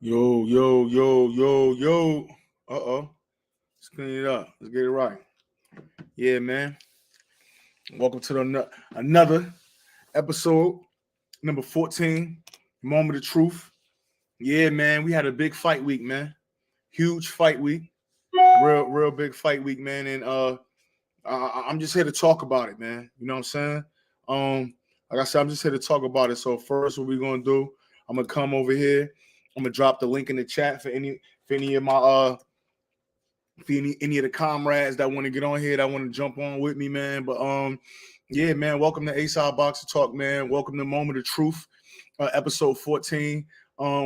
Yo, yo, yo, yo, yo. Uh-oh. Let's clean it up. Let's get it right. Yeah, man. Welcome to another episode, number 14, Moment of Truth. Yeah, man. We had a big fight week, man. Huge fight week. Real big fight week, man. And I'm just here to talk about it, man. You know what I'm saying? Like I said, I'm just here to talk about it. So first, what we're gonna do, I'm gonna come over here. I'm gonna drop the link in the chat for any of my for any of the comrades that want to get on here, that want to jump on with me, man. But yeah, man, welcome to A-Side Boxing Talk, man. Welcome to Moment of Truth, episode 14.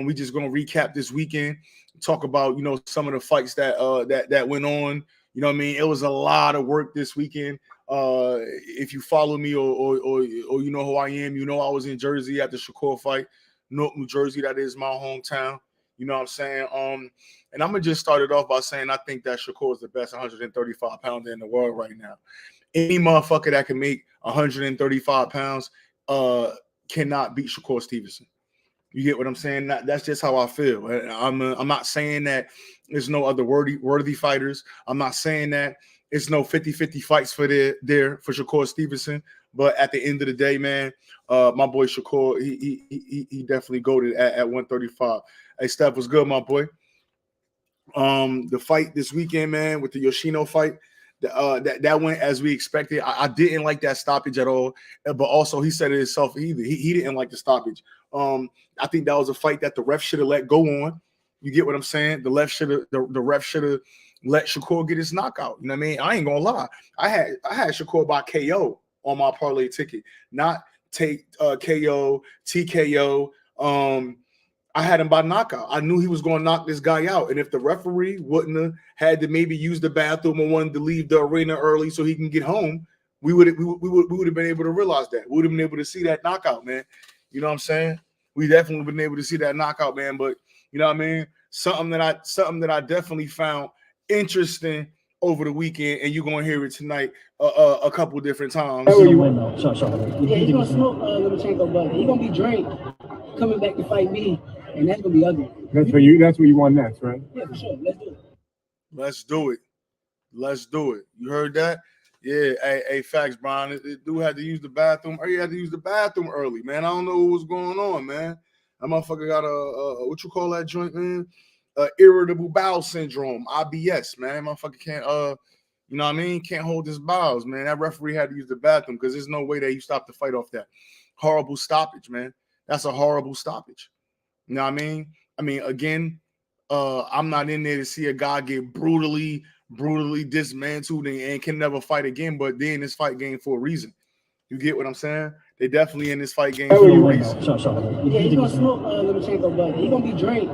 We just gonna recap this weekend, talk about some of the fights that went on. You know what I mean? It was a lot of work this weekend. If you follow me or you know who I am, you know I was in Jersey at the Shakur fight, Newark, New Jersey. That is my hometown. You know what I'm saying? And I'm gonna just start it off by saying I think that Shakur is the best 135 pounder in the world right now. Any motherfucker that can make 135 pounds cannot beat Shakur Stevenson. You get what I'm saying? That's just how I feel. I'm not saying that there's no other worthy fighters. I'm not saying that it's no 50-50 fights for Shakur Stevenson. But at the end of the day, man, my boy Shakur, he definitely goated at 135. Hey, Steph, what's good, my boy? The fight this weekend, man, with the Yoshino fight, that went as we expected. I didn't like that stoppage at all, but also he said it himself either. He didn't like the stoppage. I think that was a fight that the ref should have let go on. You get what I'm saying? The ref should have let Shakur get his knockout. You know what I mean? I ain't gonna lie. I had Shakur by KO on my parlay ticket, not take KO, TKO. I had him by knockout. I knew he was going to knock this guy out. And if the referee wouldn't have had to maybe use the bathroom and wanted to leave the arena early so he can get home, we would have been able to realize that. We would have been able to see that knockout, man. You know what I'm saying? We definitely been able to see that knockout, man. But you know what I mean? Something that I definitely found interesting over the weekend, and you're gonna hear it tonight a couple different times. How you win though? Sorry. Yeah, he's gonna smoke Lomachenko, but he's gonna be drained coming back to fight me, and that's gonna be ugly. That's for you. That's what you want next, right? Yeah, for sure. Let's do it. Let's do it. You heard that? Yeah. Hey, facts, Brian. This dude had to use the bathroom. Or he had to use the bathroom early, man. I don't know what was going on, man. That motherfucker got a what you call that joint, man? Irritable bowel syndrome, IBS, man. Motherfucker can't you know what I mean? Can't hold his bowels, man. That referee had to use the bathroom because there's no way that you stop the fight off that. Horrible stoppage, man. That's a horrible stoppage. You know what I mean? Again, I'm not in there to see a guy get brutally dismantled and can never fight again, but they're in this fight game for a reason. You get what I'm saying? They definitely in this fight game for a reason. Sorry. Yeah, he's gonna smoke Lomachenko, but he's gonna be drained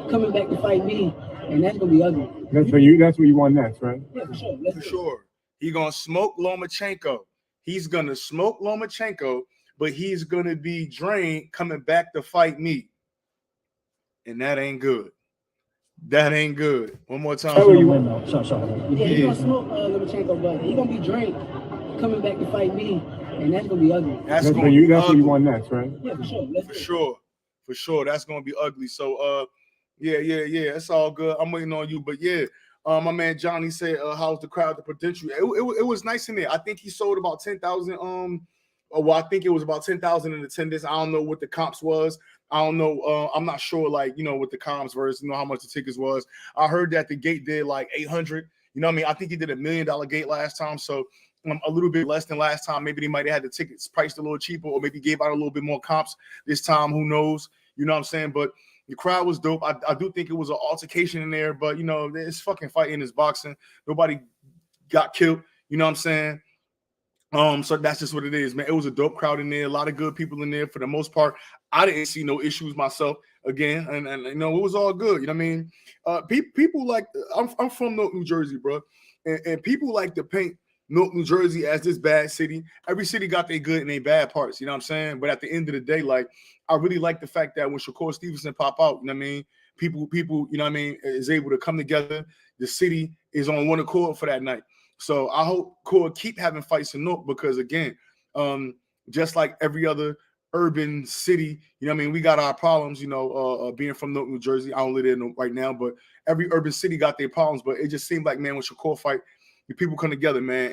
coming back to fight me, and that's gonna be ugly. That's for you. That's what you want next, right? Yeah, for sure. For sure. He's gonna smoke Lomachenko. He's gonna smoke Lomachenko, but he's gonna be drained coming back to fight me. And that ain't good. That ain't good. One more time. How you win though? Sorry. Yeah, he's gonna smoke Lomachenko, but he's gonna be drained coming back to fight me, and that's gonna be ugly. That's for you. That's what you want next, right? Yeah, for sure. For sure. That's gonna be ugly. So yeah. It's all good. I'm waiting on you, but yeah. My man Johnny said, "How's the crowd? The potential? It was nice in there. I think he sold about 10,000. I think it was about 10,000 in attendance. I don't know what the comps was. I don't know. I'm not sure, like what the comps versus how much the tickets was. I heard that the gate did like 800. You know what I mean? I think he did $1 million gate last time, so a little bit less than last time. Maybe they might have had the tickets priced a little cheaper, or maybe gave out a little bit more comps this time. Who knows? You know what I'm saying? But the crowd was dope. I do think it was an altercation in there, but it's fucking fighting, it's boxing. Nobody got killed. You know what I'm saying? So that's just what it is, man. It was a dope crowd in there, a lot of good people in there for the most part. I didn't see no issues myself again, and it was all good. You know what I mean? People like I'm from Newark, New Jersey, bro, and people like to paint Newark, New Jersey as this bad city. Every city got their good and their bad parts. You know what I'm saying? But at the end of the day, like I really like the fact that when Shakur Stevenson pop out, you know what I mean? People, you know what I mean, is able to come together. The city is on one accord for that night. So I hope Core keep having fights in Newark because again, just like every other urban city, you know what I mean? We got our problems, you know, being from Newark, New Jersey. I don't live there right now, but every urban city got their problems. But it just seemed like, man, when Shakur fight, the people come together, man,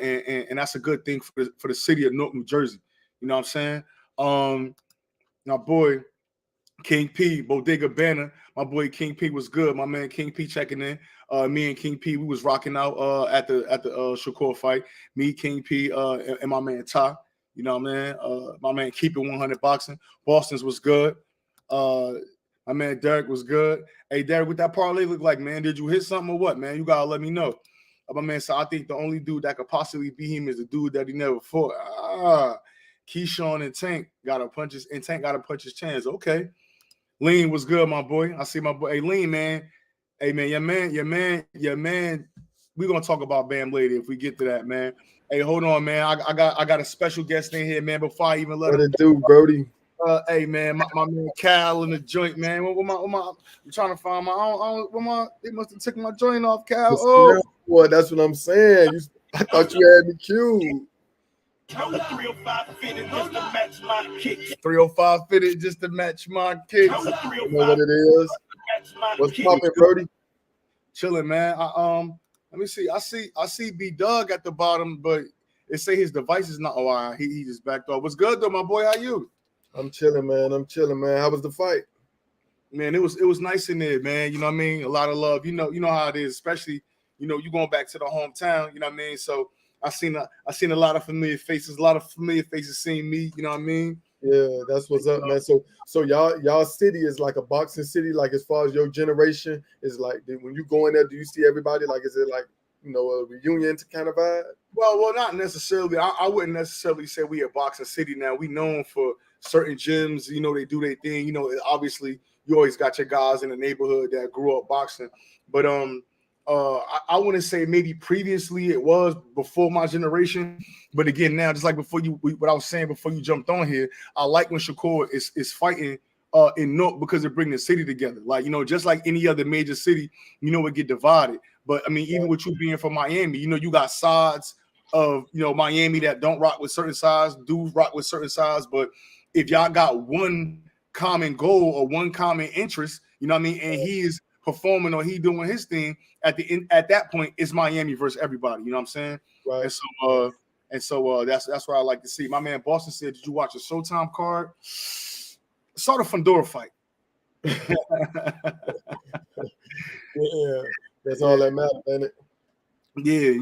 and that's a good thing for the city of Newark, New Jersey. You know what I'm saying? My boy King P, Bodega Banner. My boy King P was good. My man King P checking in. Me and King P, we was rocking out at the Shakur fight. Me, King P, and my man Ty. You know what I mean? My man Keeping 100 Boxing. Boston's was good. My man Derek was good. Hey, Derek, what that parlay look like, man? Did you hit something or what, man? You gotta let me know. My man said, I think the only dude that could possibly beat him is the dude that he never fought. Keyshawn and Tank got to punch his chance. Okay. Lean was good, my boy. I see my boy. Hey, Lean, man. Hey, man, your man. We're gonna talk about Bam later if we get to that, man. Hey, hold on, man. I got a special guest in here, man. Before I even let what him it do, Brody? Hey, man, my man Cal in the joint, man. I'm trying to find they must have taken my joint off, Cal. Oh, boy, that's what I'm saying. I thought you had me queued. 305 fitted just to match my kicks. 305 fitted just to match my kicks. You know what it is? What's poppin', Brody? Chilling, man. Let me see. I see B Doug at the bottom, but it say his device is not. Oh, he just backed off. What's good though, my boy? How you? I'm chilling, man. How was the fight? Man, it was nice in there, man. You know what I mean? A lot of love. You know how it is, especially you going back to the hometown. You know what I mean? So I seen a lot of familiar faces. A lot of familiar faces seeing me. You know what I mean? Yeah, that's what's up, man. So y'all city is like a boxing city. Like as far as your generation is like, when you go in there, do you see everybody? Like, is it like a reunion kind of vibe? Well, not necessarily. I wouldn't necessarily say we a boxing city now. We known for certain gyms. You know, they do their thing. You know, obviously you always got your guys in the neighborhood that grew up boxing. But I wouldn't say maybe previously it was before my generation, but again now, just like what I was saying before you jumped on here, I like when Shakur is fighting in Newark because it brings the city together. Like just like any other major city, it get divided. But I mean, even with you being from Miami, you got sides of Miami that don't rock with certain sides, do rock with certain sides. But if y'all got one common goal or one common interest, you know what I mean, and he's performing or he doing his thing at that point, it's Miami versus everybody. You know what I'm saying? Right. And so that's what I like to see. My man Boston said, "Did you watch a Showtime card?" Saw the Fundora fight. Yeah, that's all that matters, ain't it? Yeah,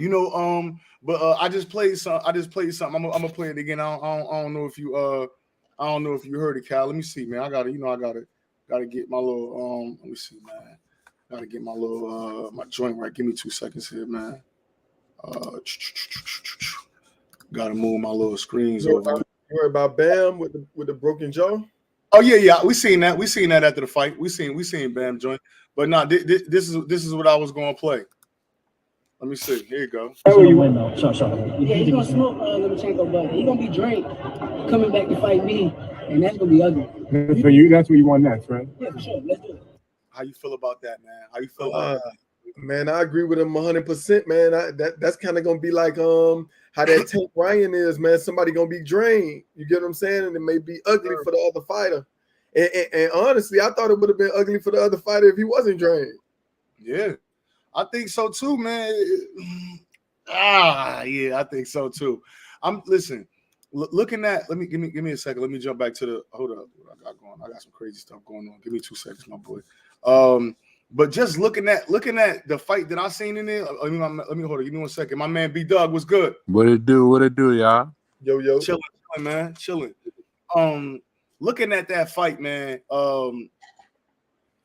but I just played something. I'm gonna play it again. I don't know if you heard it, Cal. Let me see, man. I gotta get my little let me see, man. Gotta get my little my joint right. Give me 2 seconds here, man. Gotta move my little screens over. You heard about Bam with the broken jaw? Oh yeah. We seen that. We seen that after the fight. We seen Bam joint. But no, this is what I was gonna play. Let me see. Here you go. Where you win though? Sure. Yeah, he's gonna smoke Lomachenko, but he's gonna be Drake coming back to fight me, and that's gonna be ugly. For you, that's what you want next, right? Yeah, for sure. Let's do it. How you feel about that, man? How you feel about that? Man, I agree with him 100%, man. That's kind of gonna be like how that Tank Ryan is, man. Somebody gonna be drained. You get what I'm saying? And it may be ugly for the other fighter. And honestly, I thought it would have been ugly for the other fighter if he wasn't drained. Yeah, I think so too, man. Yeah, I think so too. Looking at. Give me a second. Let me jump back to the. Hold up, what I got going. I got some crazy stuff going on. Give me 2 seconds, my boy. But just looking at the fight that I seen in there. Let me hold it. Give me 1 second. My man B Doug was good. What it do, y'all? Yo. Chilling, man. Chilling. Looking at that fight, man.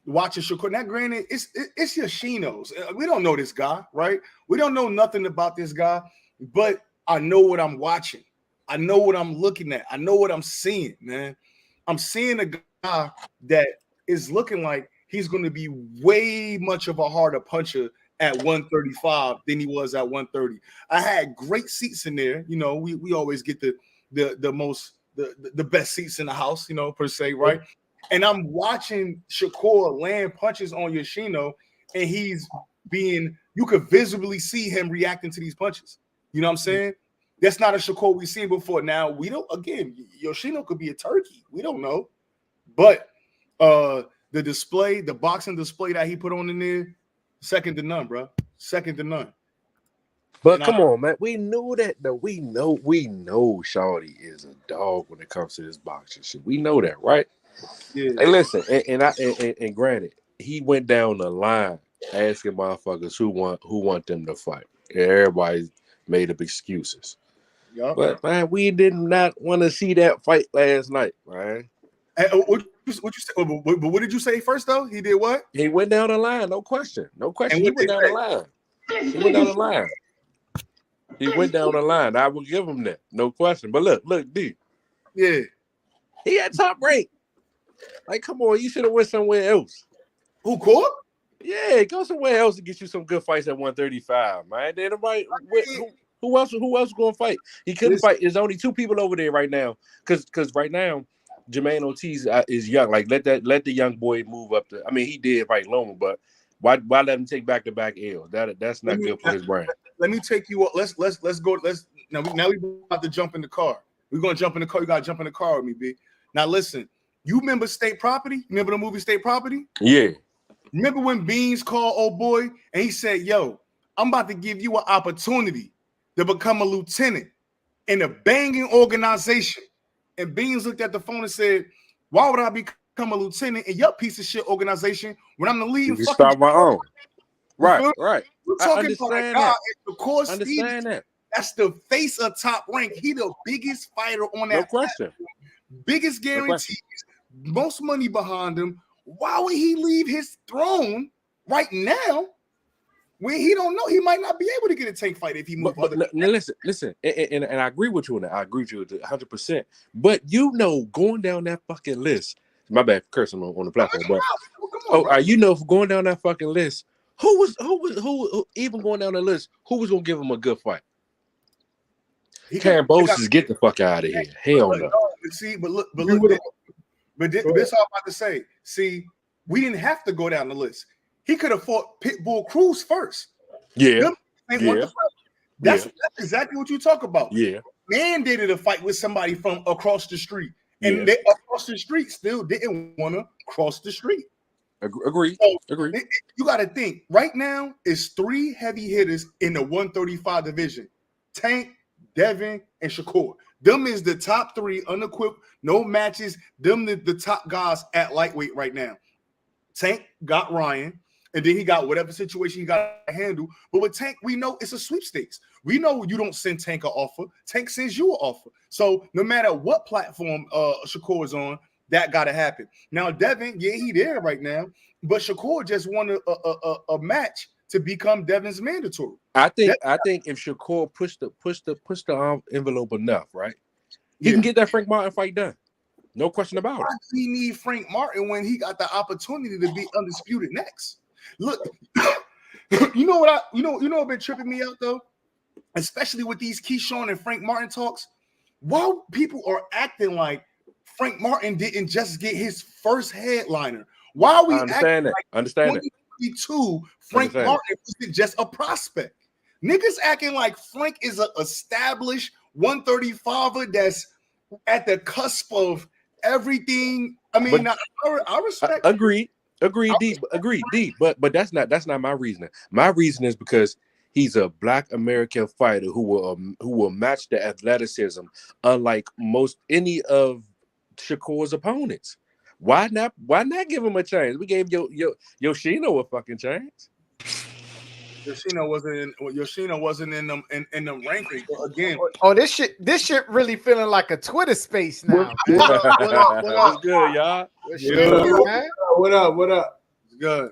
Watching Shakur. Now, granted, it's Yoshino's. We don't know this guy, right? We don't know nothing about this guy, but I know what I'm watching. I know what I'm looking at. I know what I'm seeing, man. I'm seeing a guy that is looking like he's going to be way much of a harder puncher at 135 than he was at 130. I had great seats in there. We always get the best seats in the house, per se, right? And I'm watching Shakur land punches on Yoshino, and you could visibly see him reacting to these punches. You know what I'm saying? That's not a Shakur we've seen before. Now we don't. Again, Yoshino could be a turkey. We don't know, but the display, the boxing display that he put on in there, second to none, bro. Second to none. But come on, man. We knew that though. We know Shawty is a dog when it comes to this boxing shit. We know that, right? Yeah. Hey, listen, and granted, he went down the line asking motherfuckers who want them to fight. And everybody made up excuses. Yep. But man, we did not want to see that fight last night, man. Hey, what you say? But what did you say first though? He did what? He went down the line, no question. And He went down the line. He went down the line. I will give him that, no question. But look, D. Yeah. He had top rank. Like, come on, you should have went somewhere else. Who caught? Yeah, go somewhere else to get you some good fights at 135, man. Then nobody, who else going to fight? He couldn't fight. There's only two people over there right now, because right now, Jermaine Ortiz is young. Like, let the young boy move up. I mean, he did fight Loma, but why let him take back-to-back L's? That's not good for his brand. Let me take you. Let's go. Now we about to jump in the car. We're gonna jump in the car. You gotta jump in the car with me, B. Now listen. You remember State Property? Remember the movie State Property? Yeah. Remember when Beans called old boy and he said, "Yo, I'm about to give you an opportunity to become a lieutenant in a banging organization." And Beans looked at the phone and said, "Why would I become a lieutenant in your piece of shit organization when I'm the lead?" You start my own. Right. We're talking about a guy. Of course, understand that. That's the face of Top Rank. He the biggest fighter on that. No question. Platform. Biggest guarantees, most money behind him. Why would he leave his throne right now when he don't know? He might not be able to get a tank fight if he moves. Listen, and I agree with you on that. I agree with you 100%. But going down that fucking list. My bad, cursing on the platform. But for going down that fucking list, who even going down the list? Who was gonna give him a good fight? Kambosos, get the fuck out of here. Hell no. See, but look, this all I'm about to say. See, we didn't have to go down the list. He could have fought Pitbull Cruz first. Yeah. That's exactly what you talk about. Yeah. Mandated a fight with somebody from across the street. And they across the street still didn't want to cross the street. Agree. So you got to think right now is 3 heavy hitters in the 135 division: Tank, Devin, and Shakur. Them is the top 3 unequipped, no matches. Them the top guys at lightweight right now. Tank got Ryan, and then he got whatever situation he got to handle. But with Tank, we know it's a sweepstakes. We know you don't send Tank an offer. Tank sends you an offer. So no matter what platform Shakur is on, that got to happen. Now, Devin, he there right now, but Shakur just won a match to become Devin's mandatory. I think if Shakur pushed the envelope enough, right, he can get that Frank Martin fight done. No question about it. Why does he need Frank Martin when he got the opportunity to be undisputed next? Look, you know what been tripping me out though, especially with these Keyshawn and Frank Martin talks. Why people are acting like Frank Martin didn't just get his first headliner? Why are we understand that? Like 2022 Frank Martin wasn't just a prospect? Niggas acting like Frank is an established 135er that's at the cusp of everything. I mean, I respect. Agreed, D. But that's not my reasoning. My reason is because he's a Black American fighter who will match the athleticism, unlike any of Shakur's opponents. Why not give him a chance? We gave Yoshino a fucking chance. Yoshino wasn't in them rankings. But again, this shit really feeling like a Twitter space now. What up? What's good, y'all? What up? It's good.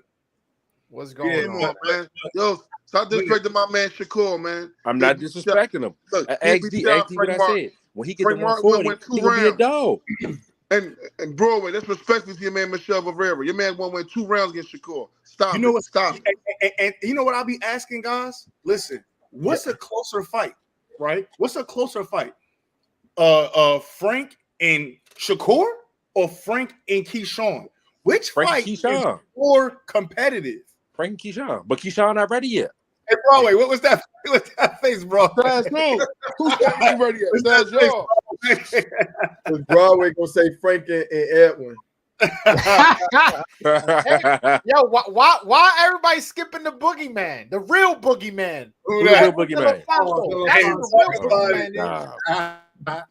What's going on, man? Yo, stop disrespecting my man Shakur, man. I'm not disrespecting him. Look, XD what I said. When he gets to 140, he gonna be a dog. And Broadway, that's respectful to your man Michelle Rivera. Your man won 2 rounds against Shakur. Stop. And you know what I'll be asking, guys? Listen, what's a closer fight, right? What's a closer fight? Frank and Shakur or Frank and Keyshawn? Which fight is more competitive? Frank and Keyshawn. But Keyshawn not ready yet. Hey, Broadway, what was that? What's that face, bro? That's who's that ready yet? That's y'all. Because Broadway gonna say Frank and Edwin. Yo, why everybody skipping the boogeyman? The real boogeyman. Who Who's that? the boogeyman? That's the real boogeyman.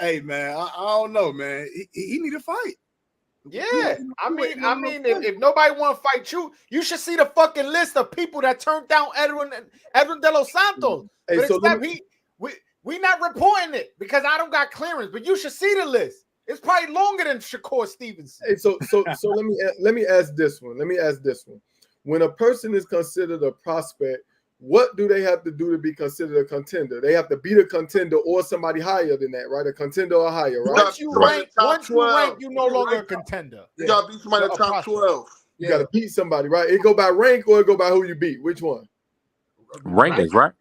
Hey, man, I don't know, man. He need a fight. Yeah, I mean, if nobody want to fight you, you should see the fucking list of people that turned down Edwin De Los Santos. Hey, But so except we not reporting it because I don't got clearance. But you should see the list. It's probably longer than Shakur Stevenson. Hey, so let me ask this one. When a person is considered a prospect, what do they have to do to be considered a contender? They have to beat a contender or somebody higher than that, right? A contender or higher, right? Once you rank, you're no longer a contender. You gotta beat somebody in the top 12. You got to beat somebody, right? It go by rank or it go by who you beat. Which one? Rankings, right?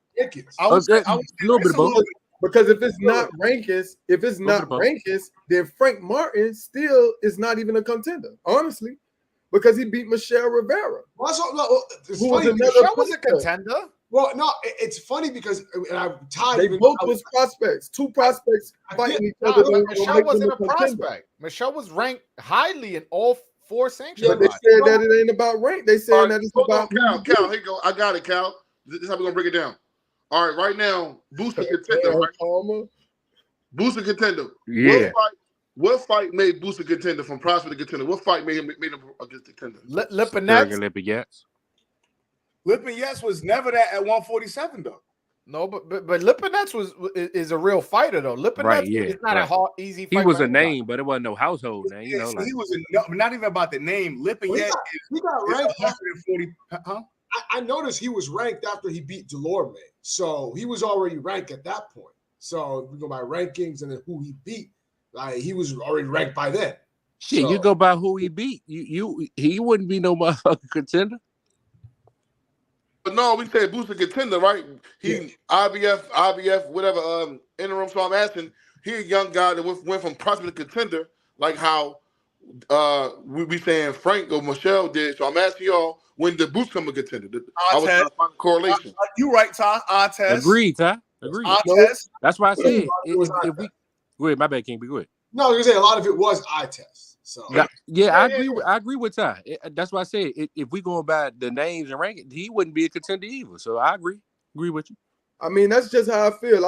I was A little bit of both. Because if it's not rankings, then Frank Martin still is not even a contender, honestly, because he beat Michelle Rivera. Well, it's Who was funny. another Michelle was a contender. Well, no, it's funny because Ty They even both was prospects. Two prospects fighting each other. No, don't Michelle make them wasn't a contender. prospect. Michelle was ranked highly in all 4 sanctions. But they said that it ain't about rank. They saying that it's about Cal. Here you go. I got it, Cal. This is how we're gonna break it down. All right, right now, Booster contender. Right? Palmer. Booster contender. Yeah. What fight made Booster contender from prospect to contender? What fight made him a contender? Lipinets. Lipinets. Lipinets was never that at 147 though. No, but Lipinets is a real fighter though. Lipinets is not a easy fight. He was for a anybody. name, but it wasn't no household name. You know, He was not even about the name. Lipinets He got ranked. 140. Huh? I noticed he was ranked after he beat Delorme, so he was already ranked at that point. So if we go by rankings and then who he beat, like he was already ranked by then. shit, So- you go by who he beat. He wouldn't be no motherfucking contender. But no, we say Booster contender, right? He IBF, whatever interim. So I'm asking, he a young guy that went from prospect to contender, like how we be saying Frank or Michelle did. So I'm asking y'all, when did Booster become a contender? I was trying to find a correlation. You right, Ty. Artest. Agreed, Ty. Agreed. Artest. That's why I said It was if we go ahead, my bad, King. Be good. No, I was gonna say a lot of it was eye test. So I agree with Ty. That's why I said if we going by the names and rankings, he wouldn't be a contender either. So I agree with you. I mean, that's just how I feel.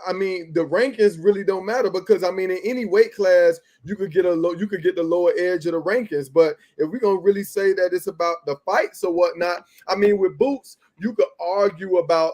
I mean, the rankings really don't matter because I mean, in any weight class, you could get the lower edge of the rankings. But if we're gonna really say that it's about the fights or whatnot, I mean, with Boots, you could argue about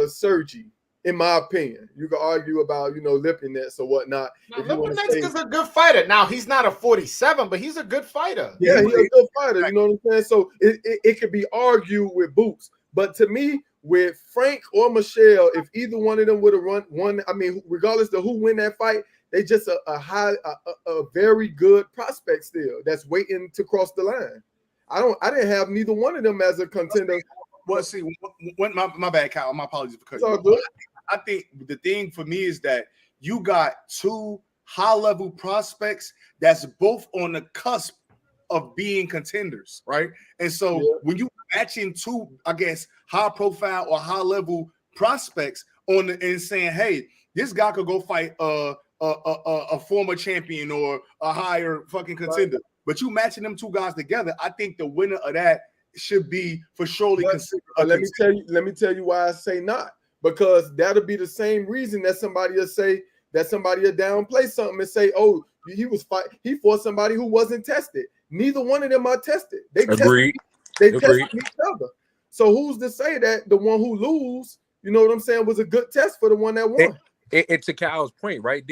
Sergi. In my opinion, you could argue about Lipinets or whatnot. Lipinets is a good fighter. Now he's not a 47, but he's a good fighter. Yeah, he's a good fighter. You know what I'm saying? So it could be argued with Boots, but to me, with Frank or Michelle, if either one of them would have run one, I mean, regardless of who win that fight, they just a very good prospect still that's waiting to cross the line. I didn't have neither one of them as a contender. Well, see, my bad, Kyle. My apologies for cutting It's all you. good. I think the thing for me is that you got two high-level prospects that's both on the cusp of being contenders, right? And so when you matching two, I guess, high-profile or high-level prospects and saying, hey, this guy could go fight a former champion or a higher fucking contender, but you matching them two guys together, I think the winner of that should be for surely considered. Let me tell you why I say not. Because that'll be the same reason that somebody will say that somebody will downplay something and say, "Oh, he fought somebody who wasn't tested." Neither one of them are tested. They Agreed. tested each other. So who's to say that the one who lose, you know what I'm saying, was a good test for the one that won? And to Kyle's point, right?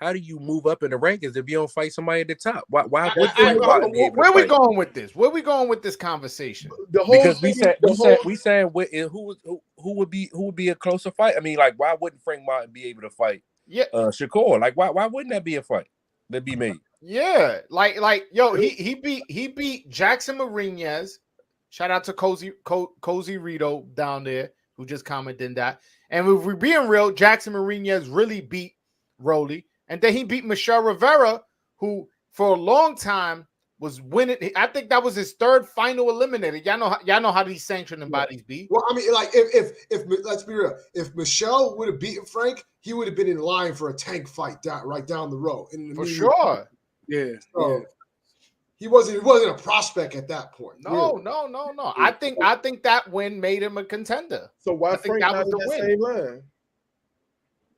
How do you move up in the rankings if you don't fight somebody at the top? Why where we going with this? Where we going with this conversation? The whole because thing, we saying who would be a closer fight? I mean, like, why wouldn't Frank Martin be able to fight Shakur? Like, why wouldn't that be a fight that be made? Yeah, like yo, he beat Jackson Marinez. Shout out to Cozy Rito down there who just commented that. And if we're being real, Jackson Marinez really beat Rolly. And then he beat Michelle Rivera, who for a long time was winning. I think that was his third final eliminator. Y'all know how these sanctioning bodies be. Well, I mean, like if let's be real, if Michelle would have beaten Frank, he would have been in line for a Tank fight right down the road. For sure. Yeah. So, he wasn't a prospect at that point. No. I think that win made him a contender. So why think Frank that not was in the that win. same line?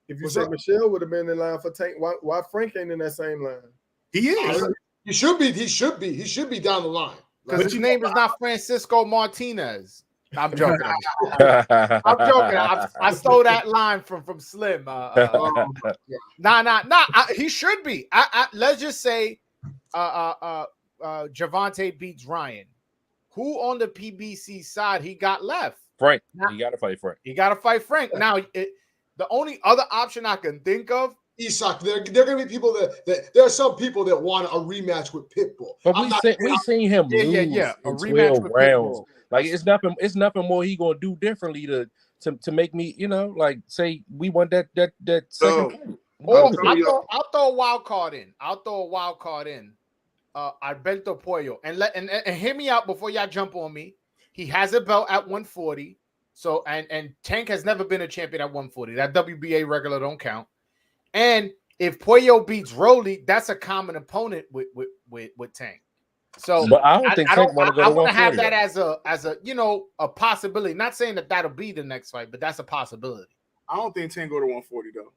If you What's say up? Michelle would have been in line for Tank, why Frank ain't in that same line? He is. He should be. He should be down the line. Because his name is not Francisco Martinez. I'm joking. I'm joking. I stole that line from Slim. He should be. Let's just say Javante beats Ryan. Who on the PBC side he got left? Frank. You got to fight Frank. He got to fight Frank. Now, the only other option I can think of. Isak, there are going to be people that there are some people that want a rematch with Pitbull. But we seen him lose a in rematch 12 with rounds. Pitbull. Like it's nothing more he gonna do differently to make me, like say we want that second fight. Or I'll throw a wild card in. Alberto Pollo. And hear me out before y'all jump on me. He has a belt at 140. So and Tank has never been a champion at 140. That WBA regular don't count. And if Pollo beats Rolly, that's a common opponent with Tank. So, but I don't think Tank want to go to 140. I want to have that as a a possibility. Not saying that'll be the next fight, but that's a possibility. I don't think Tank go to 140 though.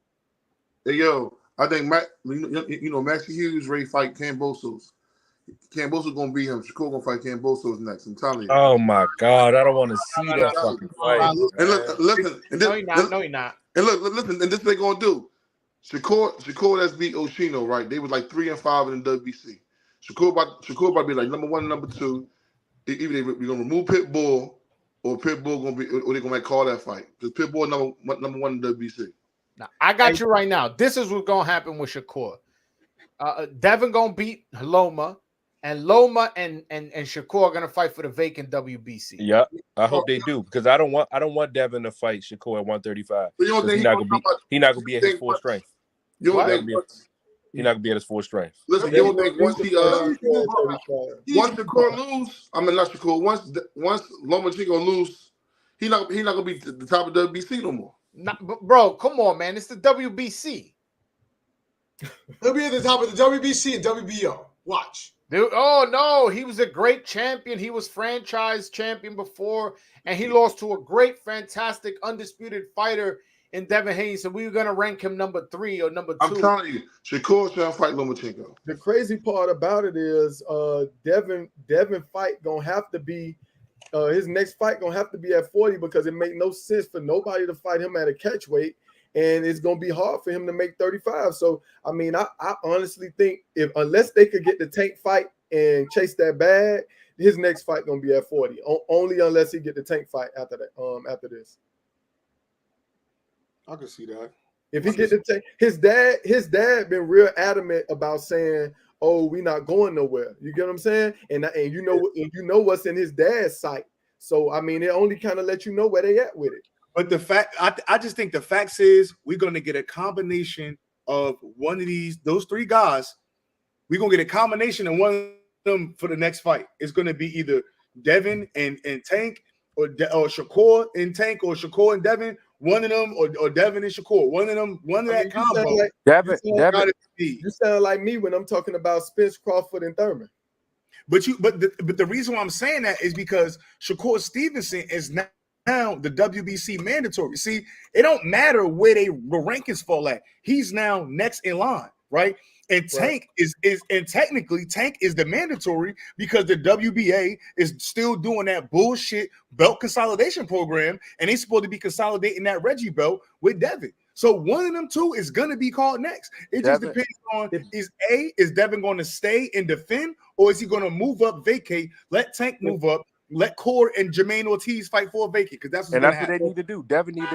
Hey, yo, I think Maxie Hughes ready to fight Kambosos. Kambosos gonna beat him. Shakur gonna fight Kambosos next. I'm telling you. Oh my God, I don't want to see that fucking fight. And listen, and this, No, he not. And look, listen, and this they gonna do. Shakur that's beat Oshino, right? They was like 3-5 in the WBC. Shakur about to be like number 1 and number 2. Either we're gonna remove Pitbull or Pitbull gonna be, or they gonna call that fight because Pitbull number 1 in the WBC. Now, I got you right now. This is what's gonna happen with Shakur. Devin gonna beat Loma, and Loma and Shakur are gonna fight for the vacant WBC. Yeah, I hope they do because I don't want Devin to fight Shakur at 135. So you don't think he's not gonna be at his full strength. You don't think he's not gonna be at his full strength. Listen, you don't think once Shakur lose, I mean not Shakur, once Lomachenko lose, he not gonna be the top of the WBC no more. Bro, come on, man. It's the WBC. He'll be at the top of the WBC and WBO. Watch. Dude, oh no, he was a great champion. He was franchise champion before, and he lost to a great, fantastic, undisputed fighter in Devin Haney. So we were gonna rank him number 3 or number 2. I'm telling you, Shakur trying to fight Lomachenko. The crazy part about it is Devin fight gonna have to be his next fight gonna have to be at 40 because it make no sense for nobody to fight him at a catch weight, and it's gonna be hard for him to make 35. So I mean, I honestly think unless they could get the Tank fight and chase that bag, his next fight gonna be at 40. Only unless he get the Tank fight after that. After this, I can see that. if he get the Tank, his dad been real adamant about saying, "Oh, we not going nowhere." You get what I'm saying? And you know what's in his dad's sight. So I mean, it only kind of let you know where they at with it. But the fact, I just think the facts is we're gonna get a combination of one of those 3 guys. We're gonna get a combination of one of them for the next fight. It's gonna be either Devin and Tank, or Shakur and Tank, or Shakur and Devin. One of them, or Devin and Shakur. One of them, that combo. You sound like me when I'm talking about Spence, Crawford, and Thurman. But the reason why I'm saying that is because Shakur Stevenson is now the WBC mandatory. See, it don't matter where the rankings fall at. He's now next in line, right? And Tank is technically Tank is the mandatory because the WBA is still doing that bullshit belt consolidation program, and they're supposed to be consolidating that Reggie belt with Devin. So one of them 2 is gonna be called next. It just depends on is Devin going to stay and defend, or is he going to move up, vacate, let Tank move up, let Core and Jermaine Ortiz fight for a vacate, because that's what they need to do. Devin need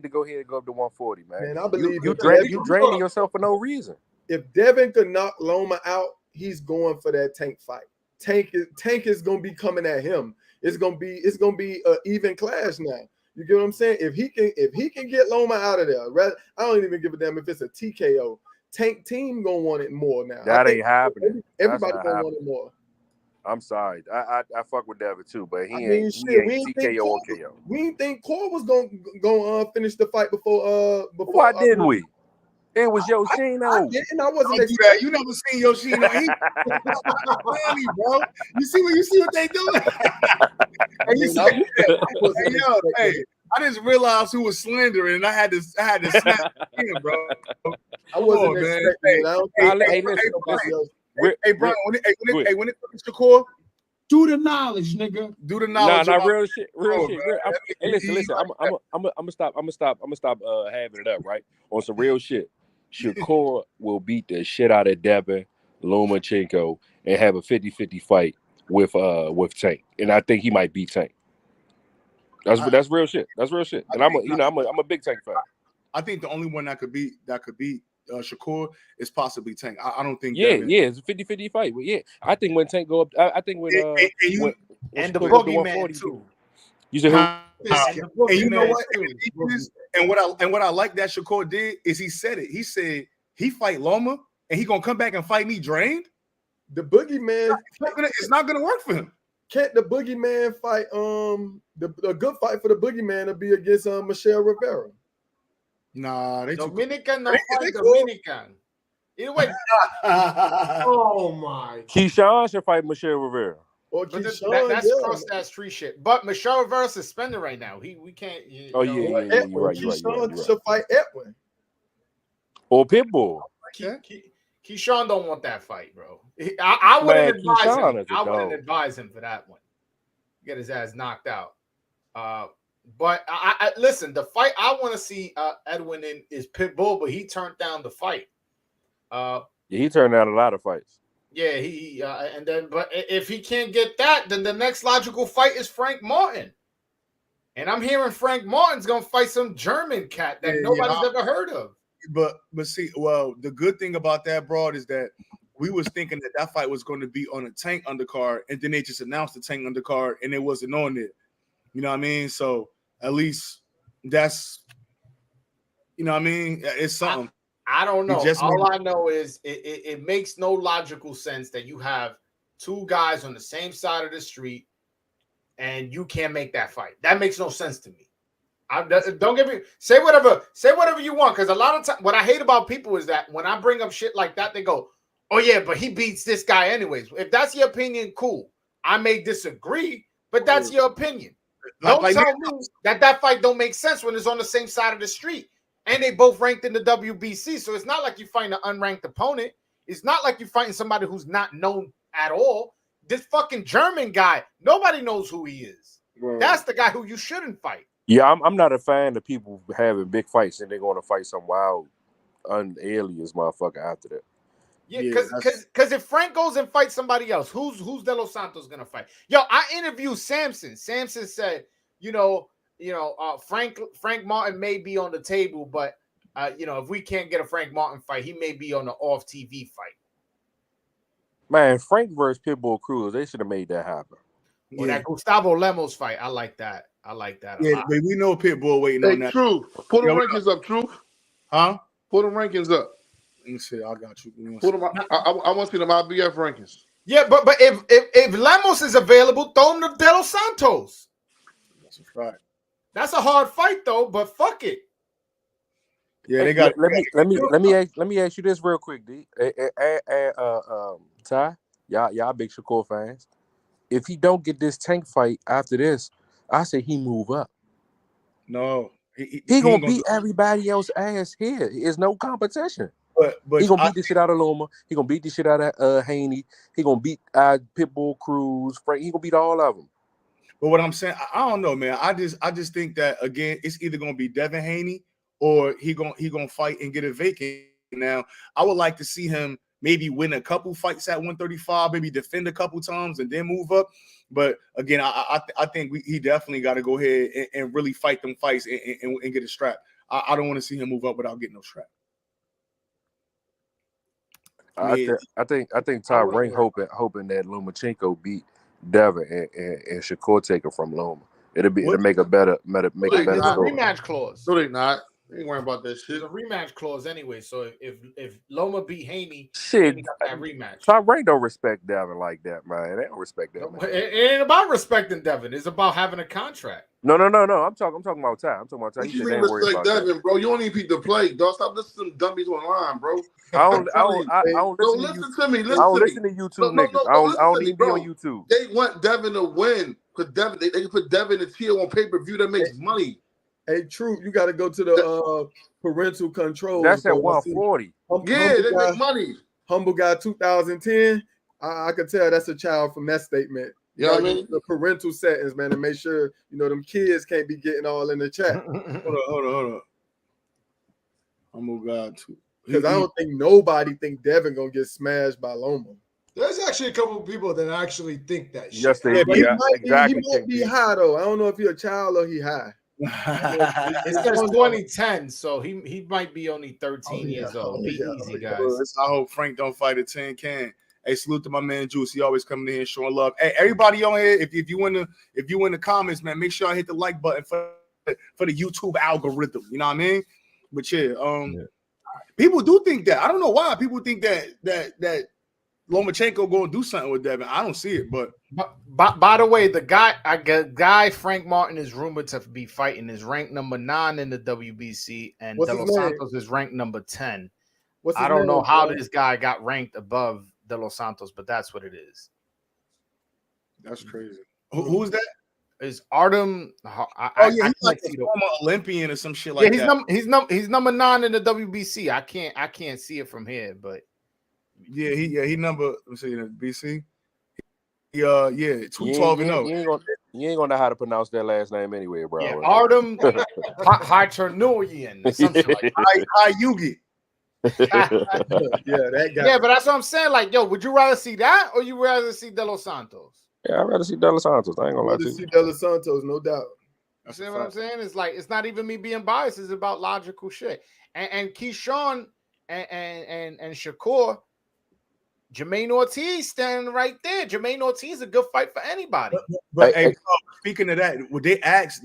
to go ahead and go up to 140, man. Man, I believe you draining yourself for no reason. If Devin could knock Loma out, he's going for that Tank fight. Tank is gonna be coming at him. It's gonna be an even clash now. You get what I'm saying? If he can get Loma out of there, I don't even give a damn if it's a TKO. Tank team gonna want it more now. That I think ain't happening. Everybody That's not gonna want it more. I'm sorry. I fuck with Devin too, but I he mean, ain't shit, we ain't think TKO or Core, KO. we didn't think Core was gonna finish the fight before. Why didn't we? It was Yoshino. I didn't. I wasn't Don't do that. You never seen Yoshino. He funny, bro. You see what they doing? And you see, hey, I just realized who was slender, and I had to snap in, bro. I wasn't man. expecting it. I don't think Hey, listen. Hey, Brian, when it comes to Shakur, Do the knowledge, nigga. do the knowledge. Nah, about- real shit. Oh, Hey, listen. I'm gonna stop having it up, right? On some real shit. Shakur will beat the shit out of Devin Lomachenko and have a 50-50 fight with Tank, and I think he might beat Tank. That's real shit. That's real shit. And I'm a big Tank fan. I think the only one that could beat Shakur is possibly Tank. I don't think. Yeah, Devin. it's a 50-50 fight. But yeah, I think when Tank go up, I think when And the Shakur goes to boogeyman 140, too. You said who? And you know Boogeyman, what? too. And what I like that Shakur did is he said it. He said he fight Loma and he gonna come back and fight me drained. the boogeyman. It's not gonna work for him. Can't the boogeyman fight? The good fight for the boogeyman will be against Michelle Rivera. Nah, they too. Dominican no Is fight it cool? Dominican. Either way, Oh my! Keyshawn should fight Michelle Rivera. Or but Keyshawn, that's yeah. cross that street shit. But Michelle Rivera suspended right now. We can't. Oh, you know, yeah. Edwin. You're right. Keyshawn should fight Edwin. Or Pitbull. Keyshawn don't want that fight, bro. I wouldn't Man, advise Keyshawn him. is a I wouldn't dog. advise him for that one. Get his ass knocked out. But I listen. The fight I want to see Edwin in is Pitbull, but he turned down the fight. Yeah, he turned down a lot of fights. Yeah, he and then but if he can't get that, then the next logical fight is Frank Martin. And I'm hearing Frank Martin's gonna fight some German cat that nobody's ever heard of. But see, well, the good thing about that, broad, is that we was thinking that fight was going to be on a Tank undercard, and then they just announced the Tank undercard, and it wasn't on it. You know what I mean? So at least that's, you know what I mean? It's something. I don't know. All I know is it makes no logical sense that you have two guys on the same side of the street and you can't make that fight. That makes no sense to me. Don't get me say whatever you want, because a lot of time what I hate about people is that when I bring up shit like that, they go, "Oh yeah, but he beats this guy anyways." If that's your opinion, cool. I may disagree, but that's your opinion. Don't tell me that fight don't make sense when it's on the same side of the street. And they both ranked in the WBC. So it's not like you find an unranked opponent. It's not like you're fighting somebody who's not known at all. This fucking German guy, nobody knows who he is. Right. That's the guy who you shouldn't fight. Yeah, I'm not a fan of people having big fights and they're going to fight some wild, aliens motherfucker after that. Yeah, because if Frank goes and fights somebody else, who's De Los Santos gonna fight? Yo, I interviewed Samson. Samson said, Frank Martin may be on the table, but if we can't get a Frank Martin fight, he may be on the off TV fight. Man, Frank versus Pitbull Cruz, they should have made that happen. Or that Gustavo Lemos fight, I like that. Yeah, but we know Pitbull waiting on that. True. Put the rankings up, True. Huh? Put the rankings up. Let me see. I got you. Put them. I want to see them IBF rankings. Yeah, but if Lemos is available, throw him to De Los Santos. That's a fact. That's a hard fight though, but fuck it. Yeah, they got. Let me ask you this real quick, D. Ty, y'all big Shakur fans. If he don't get this Tank fight after this, I say he move up. No, he gonna beat everybody else ass here. There's no competition. But he gonna beat the shit out of Loma. He gonna beat the shit out of Haney. He gonna beat Pitbull Cruz. Frank. He gonna beat all of them. But what I'm saying, I don't know, man. I just think that again, it's either gonna be Devin Haney or he gonna fight and get a vacant. Now, I would like to see him maybe win a couple fights at 135, maybe defend a couple times and then move up. But again, I think he definitely got to go ahead and really fight them fights and get a strap. I don't want to see him move up without getting no strap. I think Ty Ring hoping that Lomachenko beat Devin and Shakur take it from Loma. It'll make a better story. Rematch clause. No, they not. They ain't worrying about that shit. There's a rematch clause anyway. So if Loma beat Haney, Shit, he got that rematch. Top Rank don't respect Devin like that, man. They don't respect that. Man. It ain't about respecting Devin. It's about having a contract. No. I'm talking about Ty. I'm talking about Ty. You He said can they ain't worried respect about Devin, bro. You don't need people to play, dog. Stop listening to dummies online, bro. that. I No, don't listen to me. I don't listen to YouTube No, niggas. I don't listen to me, even be on bro. YouTube. They want Devin to win because Devin, they can put Devin and Tio on pay-per-view that makes money. Hey, Troop, you got to go to the parental controls. That's at bro. 140. Yeah, they make money. Humble Guy 2010. I could tell that's a child from that statement. You know what I mean? The parental settings, man, to make sure them kids can't be getting all in the chat. Hold on. Humble God too. Because I don't think nobody think Devin gonna get smashed by Loma. There's actually a couple of people that actually think that shit. Yes, they He yeah, might exactly. be high though. I don't know if he's a child or he high. It says 2010, so he might be only 13 years old. Be easy, guys. I hope Frank don't fight a 10 can. Hey, salute to my man Juice. He always coming in here showing love. Hey, everybody on here, if you in the comments, man, make sure I hit the like button for the YouTube algorithm. You know what I mean? But people do think that. I don't know why people think that Lomachenko going to do something with Devin. I don't see it, but by the way, the guy Frank Martin is rumored to be fighting is ranked number 9 in the WBC, and De Los Santos is ranked number 10. I don't know how this guy got ranked above De Los Santos, but that's what it is. That's crazy. Who's that? Is Artem? He's like a former Olympian or some shit like that. He's number 9 in the WBC. I can't see it from here, but he number. Let me see in the BC. 212 and 0. You ain't gonna know how to pronounce that last name anyway, bro. Yeah, Artem Hachernoyan, something like that. Yugi. That guy. Yeah, but that's what I'm saying. Like, yo, would you rather see that or you rather see De Los Santos? Yeah, I'd rather see De Los Santos. I ain't gonna lie to you. See De Los Santos, no doubt. You see what I'm saying? It's like it's not even me being biased. It's about logical shit. And Keyshawn and Shakur, Jermaine Ortiz standing right there. Jermaine Ortiz is a good fight for anybody. But speaking of that, they asked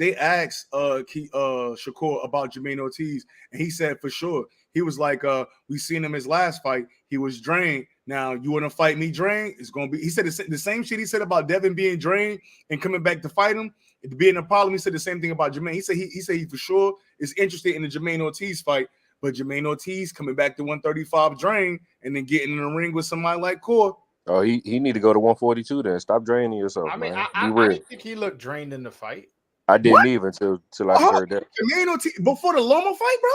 Shakur about Jermaine Ortiz, and he said for sure. He was like, we seen him his last fight. He was drained. Now you want to fight me drained? It's gonna be. He said the same shit he said about Devin being drained and coming back to fight him. It being a problem. He said the same thing about Jermaine. He said he for sure is interested in the Jermaine Ortiz fight, but Jermaine Ortiz coming back to 135 drained and then getting in the ring with somebody like Core. Oh, he need to go to 142 then. Stop draining yourself. I mean, man. I didn't think he looked drained in the fight. I didn't even till I heard that. Jermaine Ortiz before the Loma fight, bro.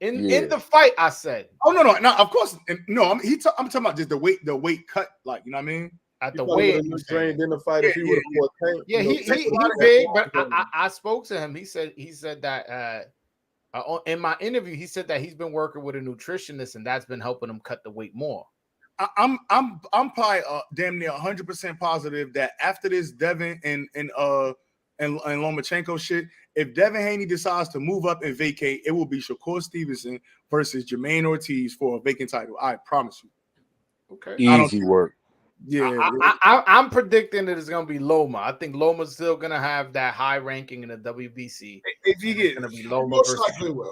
In the fight, I said. Oh no, of course, no. I'm talking about just the weight cut, like you know what I mean. At the weight, he was drained in the fight. If he would have fought Tank, he big, but I spoke to him. He said that in my interview, he said that he's been working with a nutritionist, and that's been helping him cut the weight more. I'm probably damn near 100% positive that after this Devin and Lomachenko shit, if Devin Haney decides to move up and vacate, it will be Shakur Stevenson versus Jermaine Ortiz for a vacant title. I promise you. Okay. Easy work. Yeah. I'm predicting that it's gonna be Loma. I think Loma's still gonna have that high ranking in the WBC. If you get gonna be Loma,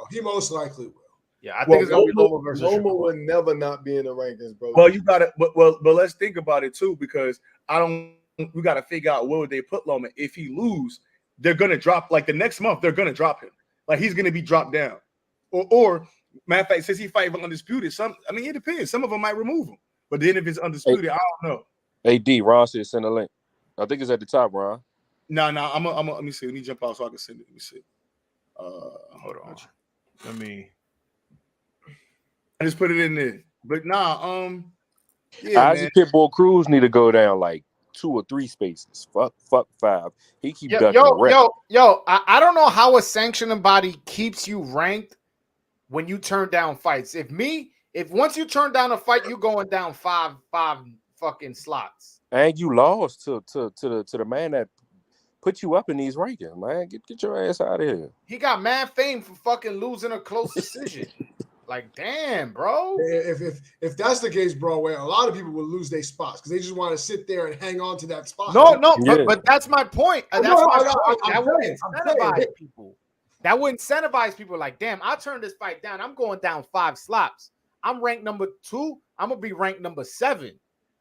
He most likely will. Yeah, I think it's gonna be Loma versus Loma will never not be in the rankings, bro. Well, you got it, but let's think about it too, because we got to figure out where would they put Loma. If he lose, they're gonna drop like the next month. They're gonna drop him. Like he's gonna be dropped down, or matter of fact, since he fight undisputed, it depends. Some of them might remove him, but then if it's undisputed, I don't know. Hey D, Ron said send a link. I think it's at the top, Ron. No, I'm let me see. Let me jump out so I can send it. Let me see. Hold on. I just put it in there. But Isaac Pitbull Cruz need to go down like 2 or 3 spaces. Fuck 5. He keep ducking the Yo, I don't know how a sanctioning body keeps you ranked when you turn down fights. If once you turn down a fight, you're going down five fucking slots. And you lost to the man that put you up in these rankings, man. Get your ass out of here. He got mad fame for fucking losing a close decision. Like, damn, bro. If that's the case, bro, a lot of people will lose their spots because they just want to sit there and hang on to that spot. No, but that's my point. That's my point. That would incentivize people. That would incentivize people like, damn, I'll turn this fight down. I'm going down 5 slots. I'm ranked number 2. I'm gonna be ranked number 7.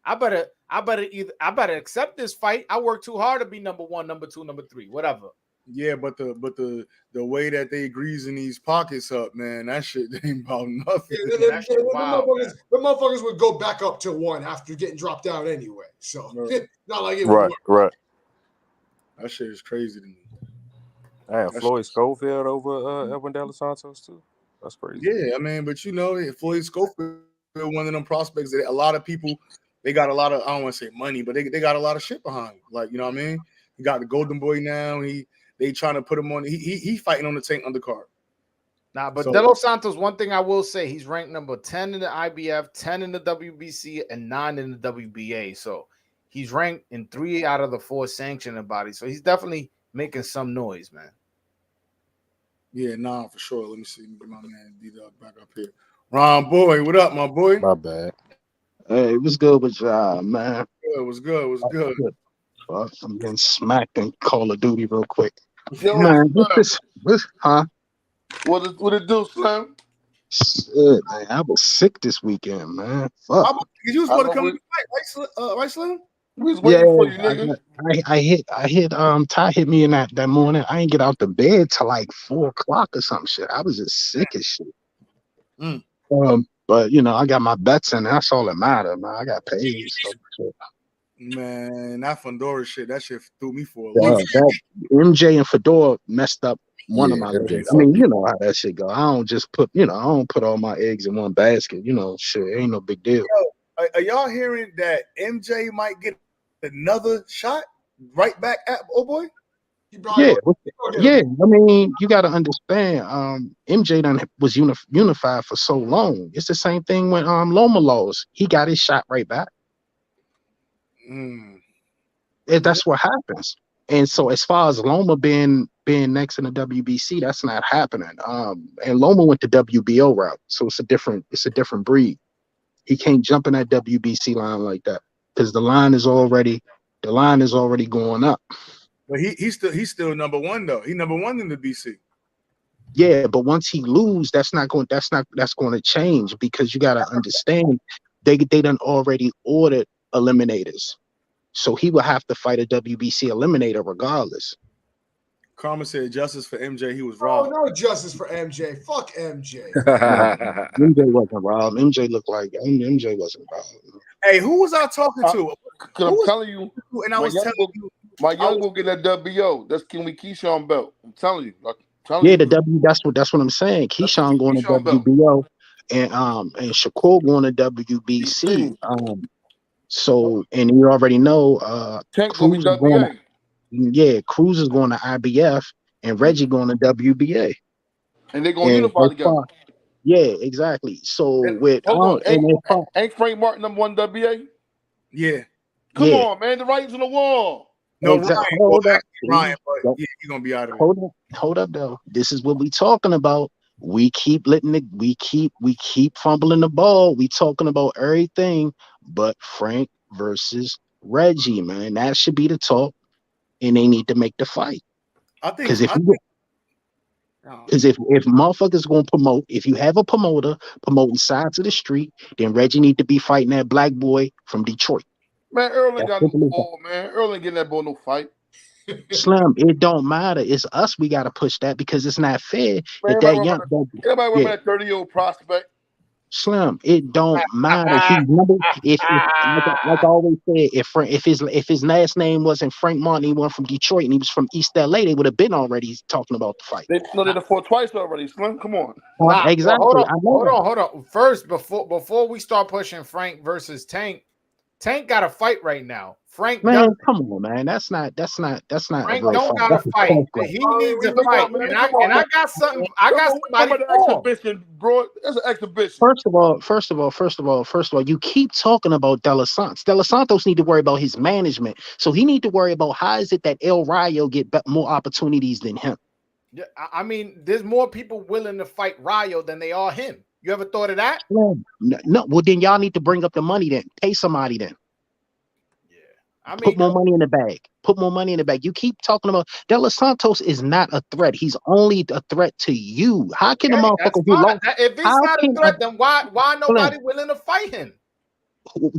I better accept this fight. I work too hard to be number 1, number 2, number 3, whatever. Yeah, but the way that they greasing these pockets up, man, that shit ain't about nothing. Yeah, the motherfuckers would go back up to 1 after getting dropped down anyway. So not like it would work. Right. That shit is crazy to me. Damn, Floyd Schofield over Edwin De Los Santos too. That's crazy. Yeah, I mean, but you know, Floyd Schofield, one of them prospects that a lot of people, they got a lot of, I don't want to say money, but they got a lot of shit behind. Like, you know what I mean? He got the Golden Boy now. They trying to put him on. He fighting on the Tank undercard. Nah, but De Los Santos, one thing I will say, he's ranked number 10 in the IBF, 10 in the WBC, and 9 in the WBA. So he's ranked in 3 out of the 4 sanctioning bodies. So he's definitely making some noise, man. Yeah, nah, for sure. Let me see. Get my man D-Dog back up here. Ron Boy, what up, my boy? My bad. Hey, what's good with y'all, man? What's good? What's good? Fuck, I'm getting smacked in Call of Duty real quick. Yo, Man, huh? What it do, Slim? Shit, man, I was sick this weekend, man. Fuck. You was supposed to come to the fight, right, Slim? We was waiting for you, nigga. I hit Ty hit me in that morning. I ain't get out the bed till like 4 o'clock or some shit. I was just sick as shit. But you know, I got my bets in. That's all that matter, man. I got paid. So. Man, that Fedora shit, that shit threw me for a Yeah, loop. that MJ and Fedora messed up one of my legs. I mean, you know how that shit go. I don't just put, I don't put all my eggs in one basket. You know, shit, ain't no big deal. Yo, are y'all hearing that MJ might get another shot right back at boy? Yeah. I mean, you got to understand. MJ done was unified for so long. It's the same thing when Loma lost. He got his shot right back. That's what happens. And so as far as Loma being next in the WBC, that's not happening. And Loma went the WBO route, so it's a different breed. He can't jump in that WBC line like that because the line is already going up. But he's still number 1 though. He number 1 in the BC. Yeah, but once he lose, that's going to change because you got to understand they done already ordered eliminators. So he will have to fight a WBC eliminator regardless. Karma said justice for MJ. He was Oh, wrong. no justice for MJ. Fuck MJ. MJ wasn't robbed. MJ looked like MJ wasn't robbed. Hey, who was I talking to? Because I'm telling you, and I was telling you, my young will get that WBO. That's Kenny Keyshawn belt. I'm telling you. The W. That's what I'm saying. Keyshawn going to WBO, and Shakur going to WBC. So, and you already know, Cruz is going Cruz is going to IBF, and Reggie going to WBA. And they're going to unify together. Yeah, exactly. So ain't Frank Martin number 1 WA? Yeah. Come on, man. The writing's on the wall. No, exactly. Ryan, but yeah, you're gonna be out of it. Hold up, though. This is what we talking about. We keep we keep fumbling the ball. We talking about everything but Frank versus Reggie, man. That should be the talk, and they need to make the fight. I think because if motherfuckers gonna promote, if you have a promoter promoting sides of the street, then Reggie need to be fighting that black boy from Detroit. Man, Earl ain't got no ball, man. Earl ain't getting that ball no fight. Slim, it don't matter. It's us. We gotta push that because it's not fair that young. Everybody remember that 30-year-old prospect? Slim, it don't matter. If like I always said, if his last name wasn't Frank Martin, he went from Detroit and he was from East LA, they would have been already talking about the fight. They fought twice already, Slim. Come on. Exactly. Hold on. First, before we start pushing Frank versus Tank got a fight right now. Frank, man, come on, man. That's not. Frank don't got to fight. He needs to fight. And I got something. I got somebody. Exhibition, bro. That's an exhibition. First of all, you keep talking about De Los Santos. De Los Santos need to worry about his management. So he need to worry about how is it that El Rayo get more opportunities than him. Yeah, I mean, there's more people willing to fight Rayo than they are him. You ever thought of that? No. Well, then y'all need to bring up the money. Then pay somebody. Then. I mean, Put more money in the bag. Put more money in the bag. You keep talking about De Los Santos is not a threat. He's only a threat to you. How can a that's motherfucker who fine. lost? If he's How not a can threat, then why nobody willing to fight him?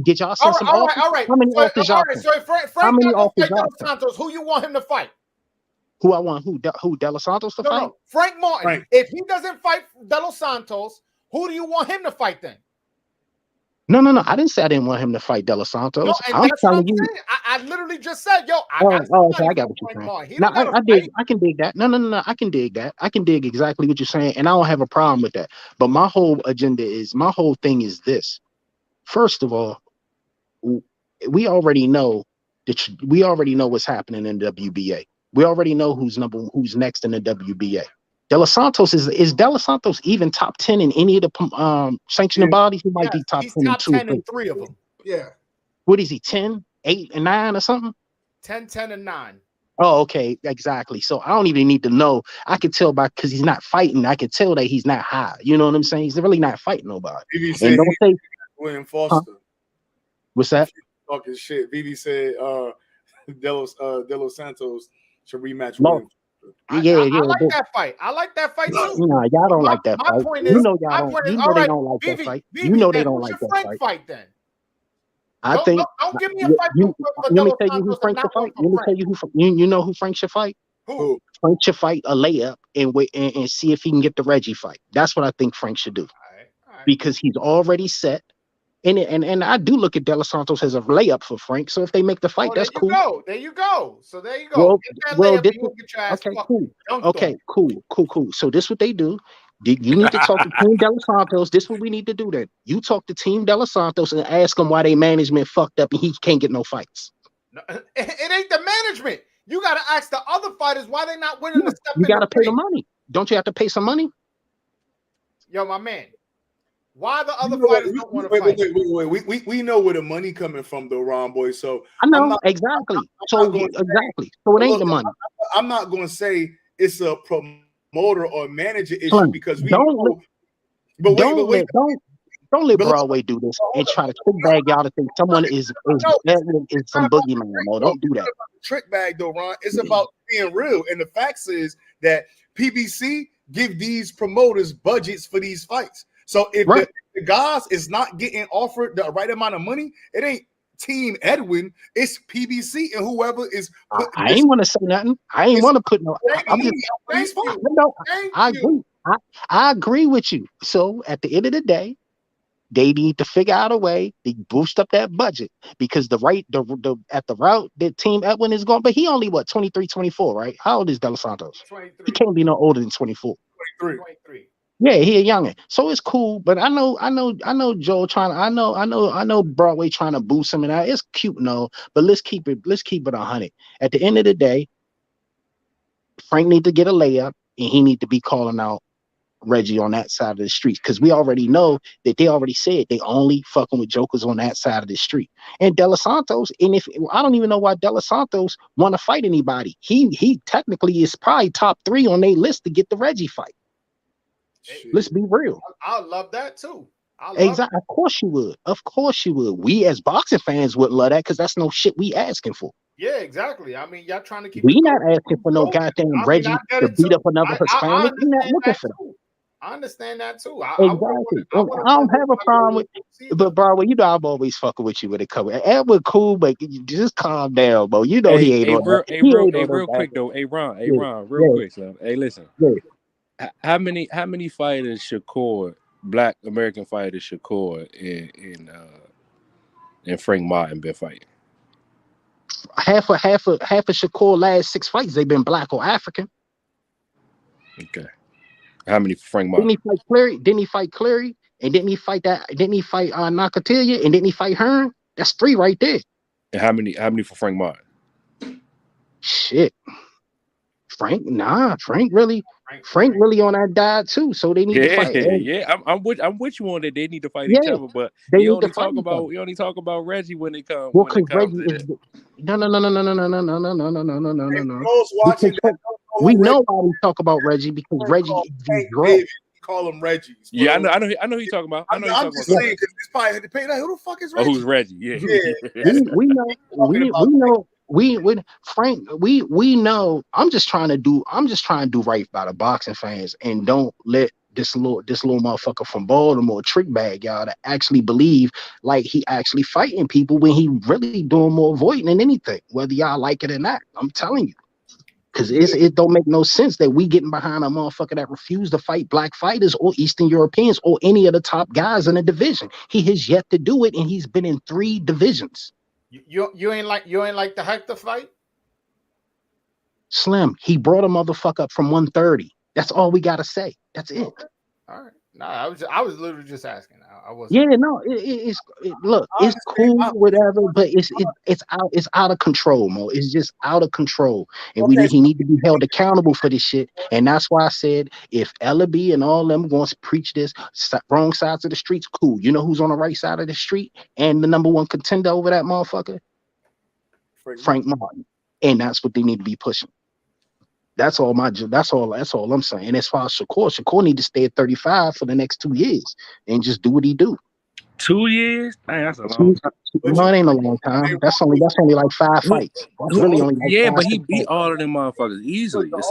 did y'all send some offers? All right. How many offers y'all So if How Frank many doesn't offers fight De y'all Los Santos, who you want him to fight? Who I want? Who De Los Santos to fight? No, Frank Martin. Frank. If he doesn't fight De Los Santos, who do you want him to fight then? No. I didn't say I didn't want him to fight De Los Santos. No, and I'm that's what telling I'm you. saying. I literally just said, yo, I Okay, got I got what you're Frank saying. Martin. He No, don't gotta I dig. fight. I can dig that. No. I can dig that. I can dig exactly what you're saying, and I don't have a problem with that. But my whole thing is this. First of all, we already know what's happening in the WBA. We already know who's next in the WBA. De Los Santos is De Los Santos even top 10 in any of the sanctioning bodies? He might be top 10 in 2 or 3. In 3 of them. Yeah. What is he? 10, 8, and 9 or something? 10, and 9. Oh, okay, exactly. So I don't even need to know. I can tell because he's not fighting. I can tell that he's not high. You know what I'm saying? He's really not fighting nobody. Vivi said don't say William Foster. What's that? Talking shit. Vivi said De Los Santos should rematch No. William. I like that fight. I like that fight too. No, y'all don't like that my fight. Point You is, know y'all don't. You know they don't like that fight. You know they don't like that fight. Then. I think. Don't give me a fight. Let me tell you who Frank should fight. Let me tell you who. You know who Frank should fight? Who? Frank should fight a layup and wait and see if he can get the Reggie fight. That's what I think Frank should do. All right. Because he's already set. And I do look at De Los Santos as a layup for Frank. So if they make the fight, that's cool. There you go. So there you go. Cool. So this what they do. You need to talk to Team De Los Santos. This is what we need to do then. You talk to Team De Los Santos and ask them why they management fucked up and he can't get no fights. No, it ain't the management. You got to ask the other fighters why they not winning the step. You got to pay the money. Don't you have to pay some money? Yo, my man. Why the other fighters don't want to fight? Wait. We know where the money coming from, though, Ron Boy. So I know exactly. So it ain't the money. I'm not going to say it's a promoter or manager issue because we don't let Broadway do this and try to trick bag y'all to think someone is some boogeyman. No, don't do that. Trick bag though, Ron. It's about being real, and the facts is that PBC give these promoters budgets for these fights. So if the guys is not getting offered the right amount of money, it ain't Team Edwin, it's PBC and whoever is. I ain't want to say nothing. I ain't want to put no. I agree. I agree with you. So at the end of the day, they need to figure out a way to boost up that budget because the route that Team Edwin is going, but he only 23, 24, right? How old is De Los Santos? 23. He can't be no older than 24. 23. Yeah, he a youngin. So it's cool, but I know Joe I know Broadway trying to boost him, and it's cute and all, but let's keep it 100. At the end of the day, Frank need to get a layup, and he need to be calling out Reggie on that side of the street because we already know that they already said they only fucking with jokers on that side of the street. And De Los Santos, and if I don't even know why De Los Santos want to fight anybody, he technically is probably top 3 on their list to get the Reggie fight. Let's be real. I love that too. Exactly. Of course you would. We as boxing fans would love that because that's no shit we asking for. Yeah, exactly. I mean, y'all trying to keep. We not asking for no goddamn Reggie to beat up another Hispanic. We not looking for that. I understand that too. Exactly. I don't have a problem with, but Broadway, you know I'm always fucking with you when it comes. Edward cool, but just calm down, bro. You know he ain't on that. Real quick though. Hey Ron, real quick, son. Hey, listen. Yeah. How many fighters Shakur, Black American fighters Shakur and Frank Martin been fighting? Half of Shakur last 6 fights they've been Black or African. Okay. How many for Frank Martin? Didn't he fight Cleary? And didn't he fight Nakatilia? And didn't he fight Hearn? That's 3 right there. And how many for Frank Martin? Shit. Frank really on that diet too. So they need to fight. Yeah, I'm with you on that. They need to fight each other, but you only talk about Reggie when it comes. Well, because Reggie is no. We know why we talk about Reggie because Reggie is call them Reggies. Yeah, I know who you're talking about. I know I'm just saying because it's probably depending on who the fuck is Reggie. who's Reggie? Yeah. we know Frank, we know. I'm just trying to do right by the boxing fans and don't let this little motherfucker from Baltimore trick bag y'all to actually believe like he actually fighting people when he really doing more avoiding than anything, whether y'all like it or not. I'm telling you. Because it don't make no sense that we getting behind a motherfucker that refused to fight black fighters or Eastern Europeans or any of the top guys in the division. He has yet to do it, and he's been in 3 divisions. You ain't like the Hector fight? Slim, he brought a motherfucker up from 130. That's all we gotta say. That's it. All right. No, I was literally just asking. I wasn't. Yeah, no, look, it's cool, whatever, but it's out of control, Mo. It's just out of control, and he need to be held accountable for this shit. And that's why I said if Ellaby and all them going to preach this wrong sides of the streets, cool. You know who's on the right side of the street and the number 1 contender over that motherfucker? Frank Martin, and that's what they need to be pushing. That's all I'm saying. And as far as Shakur need to stay at 35 for the next 2 years and just do what he do. 2 years? Dang, that's a long time. No, it ain't a long time. That's only like 5 fights. That's really only like yeah, 5, but he 6 beat fights. all of them motherfuckers easily. Look.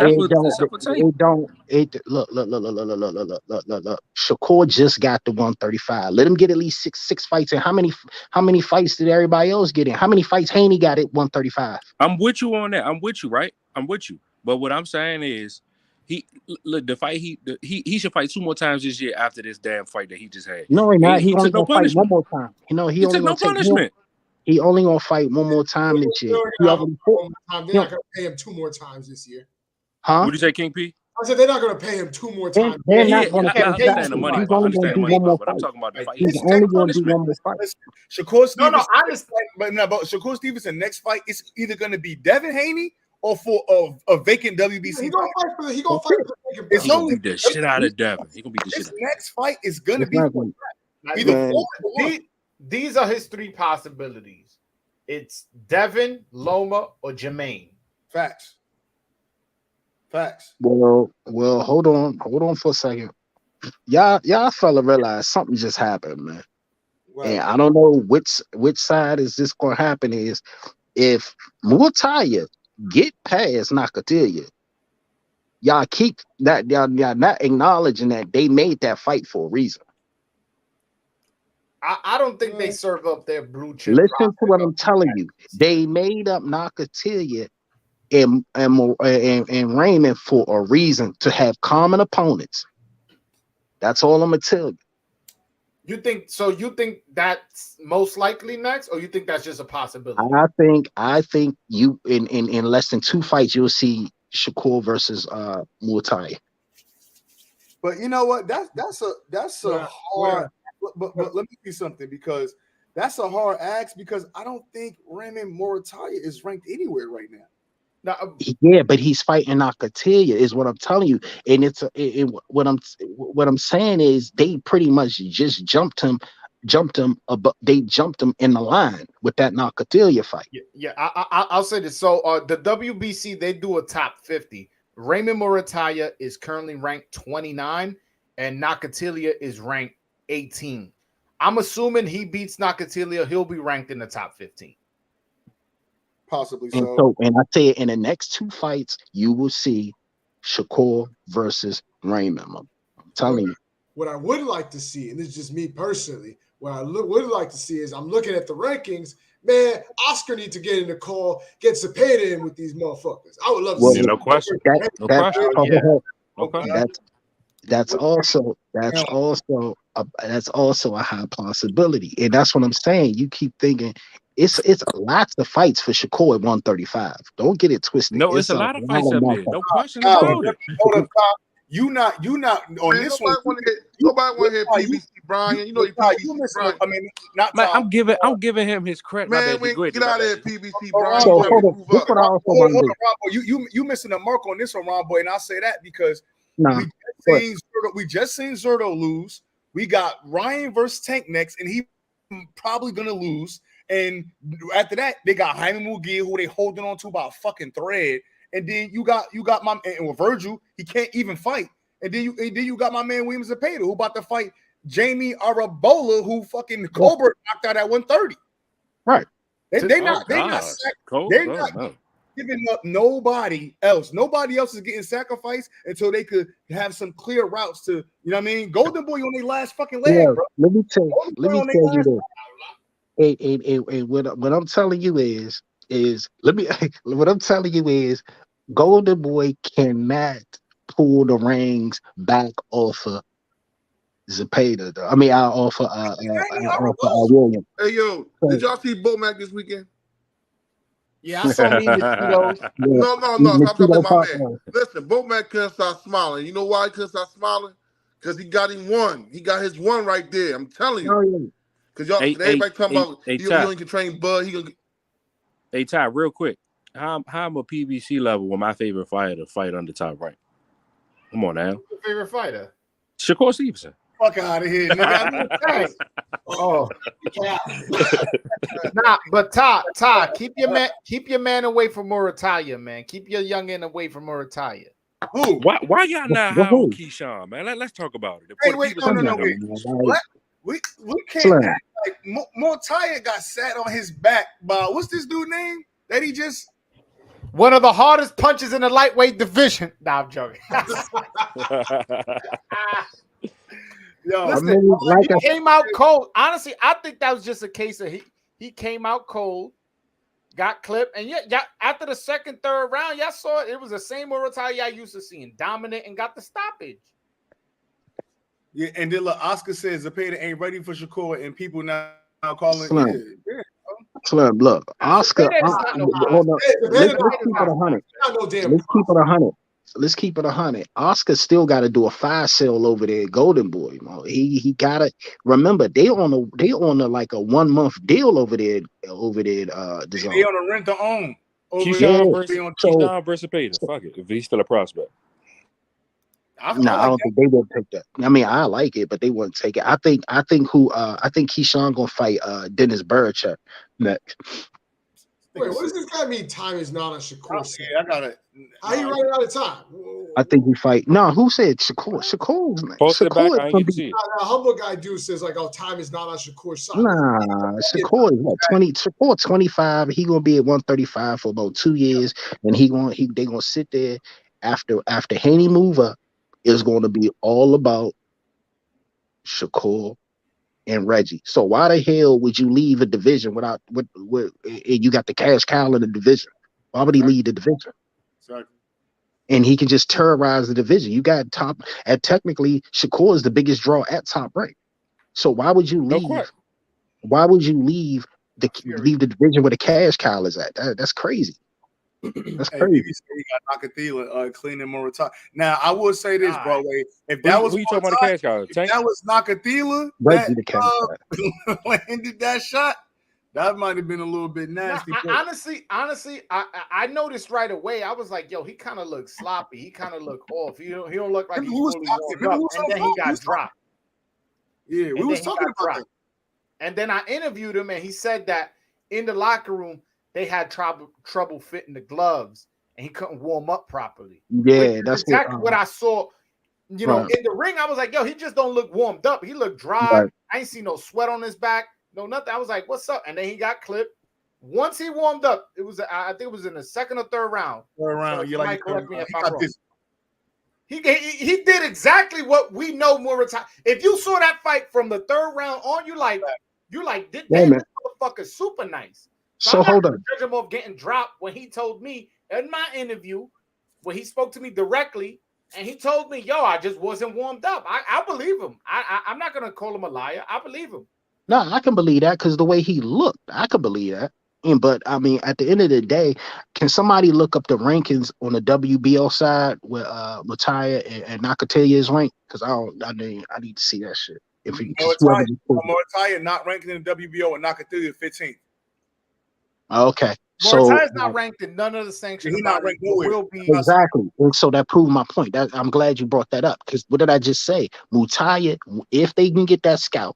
Shakur just got the 135. Let him get at least six fights. And how many fights did everybody else get in? How many fights Haney got at 135? I'm with you on that. I'm with you, right? I'm with you. But what I'm saying is, he should fight 2 more times this year after this damn fight that he just had. No, he only took no gonna fight one punishment. more time. He took no punishment. He only gonna fight one more time this year. They're not going to pay him 2 more times this year. Huh? What did you say, King P? I said they're not going to pay him 2 more times. They're not going to I understand the money. He's only going to do one more fight. I'm talking about the fight. He's only going to do one more fight. Shakur Stevenson. No, I understand. But Shakur Stevenson next fight is either going to be Devin Haney or for a vacant WBC. He gonna fight for the It's He gonna only beat the shit out of Devin. He gonna beat the shit this out. next fight is going to It's be not gonna- either These are his 3 possibilities. It's Devin, Loma, or Jermaine. Facts. Well, hold on for a second. Y'all fella realize something just happened, man. And I don't know which side is this gonna happen is if Muay get past Nakatilia, y'all keep that y'all not acknowledging that they made that fight for a reason. I don't think they serve up their blue chip. Listen to what I'm telling you. They made up Nakatilia and Raymond for a reason to have common opponents. That's all I'm gonna tell you. You think that's most likely next, or you think that's just a possibility? I think you in less than 2 fights you'll see Shakur versus Muay Thai. But you know what? That's a hard. But let me see something, because that's a hard ask, because I don't think Raymond Morataya is ranked anywhere right now. Yeah, but he's fighting Nakatilia, is what I'm telling you. And what I'm saying is they pretty much just jumped him. They jumped him in the line with that Nakatilia fight. Yeah. I'll say this. So the WBC, they do a top 50. Raymond Morataya is currently ranked 29, and Nakatilia is ranked 18. I'm assuming he beats Nakatilia, he'll be ranked in the top 15. Possibly so. And I say in the next 2 fights, you will see Shakur versus Raymond. I'm telling you. What I would like to see, and this is just me personally, what I would like to see is I'm looking at the rankings. Man, Oscar needs to get in the call, get Zepeda in with these motherfuckers. I would love to see. No question. That's also a high possibility, and that's what I'm saying. You keep thinking it's lots of fights for Shakur at 135. Don't get it twisted. No, it's a lot of fights up there. No question about it. You not on this one. Nobody want to hear PBC Brian. You know you PBC Brian. I mean, not man, I'm giving him his credit. Man, get out of there, PBC Brian. So hold on. You missing the mark on this one, Ron Boy, and I'll say that because we just seen Zerto lose. We got Ryan versus Tank next, and he probably gonna lose. And after that, they got Jaime Munguia, who they holding on to by a fucking thread. And then you got my and with Virgil, he can't even fight. and then you got my man William Zepeda, who about to fight Jamie Arabola, who fucking Colbert knocked out at 130. Right. They're not giving up nobody else. Nobody else is getting sacrificed until they could have some clear routes to, you know what I mean? Golden Boy on their last fucking leg, bro. Let me tell you this. What I'm telling you is what I'm telling you is Golden Boy cannot pull the rings back off of Zepeda. I mean, off of William. Hey yo, did y'all see Bomac this weekend? Yeah, I saw me in the Tito's. No. Stop talking about my man. Listen, Bomac couldn't stop smiling. You know why he couldn't stop smiling? Because he got him one. He got his one right there. I'm telling you. Because y'all, everybody talking about he only can train Bud. He gonna. Hey Ty, real quick, how I'm a PBC level with my favorite fighter to fight under Top Rank? Come on now. Who's your favorite fighter? Shakur Stevenson. Fuck out of here, nigga. Oh, nah, but Ty, keep your man away from Murataya, man. Keep your youngin away from Murataya. Who? Why y'all not high on Keyshawn, man? Let's talk about it. Hey, wait, no. We can't act like Murataya got sat on his back by what's this dude name that he just one of the hardest punches in the lightweight division. Nah, I'm joking. Yo, listen, he came out cold. Honestly, I think that was just a case of he came out cold, got clipped, and yeah, after the second, third round, y'all saw it was the same Murataya y'all used to seeing, dominant and got the stoppage. Yeah, and then look, Oscar says Zepeda ain't ready for Shakur, and people now calling Slim, look, Oscar. Hold on. Let's keep it 100. Let's keep it 100. Oscar still got to do a fire sale over there, Golden Boy. He got to remember they on a like a 1 month deal over there. They on a rent to own. Keyshawn versus Zepeda. Fuck it, if he's still a prospect. I don't think they would take that. I mean, I like it, but they wouldn't take it. I think Keyshawn gonna fight Dennis Barachev next. Wait, what does this guy mean? Time is not on Shakur. Yeah, I got it. How you running out of time? I think he fight. No, who said Shakur? Shakur's humble guy dude says like, "Oh, time is not on Shakur's side." Nah, Shakur is what 20. Shakur 25. He gonna be at 135 for about 2 years, and they gonna sit there after Haney move up. It's going to be all about Shakur and Reggie. So why the hell would you leave a division without you got the cash cow in the division? Why would he leave the division? Exactly. And he can just terrorize the division. You got technically Shakur is the biggest draw at Top Rank. So why would you leave? Why would you leave the division where the cash cow is at? That's crazy. That's crazy. He got Nakathila cleaning Murataya. Now I will say this, bro. If that was you talking about the cash cow, if that was Nakathila that landed that shot, that might have been a little bit nasty. Honestly, I noticed right away. I was like, yo, he kind of looked sloppy. He kind of looked off. He don't look like he was warmed up. And then he got dropped. Yeah, we was talking about that. And then I interviewed him, and he said that in the locker room, they had trouble fitting the gloves, and he couldn't warm up properly. Yeah, that's exactly what I saw. You know, in the ring, I was like, "Yo, he just don't look warmed up. He looked dry. Right. I ain't see no sweat on his back, no nothing." I was like, "What's up?" And then he got clipped. Once he warmed up, I think it was in the second or third round. You like correct me if I'm wrong. He did exactly what we know Murataya. If you saw that fight from the third round on, you like, this motherfucker super nice. So hold on. Judge him off getting dropped when he told me in my interview, when he spoke to me directly, and he told me, "Yo, I just wasn't warmed up." I believe him. I'm not gonna call him a liar. I believe him. No, I can believe that because the way he looked, I can believe that. But I mean, at the end of the day, can somebody look up the rankings on the WBO side where Murataya and Nakathila is ranked? Because I need to see that shit. If Murataya not ranked in the WBO and Nakathila 15th. Okay, Morataya's not ranked in none of the sanctions. He's not ranked nowhere. Exactly, and so that proved my point. I'm glad you brought that up because what did I just say? Murataya, if they can get that scout,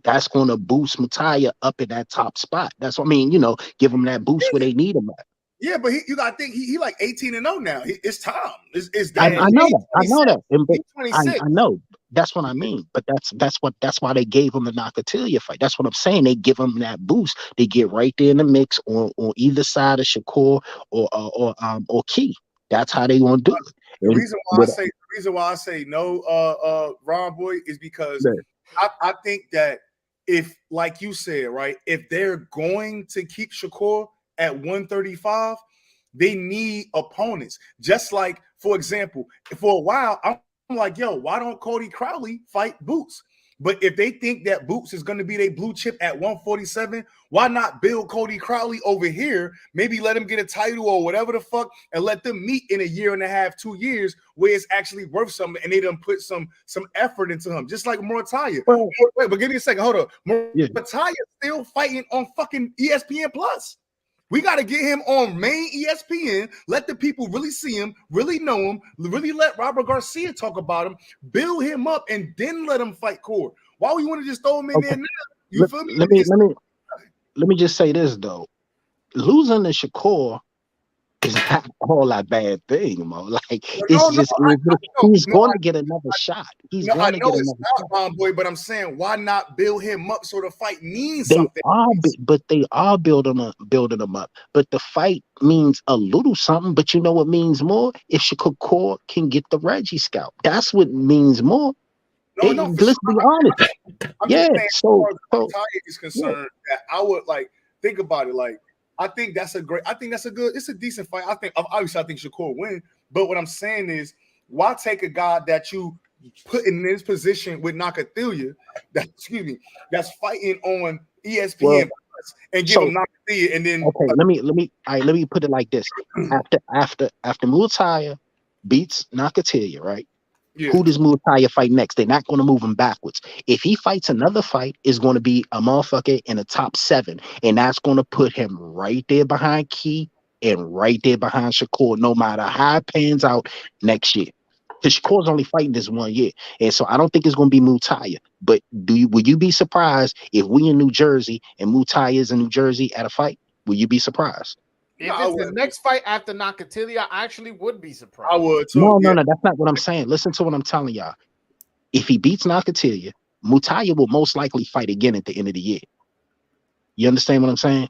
that's going to boost Murataya up in that top spot. That's what I mean. You know, give them that boost where they need him at. Yeah, but you gotta think he like 18-0 now. It's time. It's I that. know that. I know that. And He's but 26. I know. That's what I mean. But that's why they gave him the Nakatilia fight. That's what I'm saying. They give him that boost. They get right there in the mix on either side of Shakur or Key. That's how they gonna do it. The And reason why I say no, Ron Boy, is because I think that if, like you said, right, if they're going to keep Shakur at 135, they need opponents. Just like, for example, for a while, I'm like, yo, why don't Cody Crowley fight Boots? But if they think that Boots is going to be their blue chip at 147, why not build Cody Crowley over here? Maybe let him get a title or whatever the fuck, and let them meet in a year and a half, 2 years, where it's actually worth something, and they done put some effort into him, just like Mortaya. Wait, but give me a second. Hold up. Mortaya still fighting on fucking ESPN Plus. We got to get him on main ESPN, let the people really see him, really know him, really let Robert Garcia talk about him, build him up, and then let him fight Core. Why we want to just throw him in there now? You feel me? Let me just say this though. Losing to Shakur is not all that bad thing, Mo. Like he's going to get another shot. He's going to get another shot. Boy, but I'm saying, why not build him up so the fight means They something? They are building him up. But the fight means a little something. But you know what means more? If Shakur can get the Reggie scalp, that's what means more. Let's be honest. I'm just saying, as far as Mortaya is concerned, that I would like think about it. Like, I think that's it's a decent fight. I think Shakur win. But what I'm saying is, why take a guy that you put in this position with Nakatilia, that's fighting on ESPN and give him Nakatilia, and then let me put it like this: after Mortaya beats Nakatilia, right? Yeah. Who does Mortaya fight next? They're not going to move him backwards. If he fights another fight, it's going to be a motherfucker in the top 7, and that's going to put him right there behind Key and right there behind Shakur, no matter how it pans out next year. Because Shakur's only fighting this 1 year, and so I don't think it's going to be Mortaya. But would you be surprised if we in New Jersey and Mortaya is in New Jersey at a fight? Will you be surprised? If it's the next fight after Nakatilia, I actually would be surprised. I would too. No, that's not what I'm saying. Listen to what I'm telling y'all. If he beats Nakatilia, Mortaya will most likely fight again at the end of the year. You understand what I'm saying?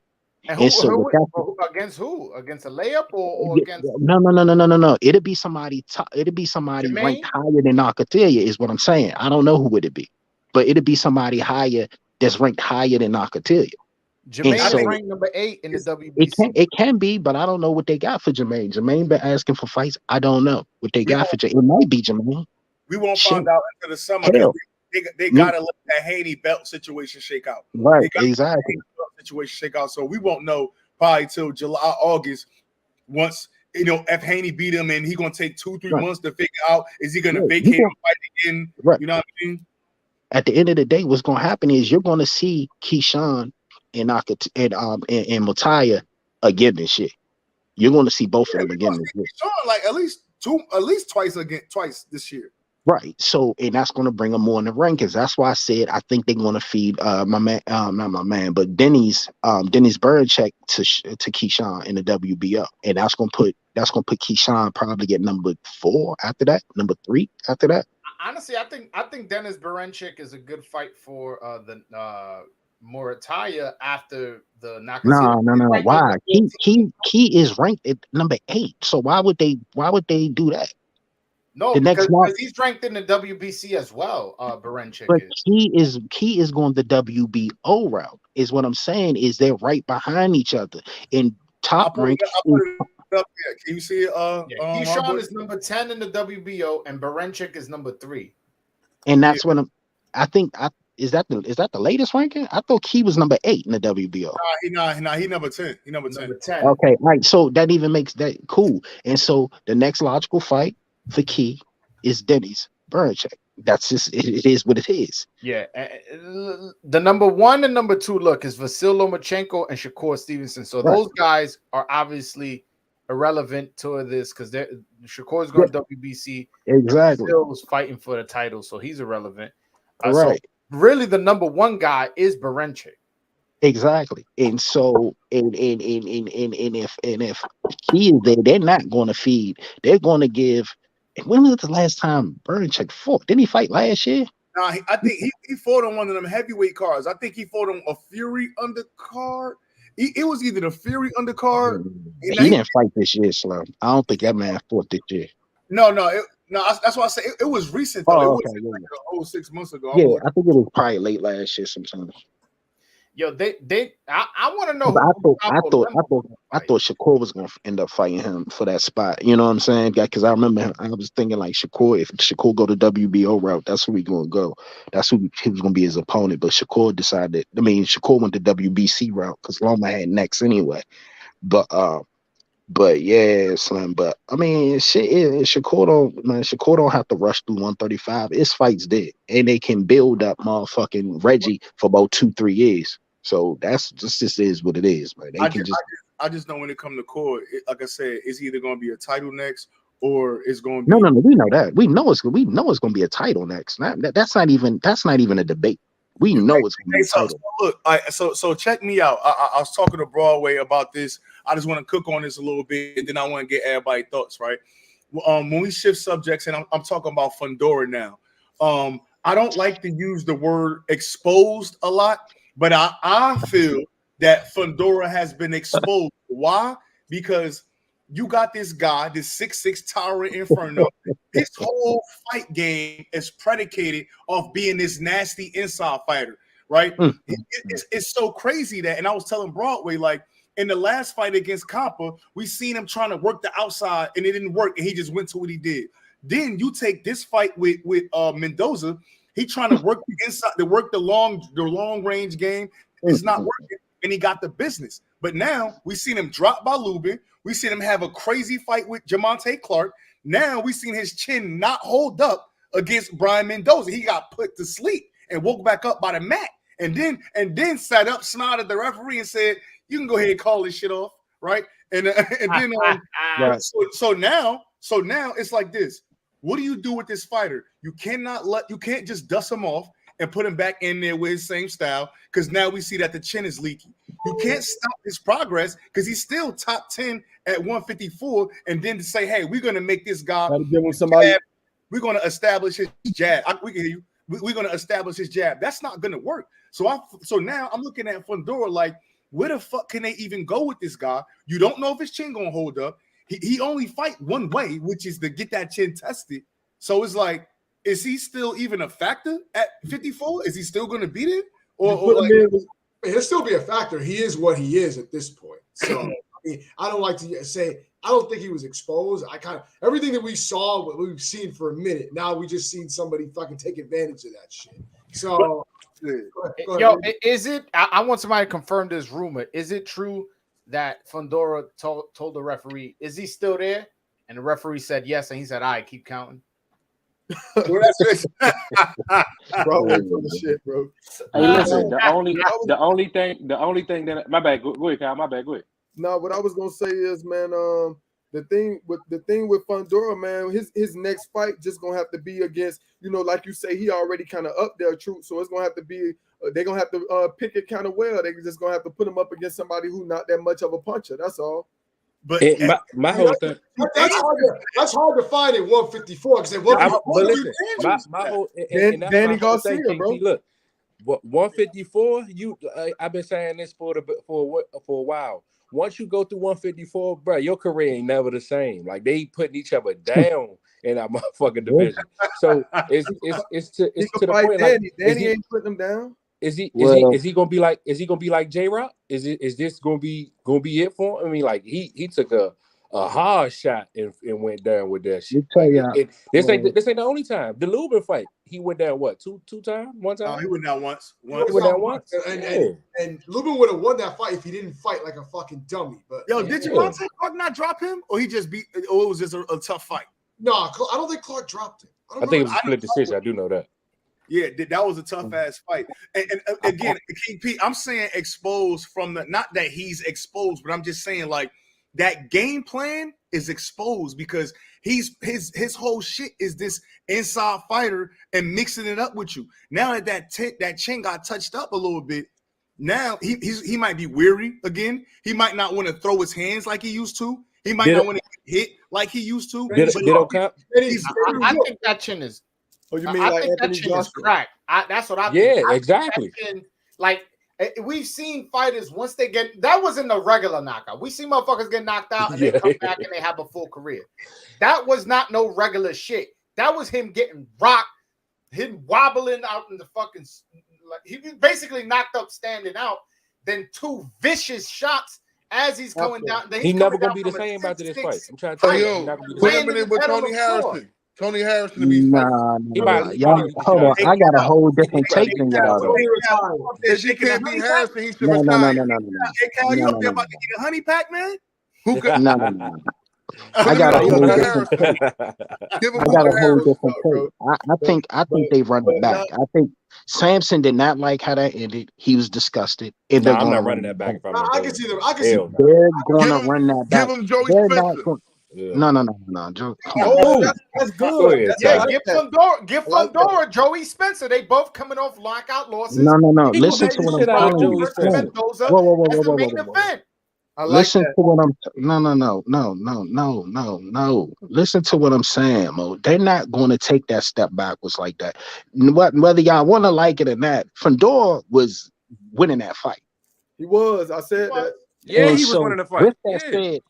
And against who? Against a layup or against? No. It'd be somebody Jermaine? ranked higher than Nakatilia, is what I'm saying. I don't know who it'd be, but it'd be somebody higher that's ranked higher than Nakatilia. Jermaine is ranked number 8 in the WBC. It can be, but I don't know what they got for Jermaine. Jermaine been asking for fights. I don't know what they got for Jermaine. It might be Jermaine. We won't find out until the summer. They gotta let that Haney belt situation shake out. Right, exactly. Situation shake out. So we won't know probably till July, August. Once if Haney beat him, and he's gonna take 2-3 months to figure out, is he gonna vacate and fight again? Right. You know what I mean? At the end of the day, what's gonna happen is you're gonna see Keyshawn and Mortaya again this year. You're going to see both of them again this year. Like at least twice this year. Right. So, and that's going to bring them more in the rankings. That's why I said I think they're going to feed not my man, but Denny's Berncheck to Keyshawn in the WBO, and that's going to put Keyshawn probably at number 4 after that, number 3 after that. Honestly, I think Dennis Berncheck is a good fight for the Mortaya after the Nakatilia. No. Why? He is ranked at number 8. So why would they do that? No, because he's ranked in the WBC as well. Berncheck. But Key is going the WBO route. Is what I'm saying. Is they're right behind each other in top rank. Can you see it? Keyshawn is number 10 in the WBO, and Berncheck is number 3. And that's when is that the latest ranking? I thought Key was number 8 in the WBO. He number 10. He number 10. Okay, right. So that even makes that cool. And so the next logical fight for Key is Denny's Berncheck. That's just it is what it is. Yeah. The number 1 and number 2 look is Vasyl Lomachenko and Shakur Stevenson. So those guys are obviously irrelevant to this because Shakur's going to WBC. Exactly. Vasyl's fighting for the title, so he's irrelevant. Right. So really, the number 1 guy is Berncheck. Exactly. And so and if he is there, they're not going to feed. They're going to give. And when was the last time Bernchuk fought? Didn't he fight last year? Nah, I think he fought on one of them heavyweight cards. I think he fought on a Fury undercard. It was either the Fury undercard. He didn't fight this year, Slim. I don't think that man fought this year. No, that's why I say it was recent though. Oh, it okay, was like a whole 6 months ago. Yeah, I think it was probably late last year sometime. Yo, I want to know. I thought Shakur was gonna end up fighting him for that spot. You know what I'm saying? Because I remember I was thinking like Shakur, if Shakur go the WBO route, that's who we gonna go. That's who he was gonna be his opponent. But Shakur decided. I mean, Shakur went the WBC route because Loma had next anyway. But yeah, Slim. But I mean, Shakur don't have to rush through 135. It's fights there, and they can build up motherfucking Reggie for about 2-3 years. So that's just is what it is, man. I just know when it comes to court, like I said, it's either going to be a title next or it's going to be. No. We know that. We know it's going to be a title next. That's not even a debate. We know it's going to be a title. Look, so check me out. I was talking to Broadway about this. I just want to cook on this a little bit, and then I want to get everybody's thoughts, right? When we shift subjects, and I'm talking about Fundora now. I don't like to use the word exposed a lot, but I feel that Fundora has been exposed. Why? Because you got this guy, this 6'6" towering inferno. His whole fight game is predicated off being this nasty inside fighter, right? It's so crazy that, and I was telling Broadway, like in the last fight against Compa, we seen him trying to work the outside and it didn't work, and he just went to what he did. Then you take this fight with Mendoza. He trying to work the inside, to work the long range game. It's not working, and he got the business. But now we seen him drop by Lubin. We seen him have a crazy fight with Jamonte Clark. Now we seen his chin not hold up against Brian Mendoza. He got put to sleep and woke back up by the mat, and then sat up, smiled at the referee, and said, "You can go ahead and call this shit off, right?" And then right. So now it's like this. What do you do with this fighter? You can't just dust him off and put him back in there with his same style, because now we see that the chin is leaky. You can't stop his progress because he's still top 10 at 154, and then to say, hey, we're going to make this guy jab. We're going to establish his jab. We can hear you. We're going to establish his jab. That's not going to work. So now I'm looking at Fundora like, where the fuck can they even go with this guy? You don't know if his chin going to hold up. He only fight one way, which is to get that chin tested. So it's like, is he still even a factor at 54? Is he still going to beat it? Or like, he'll still be a factor. He is what he is at this point. So I mean, I don't like to say I don't think he was exposed. Everything that we saw, what we've seen for a minute. Now we just seen somebody fucking take advantage of that shit. So go ahead. Is it? I want somebody to confirm this rumor. Is it true that Fundora told the referee, "Is he still there?" And the referee said yes, and he said, "All right, keep counting." Bro, shit, bro. Hey, listen. The only thing that my bad. Go ahead, Kyle. My bad. Go ahead. No, what I was gonna say is, man, the thing with Fundora, man, his next fight just gonna have to be against, like you say, he already kind of up there, truth. So it's gonna have to be. They're gonna have to pick it kind of well. They're just gonna have to put him up against somebody who's not that much of a puncher. That's all. But my whole thing. That's hard to find at 154 because my whole Danny Garcia, bro. Look, 154. I've been saying this for a while. Once you go through 154, bro, your career ain't never the same. Like they putting each other down in our motherfucking division. So it's to the point. Danny ain't putting them down. Is he gonna be like J-Rock? Is this gonna be it for him? I mean, like he took a hard shot and went down with that shit. This ain't the only time. The Lubin fight, he went down what, two times? One time? No, he went down once. He went down once. And Lubin would have won that fight if he didn't fight like a fucking dummy. But did Jamonte Clark not drop him, or he just beat? Or it was just a tough fight? No, I don't think Clark dropped him. I think it was a split decision. I do know that. Yeah, that was a tough ass fight. And again, King P, I'm saying exposed from not that he's exposed, but I'm just saying like that game plan is exposed because his whole shit is this inside fighter and mixing it up with you. Now that chin got touched up a little bit, Now he might be weary again. He might not want to throw his hands like he used to. He might not want to hit like he used to. I think that chin is. Oh, you mean I like think that Anthony chin is Joshua? cracked. That's what I think. Yeah, I think exactly. that chin, like we've seen fighters once they get that wasn't a regular knockout. We see motherfuckers get knocked out and they come back and they have a full career. That was not no regular shit. That was him getting rocked, him wobbling out in the fucking. Like, he basically knocked up standing out. Then 2 vicious shots as he's going down. He's never gonna be the same after this fight. I'm trying to tell you. Put him in it with Tony Harrison. Tony Harrison to be Nah. Y'all, hold on. I got a whole different take than y'all. Though. If he can't beat Harrison, he should No. Hey, Cal, you up there about to eat a honey pack, man? Who got? No. I got a whole different take. I think they run it back. I think Samson did not like how that ended. He was disgusted. I'm not running that back. I can see them. I can see them. They're going to run that back. Give him Joey They're Spencer. not going. No. Joe, That's good. Yeah, give Fundora, Joey Spencer. They both coming off lockout losses. No. Listen to what I'm telling you. Whoa. Listen to what I'm. No. Listen to what I'm saying, Mo. They're not going to take that step backwards like that. Whether y'all want to like it or not, Fundora was winning that fight. He was. I said that. Yeah, he was winning the fight. With that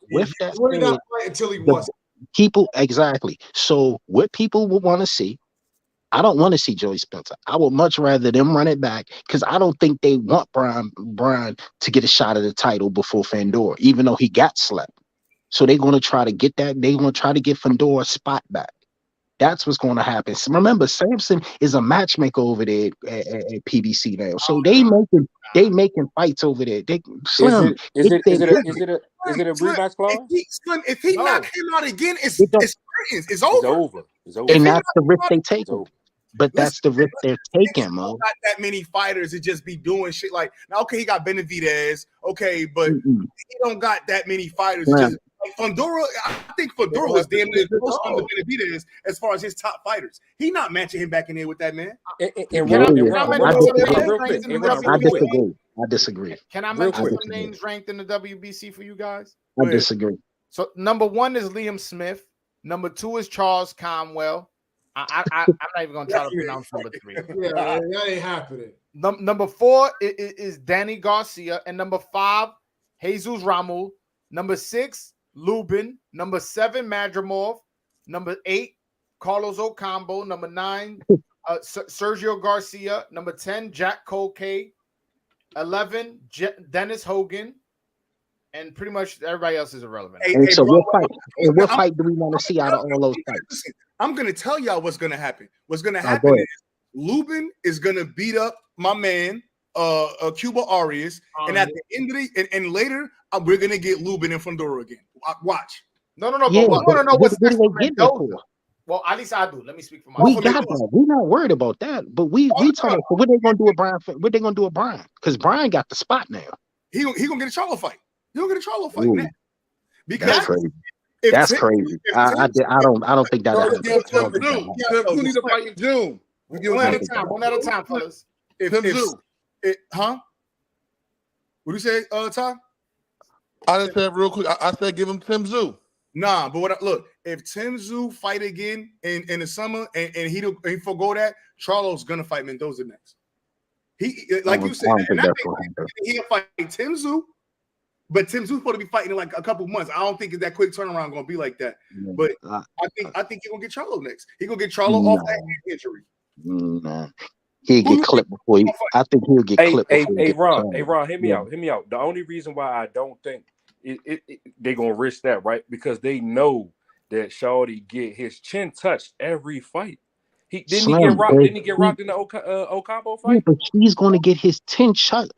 Winning that said, fight until he was. people exactly. So what people would want to see. I don't want to see Joey Spencer. I would much rather them run it back because I don't think they want Brian to get a shot at the title before Fundora, even though he got slept. So they're going to try to get that. They're going to try to get Fundora's spot back. That's what's going to happen. So remember, Samson is a matchmaker over there at PBC now. So they making fights over there. They Slim. Is it a rematch clause? If he knock him out again, it's over. It's over. And that's the risk they take. But that's the risk they're taking, Mo. Not that many fighters to just be doing shit like now. Okay, he got Benavidez. Okay, but he don't got that many fighters. Yeah. Just like Fundora, I think Fundora was damn near close to Benavidez as far as his top fighters. He not matching him back in there with that man. I disagree. Can I mention some names ranked in the WBC for you guys? I disagree. So number 1 is Liam Smith. Number 2 is Charles Conwell. I'm not even gonna try to pronounce number 3. Yeah, that ain't happening. Number 4 is Danny Garcia, and number 5, Jesus Ramul. Number 6, Lubin. Number 7, Madrimov. Number 8, Carlos Ocampo. Number 9, Sergio Garcia. Number 10, Jack Colkay. 11, Dennis Hogan. And pretty much everybody else is irrelevant. So what fight do we want to see out of all those fights? Listen, I'm going to tell y'all what's going to happen. What's going to happen is Lubin is going to beat up my man, Cuba Arias. And at the end of and later, we're going to get Lubin and Fundora again. Watch. No. Yeah, but want to know what's next for Mendoza. Well, at least I do. Let me speak for myself. We got that. We're not worried about that. But we talking what they going to do with Brian? What they going to do with Brian? Because Brian got the spot now. He going to get a Charlo fight. He'll get a Charlo fight now. Because that's crazy. That's crazy. I don't think that happens. Who need to fight in June? One at a time, fellas. What do you say, Tom? I just said real quick. I said give him Tim Tszyu. Nah, but if Tim Tszyu fight again in the summer and he forgo that, Charlo's gonna fight Mendoza next. He'll fight Tim Tszyu. But Tim Tszyu's supposed to be fighting in like a couple months. I don't think that quick turnaround going to be like that. But I think he's going to get Charlo next. He's going to get Charlo off that injury. He'll get clipped before I think he'll get clipped. Hey, Ron, hear me out. The only reason why I don't think they're going to risk that, right? Because they know that Shawty get his chin touched every fight. Didn't he get rocked in the Ocampo fight? Yeah, but he's going to get his 10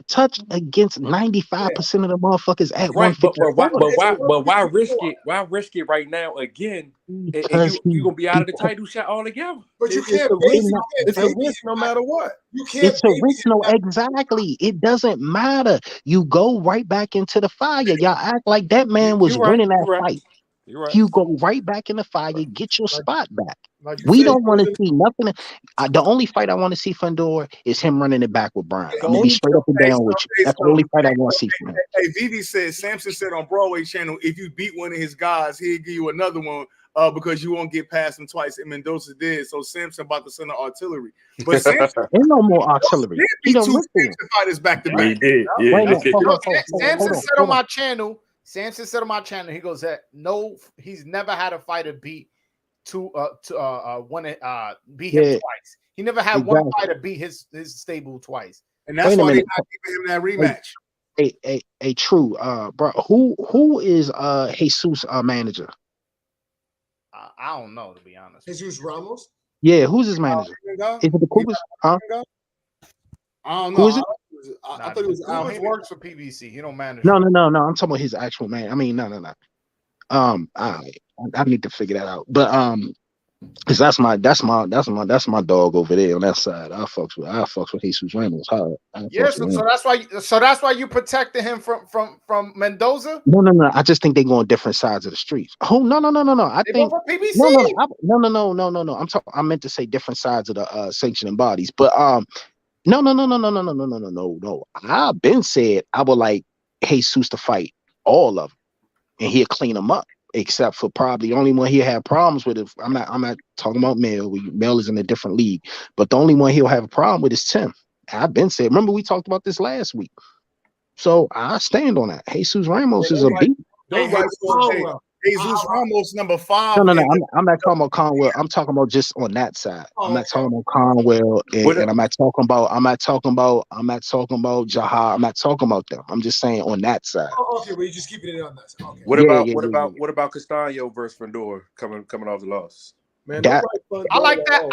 touched against 95% of the motherfuckers at 150. But why risk it? Why risk it right now again? And you're going to be out of the title shot altogether. But you can't. It's a risk no matter what. You can't. It's a risk. No, exactly. It doesn't matter. You go right back into the fire. Y'all act like that man was winning that fight. You're right. You go right back in the fire, get your spot back. Like you We said, don't want to see nothing. The only fight I want to see Fedor is him running it back with Brian. I'm gonna be straight up and down with you. That's the only fight I want to see from him. Hey, Vivi said, Samson said on Broadway channel, if you beat one of his guys, he'll give you another one because you won't get past him twice. And Mendoza did. So Samson about to send the artillery. But Samson Ain't no more artillery. He beat don't two went through him. Samson fighters back to He back. did. Yeah. Wait a minute, hold on, Samson said hold on on. my channel. Samson said on my channel. He goes that no, he's never had a fighter beat beat him twice. He never had one fighter beat his stable twice. And that's why they're not giving him that rematch. A true bro. Who is Jesus manager? I don't know, to be honest. Jesus Ramos. Yeah, who's his manager? Is it the Cougars? Huh? I don't know. Who is it? I thought it was Al He Haymon. works for PBC. He don't manage. No. I'm talking about his actual man. I mean, no. I need to figure that out. But because that's my dog over there on that side. I fucks with Jesus Ramos hard. Yeah, so that's why you protected him from Mendoza. No. I just think they go on different sides of the streets. Oh no. I They think go for PBC. No. I meant to say different sides of the sanctioning bodies, but no. I've been said I would like Jesus to fight all of them, and he'll clean them up. Except for probably the only one he'll have problems with. If I'm not talking about Mel. Mel is in a different league, but the only one he'll have a problem with is Tim. I've been said. Remember we talked about this last week, so I stand on that. Jesus Ramos is a beat. Jesus Ramos number 5. No. I'm not talking about Conwell. I'm talking about just on that side. I'm not talking about Conwell, and I'm not talking about Jahar. I'm not talking about them. I'm just saying on that side. Okay, well, you just keeping it on that side. Okay. What about Castaño versus Fedor coming off the loss? Man, I like that.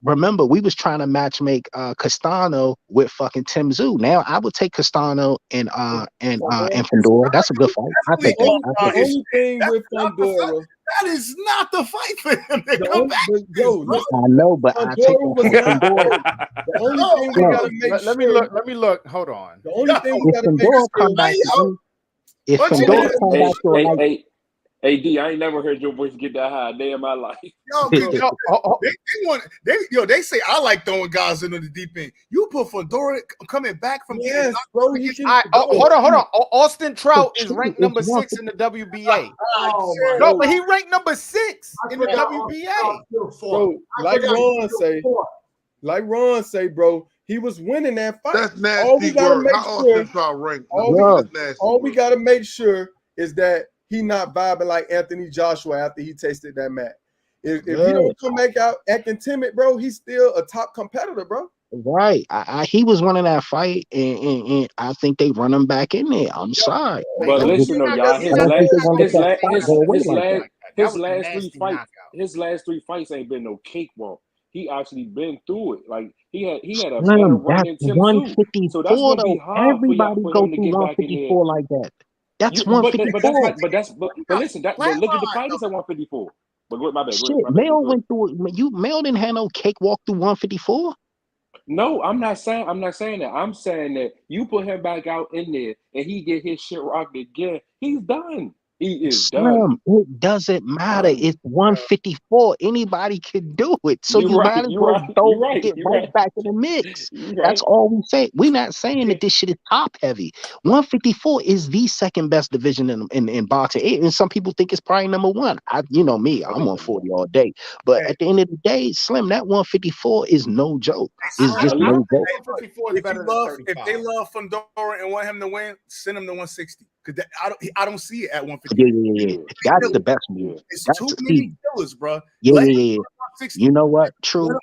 Remember, we was trying to matchmake Castano with fucking Tim Tszyu. Now I would take Castano and Fedor. That's a good fight. I think that. The only thing with Fedor, that is not the fight for him to come back. I know, but I take Fedor. The only thing we gotta make sure. Let me look. Hold on. The only thing we gotta make sure. If Fedor come back to AD, I ain't never heard your voice get that high a day in my life. They say I like throwing guys into the deep end. You put Fedor coming back from yes, bro. Hold on. Austin Trout is ranked number 6 in the WBA. No, but he ranked number 6 in the WBA. Bro, like Ron say, bro, he was winning that fight. That's nasty word. How Austin Trout ranked? All we gotta make sure is that he not vibing like Anthony Joshua after he tasted that mat. If he don't come back out acting timid, bro, he's still a top competitor, bro. Right. He was winning that fight, and I think they run him back in there. I'm sorry. But listen, though, y'all, his last three fights ain't been no cakewalk. He actually been through it. Like he had a better run than Tim Tszyu. So that's gonna be hard. Everybody for go him to through get back 154 in like that. That's 154. But listen, look at the fighters at 154. But my bad. Shit, Mel went through it. Mel didn't have no cakewalk through 154. No, I'm not saying that. I'm saying that you put him back out in there and he get his shit rocked again. He's done. He is done. It doesn't matter. It's 154. Anybody can do it. So you might as well get right back in the mix. That's all we say. We're not saying that this shit is top heavy. 154 is the second best division in boxing. And some people think it's probably number 1. You know me, I'm 140 all day. But at the end of the day, Slim, that 154 is no joke. It's just no joke. If they love Fedor and want him to win, send him to 160. Because I don't see it at 150. Yeah. That's the best move. It's too many killers, bro. Yeah. You know what? True.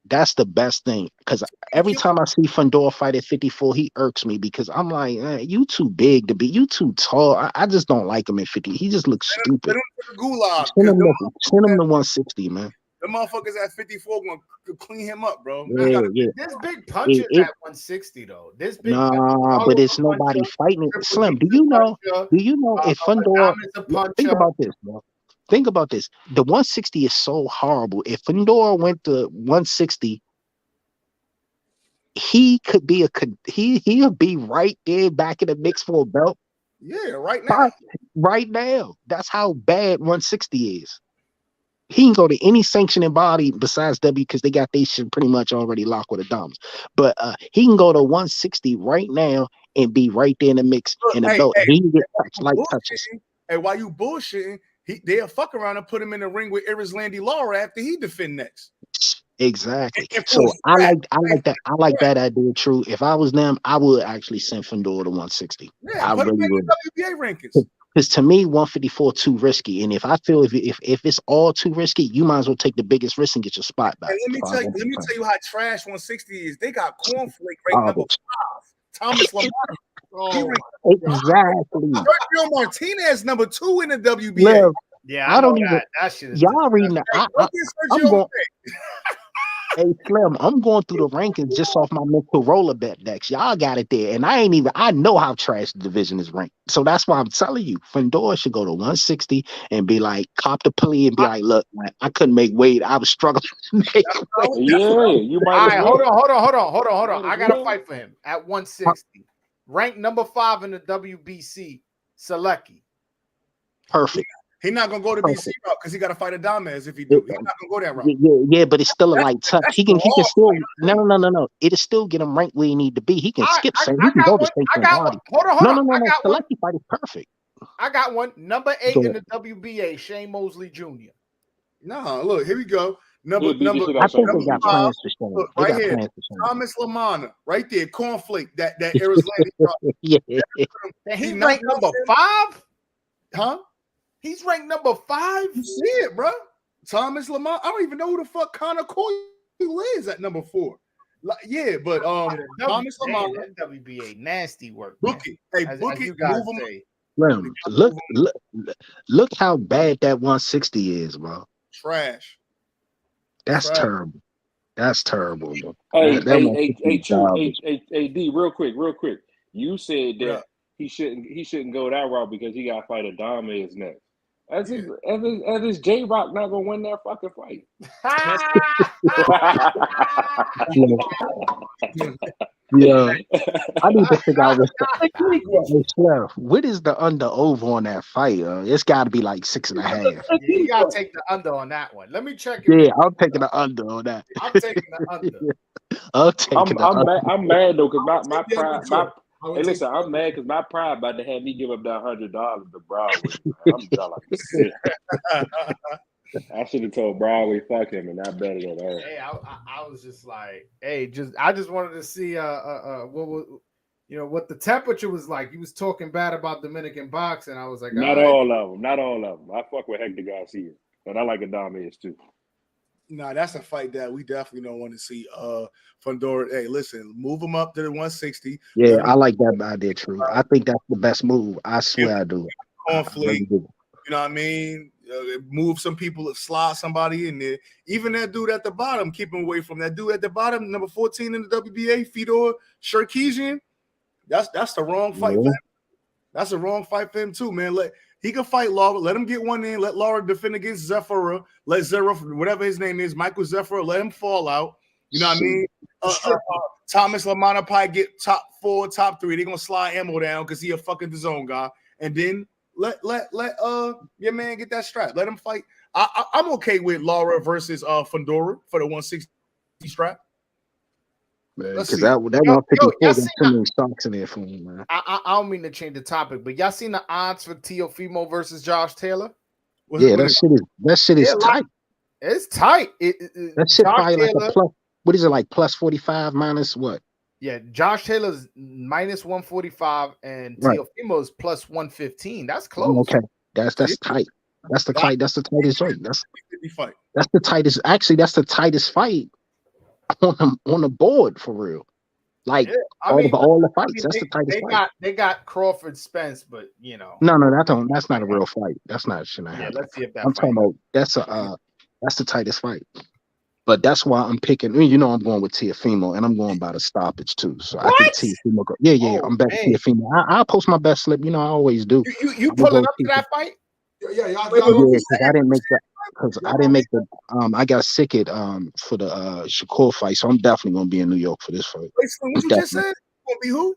That's the best thing. Because every time I see Fedor fight at 54, he irks me because I'm like, you too big to be. You too tall. I just don't like him at 50. He just looks stupid. Send him to 160, man. The motherfuckers at 54 going to clean him up, bro. Yeah. This big punch is at 160 though. But it's nobody fighting it. Slim, do you know if Fedor, think about this, bro. Think about this. The 160 is so horrible. If Fedor went to 160, he could be he'll be right there back in the mix for a belt. Yeah, right now. Right now. That's how bad 160 is. He can go to any sanctioning body besides W because they got their shit pretty much already locked with the Doms. But he can go to 160 right now and be right there in the mix in the belt. He can get light touches. And while you bullshitting, they'll fuck around and put him in the ring with Landy Lara after he defend next. Exactly. So I like that idea. True. If I was them, I would actually send Fedor to 160. Yeah, I put him really in would. the WBA rankings. Because to me, 154 too risky. And if I feel if it's all too risky, you might as well take the biggest risk and get your spot back. And let me tell you how trash 160 is. They got Cornflake ranked number 5. Thomas Lamar. Exactly. Sergio Martinez number 2 in the WBA. Yeah, I don't even. That shit is y'all reading that. I'm going. Hey Slim, I'm going through the rankings just off my mental roller bet decks. Y'all got it there, and I know how trash the division is ranked. So that's why I'm telling you, Fedor should go to 160 and be like, cop the plea and be like, look, man, I couldn't make weight. I was struggling to make weight. Yeah, you might. All right, hold on. I gotta fight for him at 160. Ranked number 5 in the WBC. Selecki. Perfect. He's not gonna go to BC route because he got to fight Adames if he do. He's not gonna go that route. Yeah, but it's still a light touch. He can still no. It'll still get him ranked where he need to be. He can skip He can go to state body. Hold on. No. Selecki fight is perfect. I got one. Number 8 in the WBA, Shane Mosley Jr. No, look, here we go. Number. I think they got plans for Shane. Look, right here, Thomas Lamana, right there, Cornflake. That yeah. He ranked number 5. Huh? He's ranked number 5. You see it, bro. Thomas Lamar. I don't even know who the fuck Connor Coyle is at number 4. Yeah, but Thomas Lamar. WBA nasty work. Bookie. Hey, Bookie, you guys say. Look how bad that 160 is, bro. Trash. That's terrible. That's terrible, bro. Hey, D, real quick. You said that he shouldn't go that route because he got to fight Adames next. As is J-Rock not gonna win that fucking fight. Yeah, I need to figure out what is the under over on that fight. It's got to be like 6.5. You gotta take the under on that one. Let me check. Yeah, I'm taking the under on that. I'm taking the under. I'm mad though because my pride. Hey, listen, I'm mad because my pride about to have me give up that $100 to Broadway. I'm like sick. I should have told Broadway fuck him and not bet it on her. Hey, I was just like, I just wanted to see what the temperature was like. He was talking bad about Dominican boxing. I was like, not all of them. I fuck with Hector Garcia, but I like Adames too. Nah, that's a fight that we definitely don't want to see. Fedor, hey, listen, move him up to the 160. Yeah, I like that idea, True. I think that's the best move. I swear I do. You know what I mean? Move some people, slide somebody in there. Even that dude at the bottom, keep him away from that dude at the bottom, number 14 in the WBA, Fedor Sherkesian. That's the wrong fight for him. That's the wrong fight for him too, man. He can fight Lara. Let him get one in. Let Lara defend against Zephyra. Let Zephyra, whatever his name is, Michael Zephyra, let him fall out. You know what I mean? Thomas Lamana probably get top 4, top 3. They're gonna slide ammo down because he a fucking the zone guy. And then let your man get that strap. Let him fight. I'm okay with Lara versus Fedor for the 160 strap. Because that 154 got too many stocks in there for me, man. I don't mean to change the topic, but y'all seen the odds for Teofimo versus Josh Taylor? That shit is tight. It's tight. That shit probably like a plus. What is it like? Plus 45 minus what? Yeah, Josh Taylor's minus 145 and Teofimo's plus 115. That's close. Okay, that's tight. That's the tightest rate. That's the tightest. Actually, that's the tightest fight on the board for real. Like all the fights. That's the tightest fight. They got Crawford Spence, but you know. No, that's not a real fight. That's not shit. Yeah, let's see if that. I'm talking about that's the tightest fight. But that's why I'm picking. You know, I'm going with Teofimo, and I'm going by the stoppage too. So I think Teofimo. Yeah. I'm back to Teofimo. I'll post my best slip. You know, I always do. You pulling up to that fight? Yeah. Because I didn't make that. Because I didn't make the. I got sick at for the Shakur fight, so I'm definitely gonna be in New York for this fight. Wait, so what you just said? Gonna be who?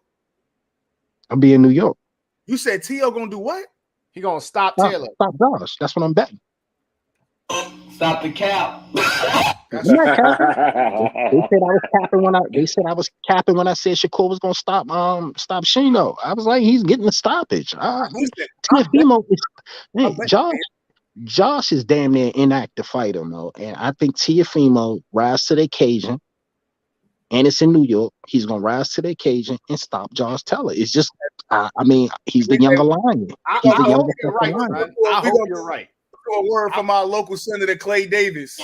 I'll be in New York. You said T.O. gonna do what? He gonna stop Taylor. Stop Josh. That's what I'm betting. Stop the cap. I'm not capping. They said I was capping when I said Shakur was gonna stop Shino. I was like, he's getting the stoppage. Teofimo is Josh is damn near inactive fighter, though. And I think Teofimo rise to the occasion. And it's in New York. He's gonna rise to the occasion and stop Josh Taylor. It's just, I mean, he's the younger lion. I He's the hope younger you're right, lion. son. I hope you're right. A word from our local senator Clay Davis.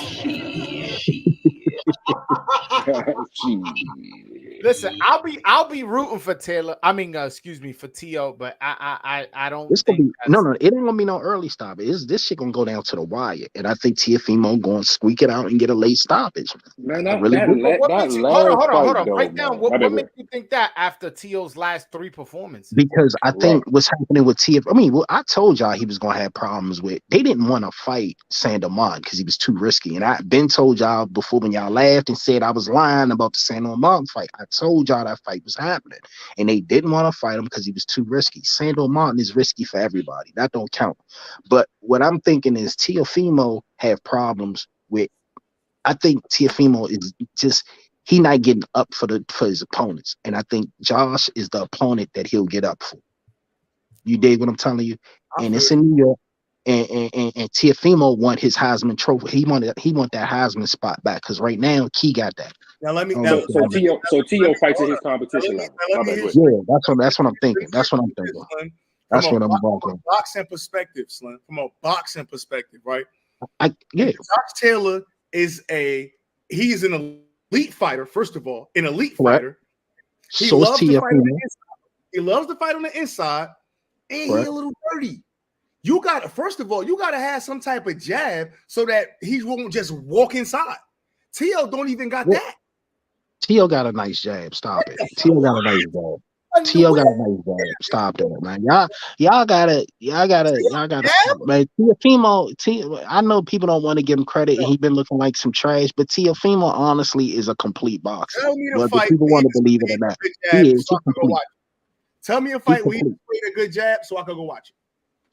Listen, I'll be rooting for Taylor. I mean, excuse me, for T.O., but I don't. It's gonna be no. It ain't gonna be no early stoppage. This shit gonna go down to the wire, and I think Teofimo gonna squeak it out and get a late stoppage. Man, Hold on. Break down. What makes you think that after T.O.'s last 3 performances? Because I think what's happening with T.F. I mean, I told y'all he was gonna have problems with. They didn't want to fight Sandomon because he was too risky, and I've been told y'all before when y'all laughed and said I was lying about the Sandomon fight. I told y'all that fight was happening, and they didn't want to fight him because he was too risky. Sandomon is risky for everybody. That don't count. But what I'm thinking is Teofimo have problems with. I think Teofimo is just he not getting up for his opponents, and I think Josh is the opponent that he'll get up for. You dig what I'm telling you? And it's in New York, and Teofimo want his Heisman trophy. He want that Heisman spot back because right now Key got that. Now let me. So T.O. fights in his competition level. Yeah, that's what I'm thinking. That's what I'm thinking. That's what I'm thinking. Boxing perspective, Slim. From a boxing perspective, right? Josh Taylor is he's an elite fighter. First of all, an elite fighter. He loves to fight on the inside. He loves to fight on the inside, and he's a little dirty. You got to have some type of jab so that he won't just walk inside. T.O. don't even got that. T.O. got a nice jab. Stop it. T.O. got a nice jab. T.O. got a nice jab. Stop that, man. Y'all gotta, man. Teofimo, I know people don't want to give him credit, and he's been looking like some trash, but Teofimo honestly is a complete boxer. Whether people want to believe it or not, he is. Tell me a fight where he played a good jab so I can go watch it.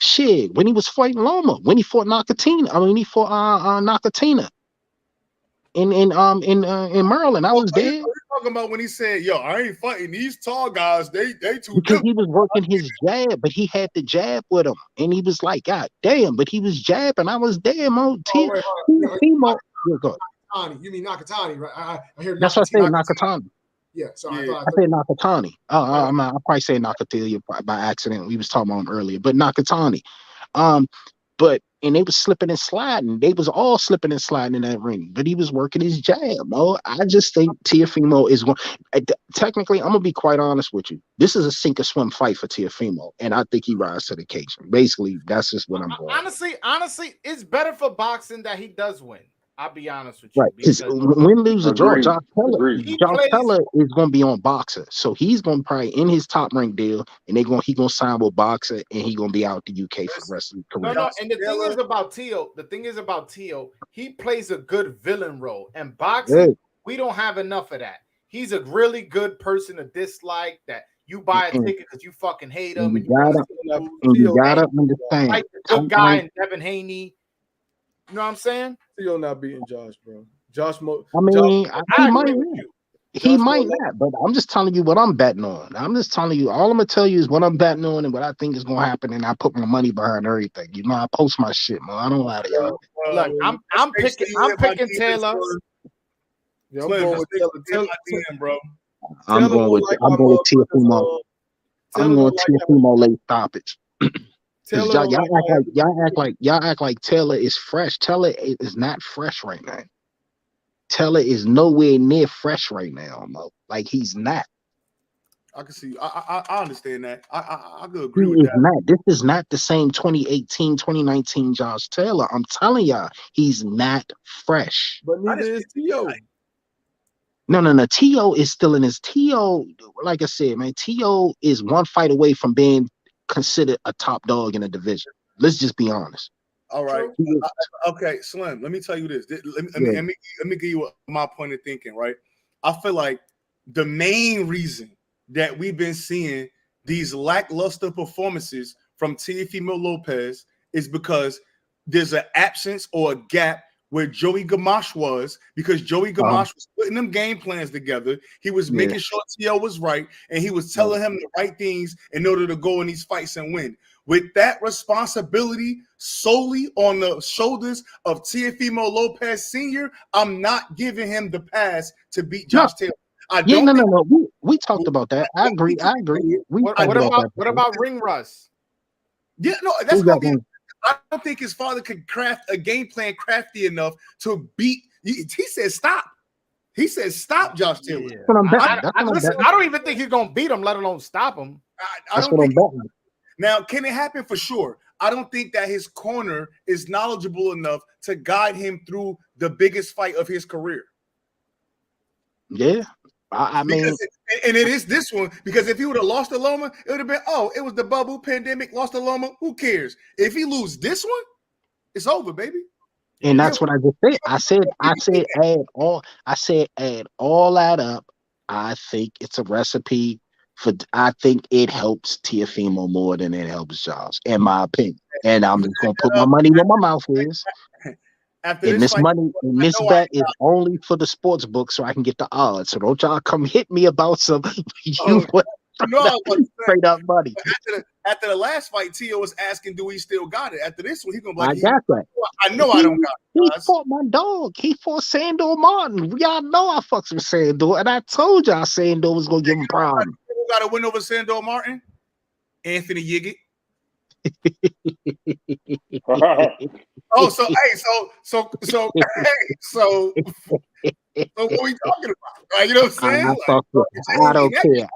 Shit, when he was fighting Loma, when he fought Nakatina, Nakatina. In Maryland, I was there. Talking about when he said, "Yo, I ain't fighting these tall guys. They too." Because he was working his jab, but he had the jab with him, and he was like, "God damn!" But he was jabbing. I was there, man. Teofimo. You mean Nakatani, right? I hear. That's what I said, Nakatani. Yeah, sorry. I said Nakatani. I probably say Nakatilia by accident. We was talking about him earlier, but Nakatani. And they was slipping and sliding. They was all slipping and sliding in that ring, but he was working his jab. No, I just think Teofimo is one. Technically, I'm gonna be quite honest with you. This is a sink or swim fight for Teofimo, and I think he rises to the occasion. Basically, that's just what I'm going. Honestly, it's better for boxing that he does win. I'll be honest with you. Right, because win, lose, or draw, Josh Taylor is going to be on Boxer, so he's going to probably in his top rank deal, and he going to sign with Boxer, and he going to be out the UK for the rest of his career. No, and the thing is about T.O., he plays a good villain role, and boxing, we don't have enough of that. He's a really good person to dislike that you buy a ticket because you fucking hate him, and you gotta understand, like the good guy in Devin Haney. You know what I'm saying? T.O. not beating Josh, bro. He might not, but I'm just telling you what I'm betting on. I'm just telling you, all I'm gonna tell you is what I'm betting on and what I think is gonna happen, and I put my money behind everything. You know, I post my shit, man. I don't lie to y'all. Look, I'm picking Taylor. Yeah, I'm going with Taylor, bro. I'm going with Teofimo. I'm going Teofimo late stoppage. Y'all act like Taylor is fresh. Taylor is not fresh right now. Taylor is nowhere near fresh right now, Mo. Like he's not. I can see. I understand that. I could agree with that. Not. This is not the same 2018, 2019 Josh Taylor. I'm telling y'all, he's not fresh. But neither is T.O. No. T.O. is still in his T.O. Like I said, man, T.O. is one fight away from being considered a top dog in a division. Let's just be honest. All right. Okay, Slim, let me tell you this. Let me give you my point of thinking, right? I feel like the main reason that we've been seeing these lackluster performances from Teofimo Lopez is because there's an absence or a gap where Joey Gamache was, because Joey Gamache was putting them game plans together. He was making sure T.O. was right, and he was telling him the right things in order to go in these fights and win. With that responsibility solely on the shoulders of Teofimo Lopez Sr., I'm not giving him the pass to beat Josh Taylor. We talked about that. I agree. What about Ring Rust? Yeah, no, that's gonna be. I don't think his father could craft a game plan crafty enough to beat. He said stop. He said stop, Josh Taylor. Yeah. I don't even think he's gonna beat him, let alone stop him. I don't think. Now, can it happen? For sure. I don't think that his corner is knowledgeable enough to guide him through the biggest fight of his career. Yeah. I mean, and it is this one, because if he would have lost to Loma, it would have been, it was the bubble pandemic, lost to Loma. Who cares? If he lose this one, it's over, baby. And that's what I just said. I said add all that up. I think it's a recipe for. I think it helps Teofimo more than it helps Josh, in my opinion. And I'm just gonna put my money where my mouth is. And this bet is only for the sports book, so I can get the odds. So don't y'all come hit me about some straight up money. After the last fight, Tio was asking, "Do we still got it?" After this one, he's gonna be like, "I got that. I know I don't got it." He fought my dog. He fought Sandor Martin. Y'all know I fucks with Sandor, and I told y'all Sandor was gonna give him problems. Who got to win over Sandor Martin? Anthony Yiggett. So what we talking about? Right? You know what I'm saying? I don't care.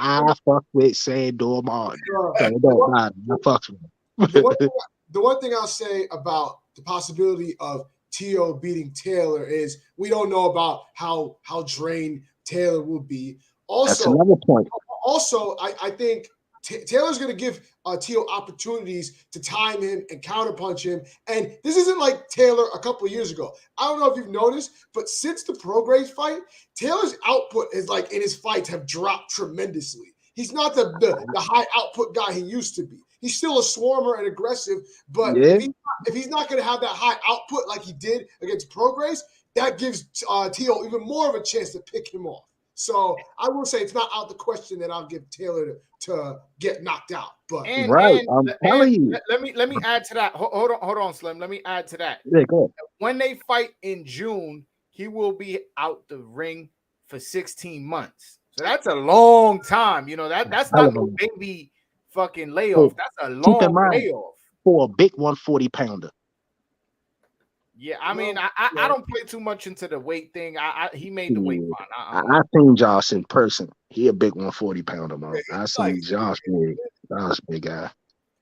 I fuck with Sandor Martin. So it don't matter. I fuck with him. The one thing I'll say about the possibility of T.O. beating Taylor is we don't know about how drained Taylor will be. Also, that's another point. Also, I think Taylor's going to give T.O. opportunities to time him and counterpunch him. And this isn't like Taylor a couple of years ago. I don't know if you've noticed, but since the Prograis fight, Taylor's output is like in his fights have dropped tremendously. He's not the high output guy he used to be. He's still a swarmer and aggressive, but if he's not going to have that high output like he did against Prograis, that gives T.O. even more of a chance to pick him off. So I will say it's not out the question that I'll give Taylor to get knocked out. But I'm telling you. Let me add to that. Hold on, Slim. Let me add to that. Yeah, go ahead. When they fight in June, he will be out the ring for 16 months. So that's a long time. You know, that's not no baby fucking layoff. That's a long layoff for a big 140 pounder. Yeah, I mean, I don't play too much into the weight thing. He made the weight fine. I seen Josh in person. He a big 140 pounder, man. I seen Josh big. Josh big guy.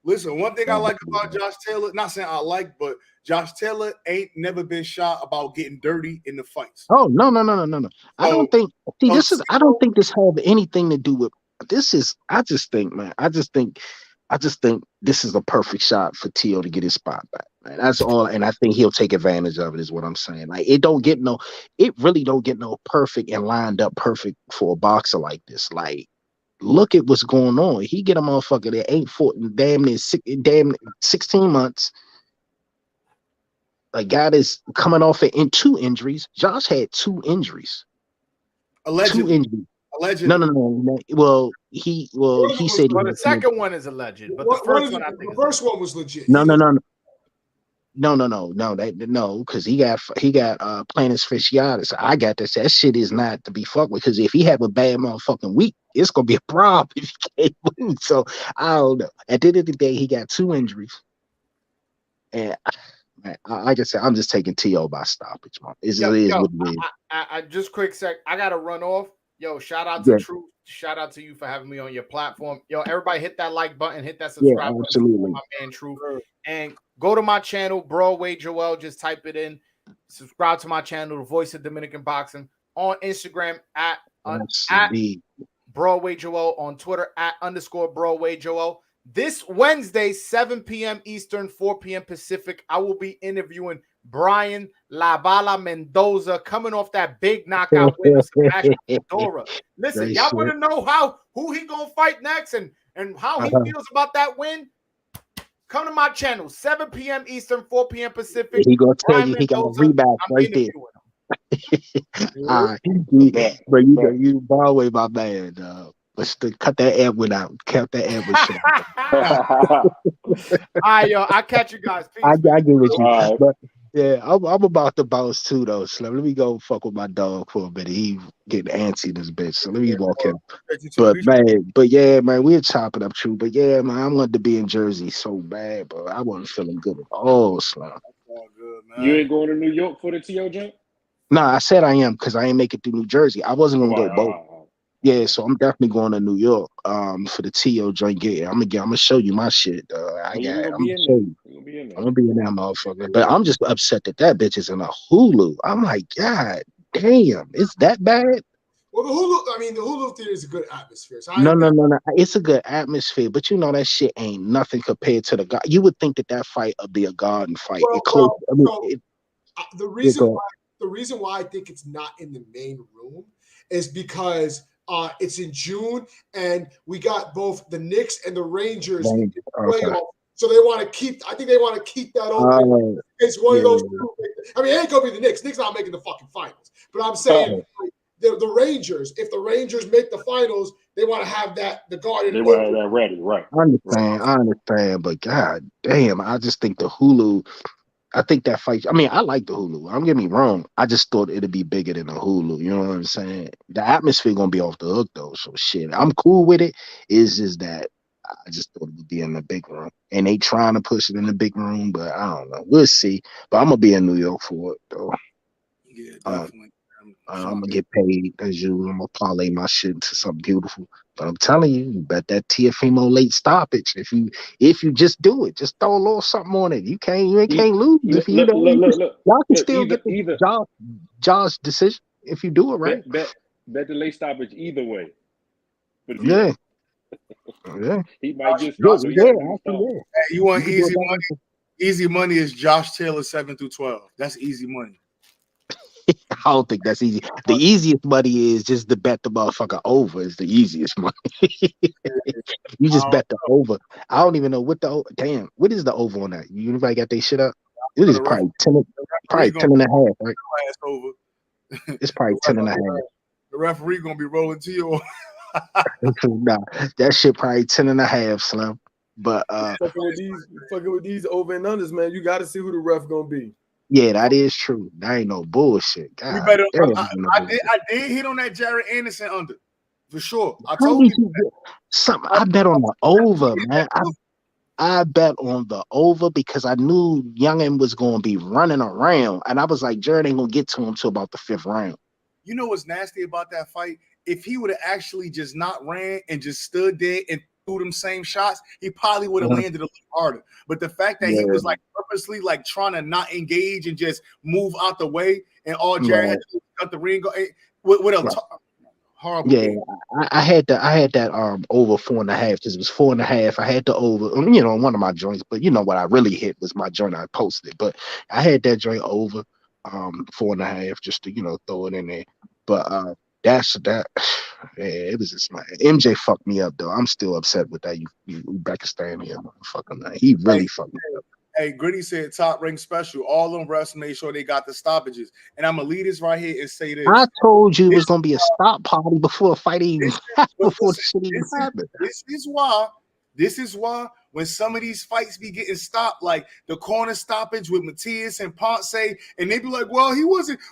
Listen, one thing I like about Josh Taylor, not saying I like, but Josh Taylor ain't never been shy about getting dirty in the fights. Oh, no. I don't think I don't think this have anything to do with this. I just think this is a perfect shot for T.O. to get his spot back. Man. That's all, and I think he'll take advantage of it. Is what I'm saying. Like it really don't get no perfect and lined up perfect for a boxer like this. Like, look at what's going on. He get a motherfucker that ain't fought in damn 16 months. A guy that's coming off in 2 injuries. Josh had 2 injuries. Allegedly. 2 injuries. Allegedly. No. Well, he said. Well, the second one is alleged, but the first one, I think, the first one was legit. No, because he got planus fasciitis. I got this. That shit is not to be fucked with. Because if he have a bad motherfucking week, it's gonna be a problem if he can't move. So I don't know. At the end of the day, he got 2 injuries, and man, like I said, I'm just taking T.O. by stoppage, man. It is what it is. I just quick sec. I gotta run off. Yo, shout out to Truth. Shout out to you for having me on your platform. Yo, everybody hit that like button, hit that subscribe button. Absolutely. My man Truth. And go to my channel, Broadway Joel. Just type it in. Subscribe to my channel, The Voice of Dominican Boxing. On Instagram at Broadway Joel. On Twitter at _Broadway Joel. This Wednesday, 7 p.m. Eastern, 4 p.m. Pacific, I will be interviewing Brian La Bala Mendoza, coming off that big knockout win with Sebastian Dora. Listen, y'all want to know who he gonna fight next, and and how he Uh-huh. feels about that win, come to my channel, 7 p.m. Eastern, 4 p.m. Pacific. He gonna tell Ryan you he got a Mendoza, rematch I'm right there. interviewing him. Bro, you Broadway, my man. But still, cut that Edwin out. Cut that Edwin shit out. All right, yo, I'll catch you guys. Peace, I man. get with you. All right. But yeah, I'm about to bounce too though. So let me go fuck with my dog for a minute. He getting antsy in this bitch. So let me walk him. But yeah, man, we're chopping up true. But yeah, man, I wanted to be in Jersey so bad, but I wasn't feeling good at all, Slim. All good, man. You ain't going to New York for the TO jump? No, I said I am because I ain't make it through New Jersey. I wasn't gonna go both. Yeah, so I'm definitely going to New York for the TO joint. Yeah, I'm gonna show you my shit. I'm gonna show you. I'm gonna be in that motherfucker. But I'm just upset that bitch is in a Hulu. I'm like, God damn, it's that bad? Well, the Hulu theater is a good atmosphere. So No. It's a good atmosphere, but you know that shit ain't nothing compared to the God. You would think that fight would be a garden fight. The reason why I think it's not in the main room is because it's in June, and we got both the Knicks and the Rangers in playoff. So they want to keep. I think they want to keep that open. It's one of those two. I mean, it ain't gonna be the Knicks. Knicks not making the fucking finals. But I'm saying the Rangers. If the Rangers make the finals, they want to have the Garden. They want to have that ready, right? I understand, but god damn, I just think the Hulu. I think that fight. I mean, I like the Hulu. Don't get me wrong. I just thought it'd be bigger than the Hulu. You know what I'm saying? The atmosphere gonna be off the hook though. So shit, I'm cool with it. It's just that I just thought it would be in the big room, and they trying to push it in the big room, but I don't know. We'll see. But I'm gonna be in New York for it though. Yeah, definitely. I'm gonna get paid as usual. I'm gonna parlay my shit into something beautiful. But I'm telling you, bet that Tiafimo late stoppage. If you just do it, just throw a little something on it. You can't lose. If you y'all can still get the Josh decision if you do it right. Bet the late stoppage either way. But yeah. He might just Hey, you want easy money? Easy money is Josh Taylor 7 through 12. That's easy money. I don't think that's easy. The easiest money is just to bet the motherfucker over is the easiest money. You just bet the over. I don't even know what damn. What is the over on that? You anybody got their shit up? It is probably 10 and a half, right? It's probably 10 and a half. The referee gonna be rolling to you. Nah, that shit probably 10 and a half, Slim. But fucking with these over and unders, man. You got to see who the ref gonna be. Yeah, that is true. That ain't no bullshit. God, I did hit on that Jared Anderson under for sure. I told you something. I bet on the over, man. I bet on the over because I knew Youngin was going to be running around, and I was like, Jared ain't gonna get to him till about the 5th round. You know what's nasty about that fight? If he would have actually just not ran and just stood there and threw them same shots, he probably would have landed a little harder. But the fact that he was like purposely like trying to not engage and just move out the way, and all Jared had to do was cut the ring. What else? Horrible. Yeah, I had that over 4.5 because it was 4.5. I had the over, one of my joints, but you know what I really hit was my joint I posted. But I had that joint over 4.5 just to throw it in there. But that's that. Yeah, it was just MJ fucked me up though. I'm still upset with that. You Uzbekistan here, motherfucker. Man. He really fucked me up. Hey, Gritty said top ring special. All them refs made sure they got the stoppages. And I'm gonna lead this right here and say this. I told you it was gonna be a stop party before a fight even before the shit even happened. This is why when some of these fights be getting stopped, like the corner stoppage with Matias and Ponce, and they be like, well,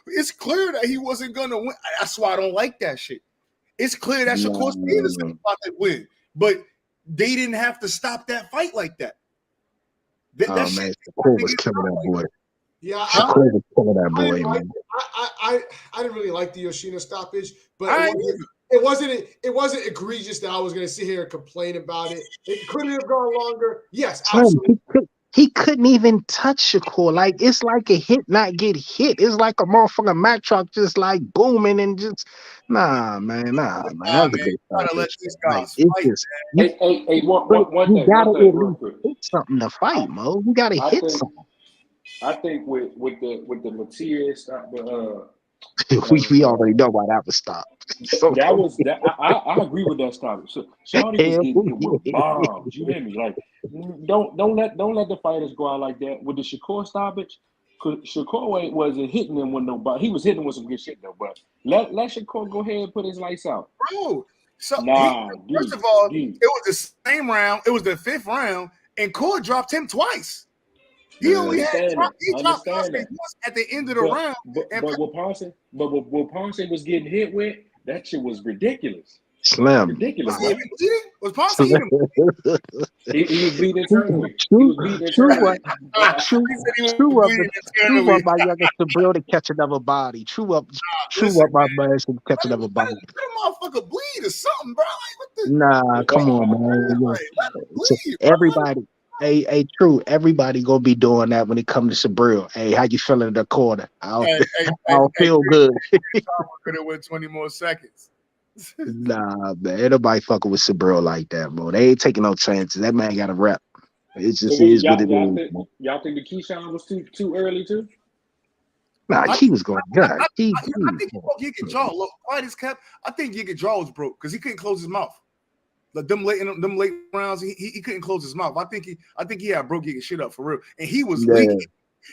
it's clear that he wasn't gonna win. That's why I don't like that shit. It's clear that Shakur Stevenson about to win, but they didn't have to stop that fight like that. Man, Shakur was killing that boy. Yeah, Shakur was killing that boy, man. I didn't really like the Yoshino stoppage, but it wasn't egregious that I was going to sit here and complain about it. It couldn't have gone longer. Yes, absolutely. He couldn't even touch Shakur. Like it's like a hit, not get hit. It's like a motherfucking Mack truck just like booming and just nah, man. That was a good let these guys fight. One you gotta at least hit something to fight, You gotta hit something. I think with the Matias we already know why that was stopped. So, That was that. I agree with that stop. So Shawty was getting hit with bombs. You hear me? Like, don't let the fighters go out like that. With the Shakur stoppage, Shakur wasn't hitting him with nobody. He was hitting him with some good shit though. But let Shakur go ahead and put his lights out. Bro, so First of all, it was the same round. It was the 5th round, and Core dropped him twice. He only had dropped Ponce once at the end of the round. But what Ponce was getting hit with, that shit was ridiculous. Slim. Ridiculous. Was Ponce even? He was bleeding internally. True up my younger Sabril to catch another body. True up my man to catch another body. Let a motherfucker bleed or something, bro. Like, what the? Nah, come on, man. So everybody. Hey, true. Everybody gonna be doing that when it comes to Sabril. Hey, how you feeling in the corner? I don't feel good. Could have went 20 more seconds. Nah, man. Ain't nobody fucking with Sabril like that, bro. They ain't taking no chances. That man got a rep. It just is what it is. Y'all think the Keyshawn was too early too? Nah, he was going good. I think he could draw. Look, quiet as kept. I think Yiga jaw was broke because he couldn't close his mouth. Like them late rounds, he couldn't close his mouth. I think he had broke Yiga shit up for real, and he was leaking.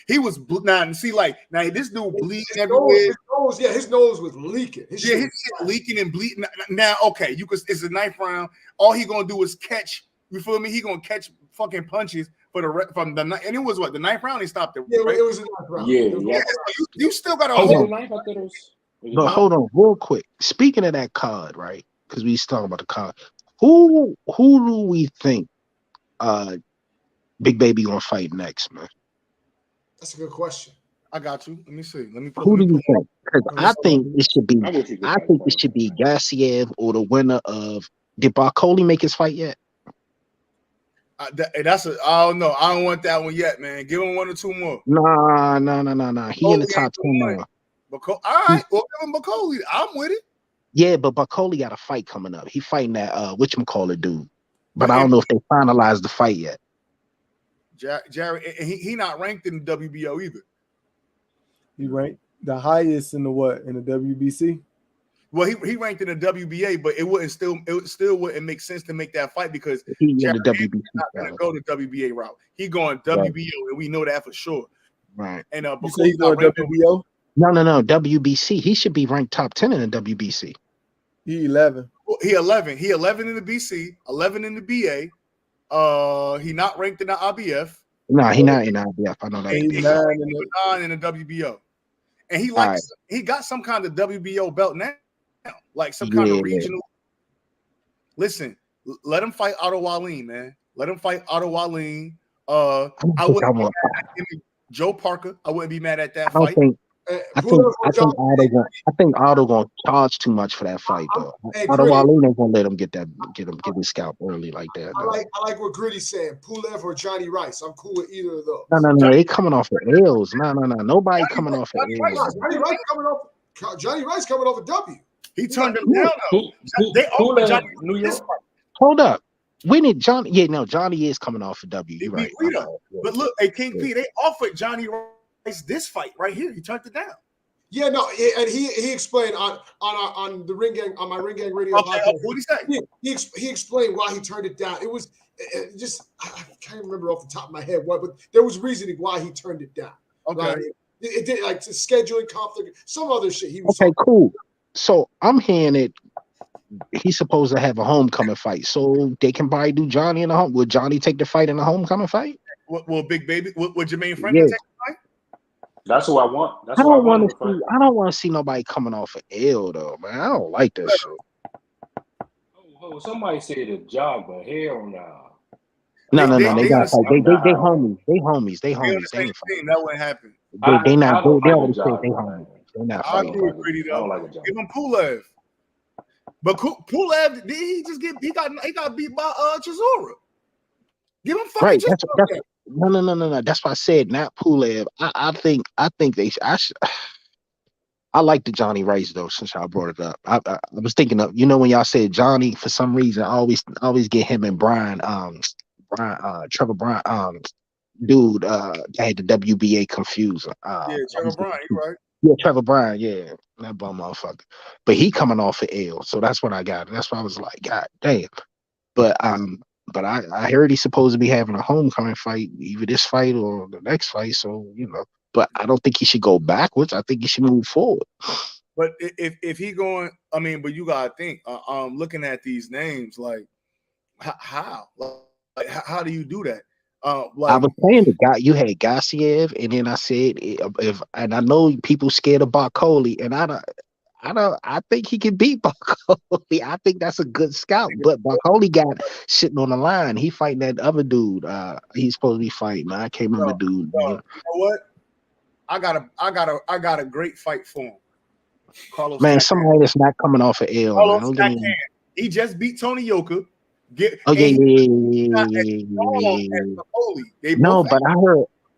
He was now this dude bleeding everywhere. His nose was leaking. His shit leaking and bleeding. Now, okay, it's the 9th round. All he gonna do is catch. You feel me? He gonna catch fucking punches from the and it was what the 9th round. He stopped it. Yeah, right? it was the 9th round. Yeah. You still got to hold on. But hold on, real quick. Speaking of that card, right? Because we was talking about the card. Who do we think Big Baby gonna fight next, man? That's a good question. I got you. Let me see. Who do you think? Because I think it should be. I think it should be Gassiev or the winner of. Did Barcoli make his fight yet? I don't know. I don't want that one yet, man. Give him 1 or 2 more. Nah. He in the top 10 now. All right. Well, give him Barcoli. I'm with it. Yeah, but Barcoli got a fight coming up. He fighting that whatchamacallit dude. But I don't know if they finalized the fight yet. Jared, he not ranked in the WBO either. He ranked the highest in the WBC. Well, he ranked in the WBA, but it still wouldn't make sense to make that fight because he in the WBC not going to go the WBA route. He going WBO, and we know that for sure. Right. And you say he's going WBO? No, WBC. He should be ranked top 10 in the WBC. He 11. He 11. He 11 in the BC, 11 in the BA. He not ranked in the IBF. No, he not in the IBF. I know that. He's 9 in the WBO, and he got some kind of WBO belt now, like some kind of regional. Listen, let him fight Otto Wallin, man. Let him fight Otto Wallin. I wouldn't be mad at Joe Parker. I wouldn't be mad at that fight. I think Otto gonna charge too much for that fight though. Otto Wallin ain't gonna let him get his scalp early like that. I like what Gritty's saying. Pulev or Johnny Rice. I'm cool with either of those. No. They coming off of L's. No. Nobody coming off of L's. Johnny Rice coming off a W. He turned him down though. They offered Johnny New York. Hold up. When did Johnny? Yeah, no. Johnny is coming off a W. You're right. But look, hey King P, they offered Johnny Rice this fight right here. He turned it down. Yeah, no, and he explained on the Ring Gang on my Ring Gang radio. Okay, what did he say? He explained why he turned it down. It was just I can't remember off the top of my head what, but there was reasoning why he turned it down. Okay, right? It did like scheduling conflict, some other shit. He was cool. So I'm hearing it. He's supposed to have a homecoming fight, so they can probably do Johnny in the home. Would Johnny take the fight in the homecoming fight? Will Big Baby? Would Jermaine Franklin take the fight? That's who I want. I don't want to see nobody coming off of L though, man. I don't like that shit. Oh, somebody said a job, but hell no. No. They got fight. They homies. They homies. They ain't fighting. That wouldn't happen. They not. They already said they homies. They're not fighting. I agree, though. Give him Pulev. But Pulev, he got beat by Chisora. Give him fucking Chisora. No. That's why I said not Pulev. I think they. I like the Johnny Rice though. Since y'all brought it up, I was thinking of when y'all said Johnny for some reason. I always get him and Brian, Trevor Bryan, dude, I had the WBA confused. Yeah, Trevor Bryan, you right. Yeah, Trevor Bryan, yeah, that bum motherfucker. But he coming off an L, so that's what I got. That's why I was like, God damn. But I heard he's supposed to be having a homecoming fight, either this fight or the next fight. So but I don't think he should go backwards. I think he should move forward. But if he going, I mean, but you gotta think. Looking at these names, like how, like how do you do that? I was saying the guy you had Gassiev, and then I said and I know people scared of Barkoli, and I think he can beat Barkoli. I think that's a good scout, but Barkoli got shitting on the line. He fighting that other dude. He's supposed to be fighting. I can't remember the dude. You know what? I got a great fight for him. Carlos. Man, somebody that's not coming off an L. Carlos Man. He just beat Tony Yoka. No, but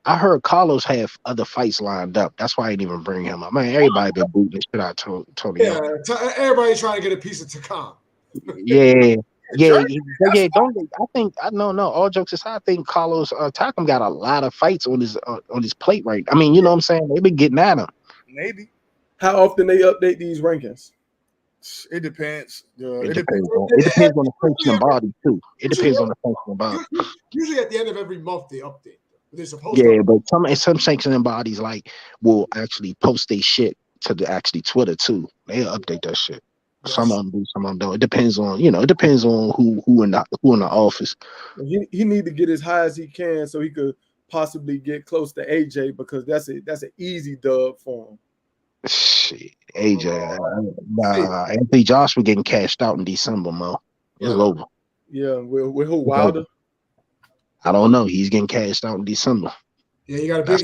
I heard Carlos have other fights lined up. That's why I didn't even bring him up. Man, everybody been booting the shit out of Tony. Yeah, everybody's trying to get a piece of Takam. Yeah. Don't I think I no. All jokes aside, I think Carlos Takam got a lot of fights on his plate right. I mean, you know what I'm saying? They've been getting at him. Maybe. How often they update these rankings? It depends. It depends on the functional body too. It depends on the functional body. Usually at the end of every month they update. They're supposed but some sanctioning bodies will actually post their shit to actually Twitter too. They'll update that shit. Yes. Some of them do, some of them don't. It depends on it depends on who in the office. He need to get as high as he can so he could possibly get close to AJ, because that's an easy dub for him. Shit, AJ, Anthony Joshua getting cashed out in December, Mo. It's over. Yeah, with who, Wilder? I don't know. He's getting cashed out in December. Yeah, he got a big.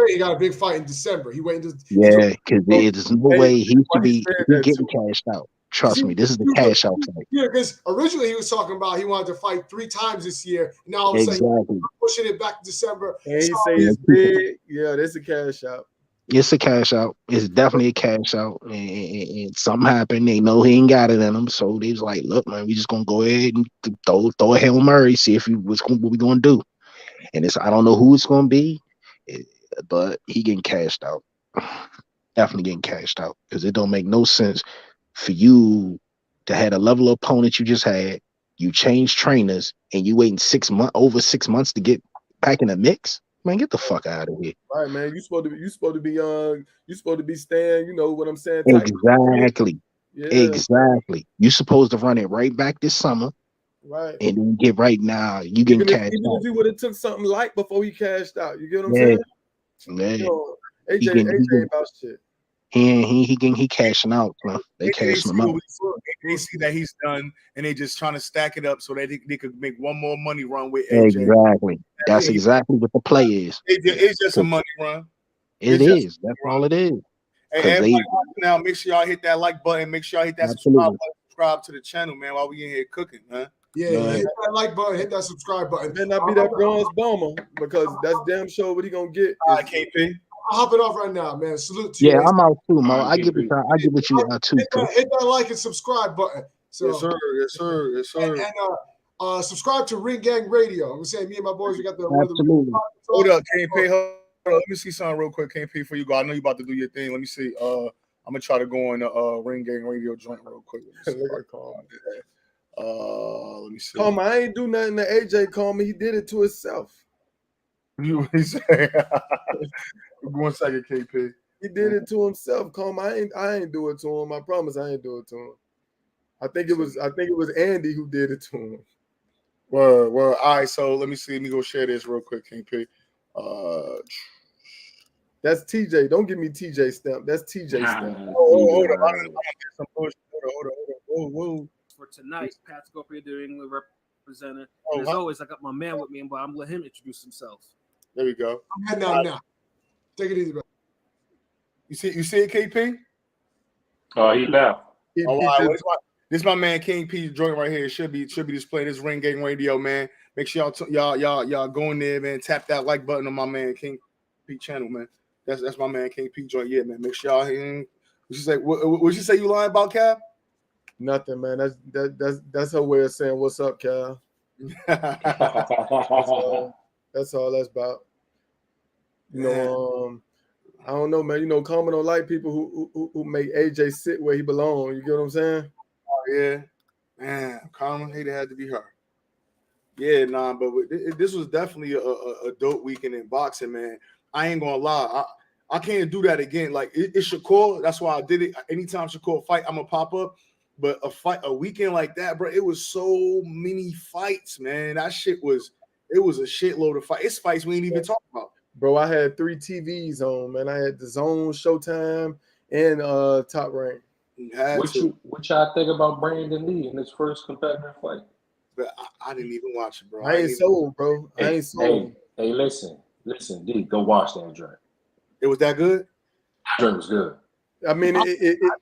He got a big fight in December. He went into. Yeah, because there's no way he should be getting cashed out. Trust me, this is the cash out fight. Yeah, because originally he was talking about he wanted to fight 3 times this year. Now all of a sudden he's pushing it back to December. And he say it's big. Yeah, this is a cash out. It's a cash out. It's definitely a cash out. And something happened. They know he ain't got it in him. So they was like, look, man, we just going to go ahead and throw a Hail Mary, see what we going to do. And I don't know who it's going to be, but he getting cashed out. Definitely getting cashed out, because it don't make no sense for you to have a level of opponent you just had. You change trainers and you waiting over 6 months to get back in the mix. Man, get the fuck out of here. Right, man. You supposed to be staying, you know what I'm saying? Exactly. Yeah. Exactly. You supposed to run it right back this summer. Right. And then get right now. You getting cashed out. Even if he would have took something light before he cashed out. You get what I'm saying? Yeah. You know, AJ about shit. He cashing out, man. They cashing him out. They see that he's done, and they just trying to stack it up so that they could make one more money run with AJ. Exactly. That's exactly what the play is. It's just a money run. It is. That's all it is. Hey, now make sure y'all hit that like button. Make sure y'all hit that subscribe to the channel, man, while we in here cooking, man. Yeah, hit that like button, hit that subscribe button. Then not be that bronze bomber, because that's damn sure what he gonna get. KP. I'm hopping off right now, man. Salute to you. Yeah, I'm out too, Mo. I give it you too. Hit that like and subscribe button. So, yes, sir. And subscribe to Ring Gang Radio. I'm saying, me and my boys, we got the absolutely. Hold up, KP. Hold up. Let me see something real quick, KP, before you go. I know you about to do your thing. Let me see. I'm gonna try to go on the Ring Gang Radio joint real quick. Let me see. Calm, I ain't do nothing to AJ. Calm, he did it to himself. You what say? 1 second, KP. He did it to himself. Calm, I ain't do it to him. I promise I ain't do it to him. I think it was Andy who did it to him. Well, all right. So let me see. Let me go share this real quick, KP. That's TJ. Don't give me TJ stamp. That's TJ stamp. Hold on. Whoa. For tonight, Pat Scorpio, the England representative. As always, I got my man with me, but I'm gonna let him introduce himself. There we go. I'm heading out now. Take it easy, bro. You see it, KP? Oh, he left. All right. This my man King P joint right here. It should be displayed. This Ring Gang Radio, man. Make sure y'all go in there, man. Tap that like button on my man King P channel, man. That's my man King P joint. Yeah, man. Make sure y'all hear him. What you say you lying about, Cap? Nothing, man. That's her way of saying what's up, Cal. That's all that's about. You know, I don't know, man. You know, Coleman don't like people who make AJ sit where he belongs. You get what I'm saying? Oh, yeah. Man, Coleman, he'd had to be her. Yeah, nah, but this was definitely a dope weekend in boxing, man. I ain't gonna lie. I can't do that again. Like it's Shakur. That's why I did it. Anytime Shakur fight, I'm gonna pop up. But a weekend like that, bro, it was so many fights, man. That shit was a shitload of fights. It's fights we ain't even talk about. Bro, I had 3 TVs on, man. I had the Zone, Showtime, and Top Rank. What y'all think about Brandon Lee in his first competitive fight? But I didn't even watch it, bro. I ain't sold, bro. I ain't sold. Hey, listen, D, go watch that joint. It was that good? That joint was good. I mean,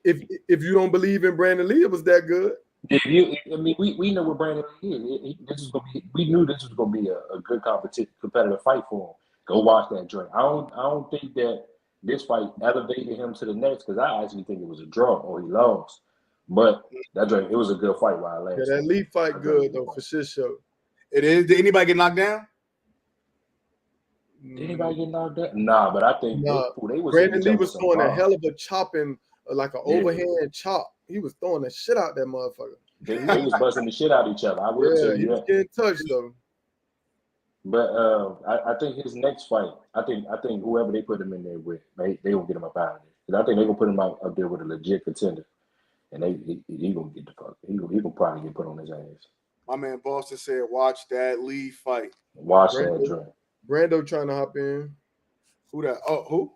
if you don't believe in Brandon Lee, it was that good. We know what Brandon Lee is. We knew this was gonna be a good competitive fight for him. Go watch that joint. I don't think that this fight elevated him to the next because I actually think it was a draw or he lost. But that joint, it was a good fight while it lasted. Yeah, that Lee fight good though for shit show. It is. Did anybody get knocked down? Did anybody get knocked down? Nah, but I think Brandon Lee was throwing a hell of a chopping, like an overhand chop. He was throwing the shit out that motherfucker. They was busting the shit out of each other. I will tell you he was that. getting touched though. But I think his next fight, I think whoever they put him in there with, they gonna get him up out of there. Because I think they gonna put him up there with a legit contender, and he gonna get the fuck. He gonna probably get put on his ass. My man Boston said, "Watch that Lee fight." Watch that joint. Brando trying to hop in. Who that? Oh, who?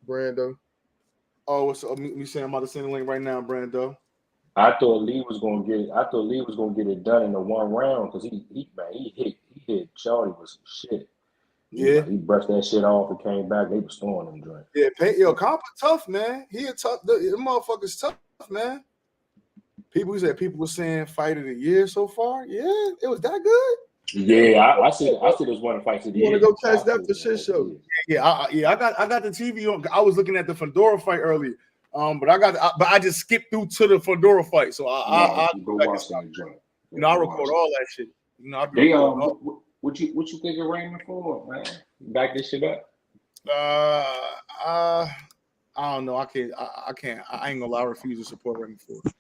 Brando. Oh, what's me saying? I'm about to send the link right now, Brando. I thought Lee was gonna get it done in the one round because he hit Charlie with some shit. Yeah, he brushed that shit off and came back. They was throwing him drink. Yeah, Compa tough, man. He a tough. The motherfucker's tough, man. People were saying fight of the year so far. Yeah, it was that good. Yeah, I see this one fight of the year. You want to go catch that for shit show? Yeah, I got the TV on. I was looking at the Fedora fight earlier. But I just skipped through to the Fedora fight. So I go watch that joint. I record all that shit. What you think of Raymond Ford, man? Back this shit up? I don't know. I can't. I ain't gonna lie. I refuse to support Raymond Ford.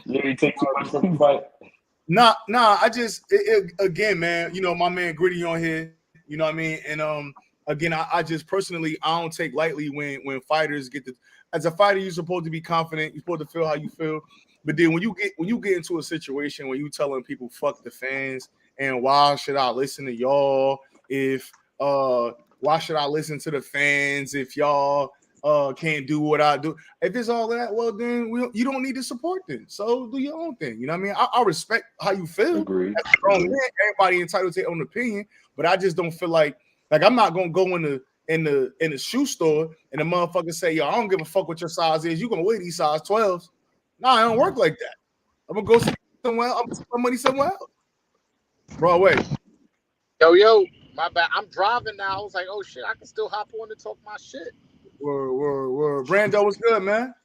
You ain't take too much from the fight. Nah. I just again, man. You know, my man Gritty on here. You know what I mean? And again, I just personally, I don't take lightly when fighters get as a fighter, you're supposed to be confident. You're supposed to feel how you feel. But then when you get into a situation where you telling people fuck the fans and why should I listen to y'all if why should I listen to the fans if y'all can't do what I do? If it's all that, well then you don't need to support them. So do your own thing. You know what I mean? I respect how you feel. Agreed. That's strong man. Everybody entitled to their own opinion, but I just don't feel like I'm not gonna go in the shoe store and the motherfucker say, yo, I don't give a fuck what your size is. You gonna wear these size 12s. Nah, I don't work like that. I'm gonna go somewhere. I'm gonna spend my money somewhere else. Broadway. Yo, my bad. I'm driving now. I was like, oh shit, I can still hop on and talk my shit. Word. Brando, what's good, man?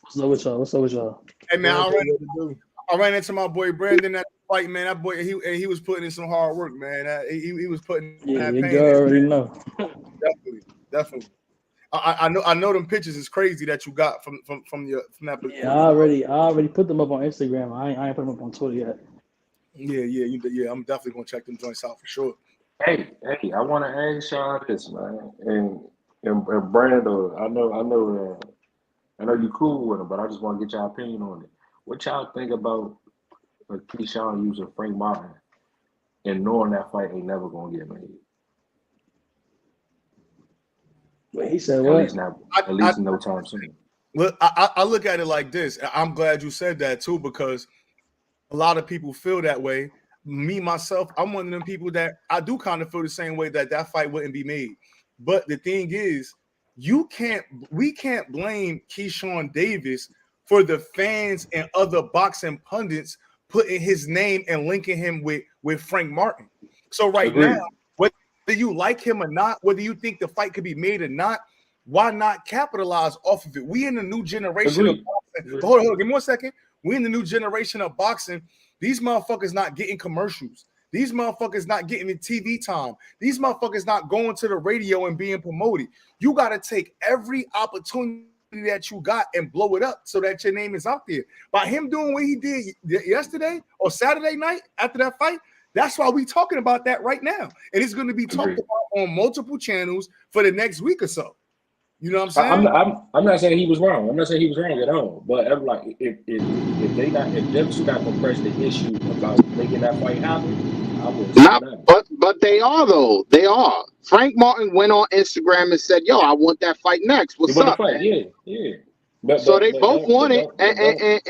What's up with y'all? Hey man, I ran into my boy Brandon at the fight, man. That boy, he was putting in some hard work, man. He was putting that pain. You already know. Definitely. I know them pictures is crazy that you got from that. Yeah, I already put them up on Instagram. I ain't put them up on Twitter yet. Yeah. I'm definitely gonna check them joints out for sure. Hey, I want to ask y'all this, man, and Brando. I know you cool with him, but I just want to get y'all opinion on it. What y'all think about Keyshawn using Frank Martin and knowing that fight ain't never gonna get made? Wait, he said what? At least no time soon. Well, I look at it like this. I'm glad you said that too, because a lot of people feel that way. Me, myself, I'm one of them people that I do kind of feel the same way that fight wouldn't be made. But the thing is, we can't blame Keyshawn Davis for the fans and other boxing pundits putting his name and linking him with Frank Martin. So now, whether you like him or not, whether you think the fight could be made or not, why not capitalize off of it? We in the new generation of boxing. Hold on, give me 1 second. We in the new generation of boxing. These motherfuckers not getting commercials. These motherfuckers not getting the TV time. These motherfuckers not going to the radio and being promoted. You got to take every opportunity that you got and blow it up so that your name is out there. By him doing what he did yesterday or Saturday night after that fight, that's why we talking about that right now. And it's going to be talked about on multiple channels for the next week or so. You know what I'm saying? I'm not saying he was wrong. I'm not saying he was wrong at all. But I'm like, if them two not gonna press the issue about making that fight happen, I would. But they are though. They are. Frank Martin went on Instagram and said, "Yo, I want that fight next. What's up?" Yeah. So they both want it, and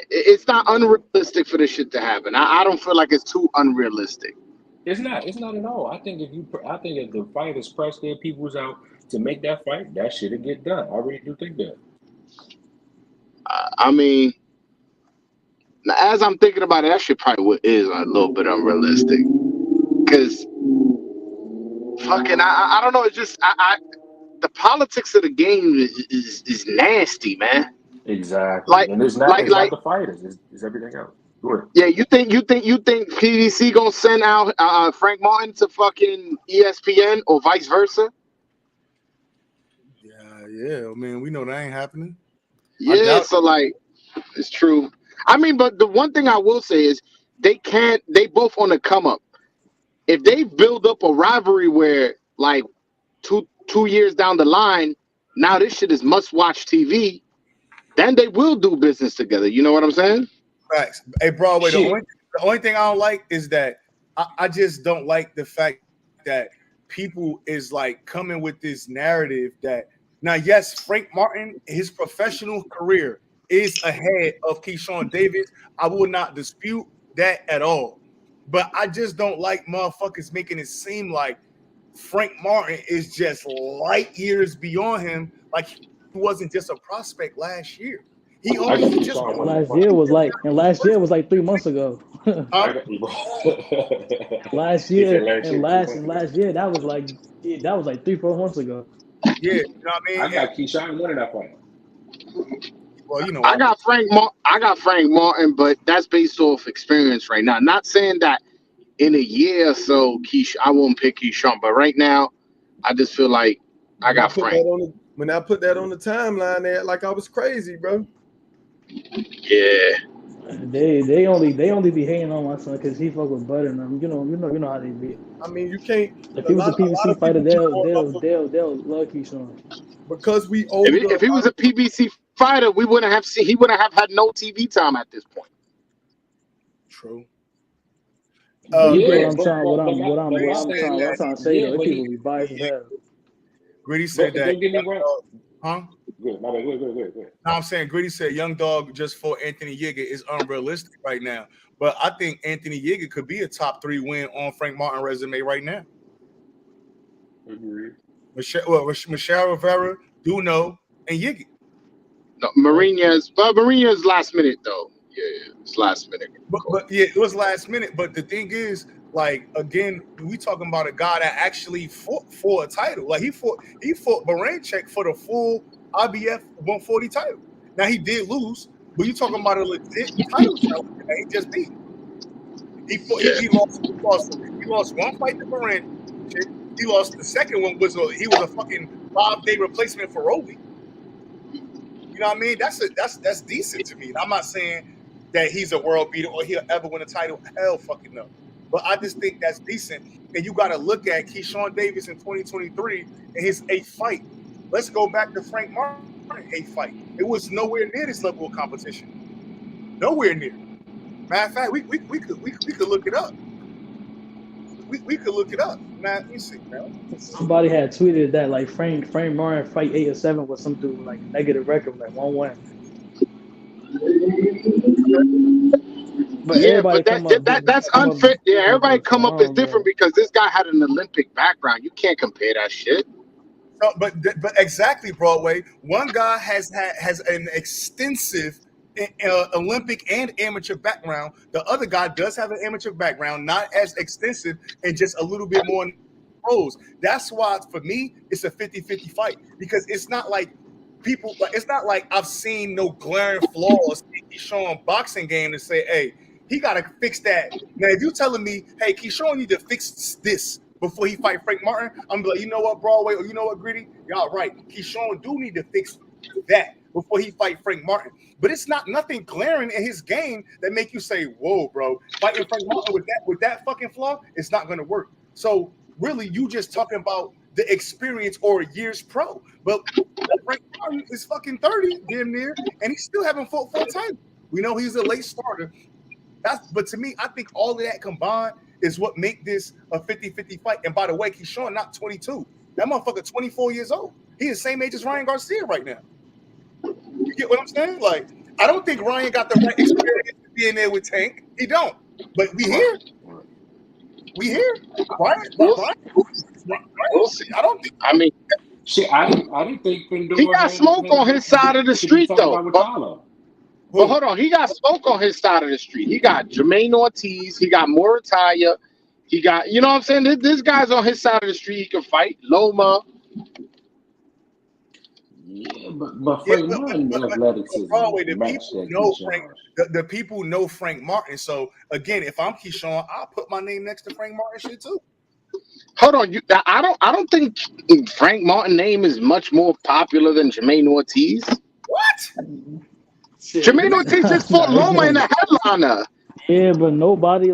it's not unrealistic for this shit to happen. I don't feel like it's too unrealistic. It's not at all. I think if the fighters press their peoples out to make that fight, that shit'll get done. I really do think that. I mean, as I'm thinking about it, that shit probably is a little bit unrealistic. Because fucking, I don't know. It's just the politics of the game is nasty, man. Exactly. And it's not the fighters. It's everything else. Yeah, you think PBC gonna send out Frank Martin to fucking ESPN or vice versa? Yeah. I mean, we know that ain't happening. Yeah, so like, it's true. I mean, but the one thing I will say is they both on the come up. If they build up a rivalry where like two years down the line, now this shit is must watch TV, then they will do business together. You know what I'm saying? Facts. Hey, Broadway, the only thing I don't like is that I just don't like the fact that people is like coming with this narrative that now, yes, Frank Martin, his professional career is ahead of Keyshawn Davis. I will not dispute that at all. But I just don't like motherfuckers making it seem like Frank Martin is just light years beyond him, like he wasn't just a prospect last year. Last year was like 3 months ago. last year that was like 3-4 months ago. Yeah, you know what I mean? I got Keyshawn winning that fight. Well, you know, I got Frank Martin, but that's based off experience right now. Not saying that in a year or so, I won't pick Keyshawn, but right now, I just feel like I got Frank. When I put that on the timeline, they act like I was crazy, bro. Yeah. They only be hating on my son because he fuck with Butter and them. You know how they be. I mean, you can't. If he was a PBC fighter, they'll love Keyshawn. Because we older. If he was a PBC fighter, he wouldn't have had no TV time at this point. True. What I'm trying to say though, people be biased as hell. Gritty said that. Don't get me wrong. Huh? Good. No, go ahead. No, I'm saying Gritty said Young Dog just for Anthony Yeager is unrealistic right now. But I think Anthony Yeager could be a top 3 win on Frank Martin resume right now. Michelle Rivera, Duno, and Yeager. No, Mourinho's last minute though. Yeah, it's last minute. But yeah, it was last minute. But the thing is, like, again, we talking about a guy that actually fought for a title. Like he fought Baranchyk for the full IBF 140 title. Now he did lose, but you talking about a legit title that he just beat. He lost one fight to Baranchyk. He lost the second one he was a fucking 5-day replacement for Roby. You know what I mean? That's decent to me. I'm not saying that he's a world beater or he'll ever win a title. Hell fucking no. But I just think that's decent. And you got to look at Keyshawn Davis in 2023 and his 8th fight. Let's go back to Frank Martin's 8th fight. It was nowhere near this level of competition. Nowhere near. Matter of fact, we could look it up. We could look it up. Man, let me see, man. Somebody had tweeted that like Frank Martin fight 8 or 7 with some dude like negative record, like 1-1. But that's unfair. Yeah, everybody come up is different because this guy had an Olympic background. You can't compare that shit. No, but exactly, Broadway. One guy has an extensive Olympic and amateur background. The other guy does have an amateur background, not as extensive and just a little bit more pros. That's why for me it's a 50-50 fight because it's not like it's not like I've seen no glaring flaws in Keyshawn's boxing game to say, hey, he gotta fix that. Now, if you telling me, hey, Keyshawn need to fix this before he fight Frank Martin, I'm like, you know what, Broadway, or you know what, Gritty? Y'all right. Keyshawn do need to fix that before he fight Frank Martin. But it's not nothing glaring in his game that make you say, whoa, bro, fighting Frank Martin with that fucking flaw, it's not gonna work. So really, you just talking about the experience or years pro. But Frank Martin is fucking 30, damn near, and he's still having full time. We know he's a late starter. But to me, I think all of that combined is what make this a 50-50 fight. And by the way, Keyshawn not 22. That motherfucker 24 years old. He the same age as Ryan Garcia right now. You get what I'm saying? Like, I don't think Ryan got the right experience to be in there with Tank. He don't. But we here. We here. Ryan, we'll see. I don't think. I mean, shit. I didn't think Findor he got smoke on his side of the street though. But hold on, he got smoke on his side of the street. He got Jermaine Ortiz. He got Murataya. He got, you know what I'm saying? This guy's on his side of the street. He can fight Loma. Yeah, but Frank Martin athleticism. The people know Frank Martin. So again, if I'm Keyshawn, I'll put my name next to Frank Martin shit too. Hold on, I don't think Frank Martin's name is much more popular than Jermaine Ortiz. What? Jermaine Ortiz just fought Loma in the headliner. Yeah, but nobody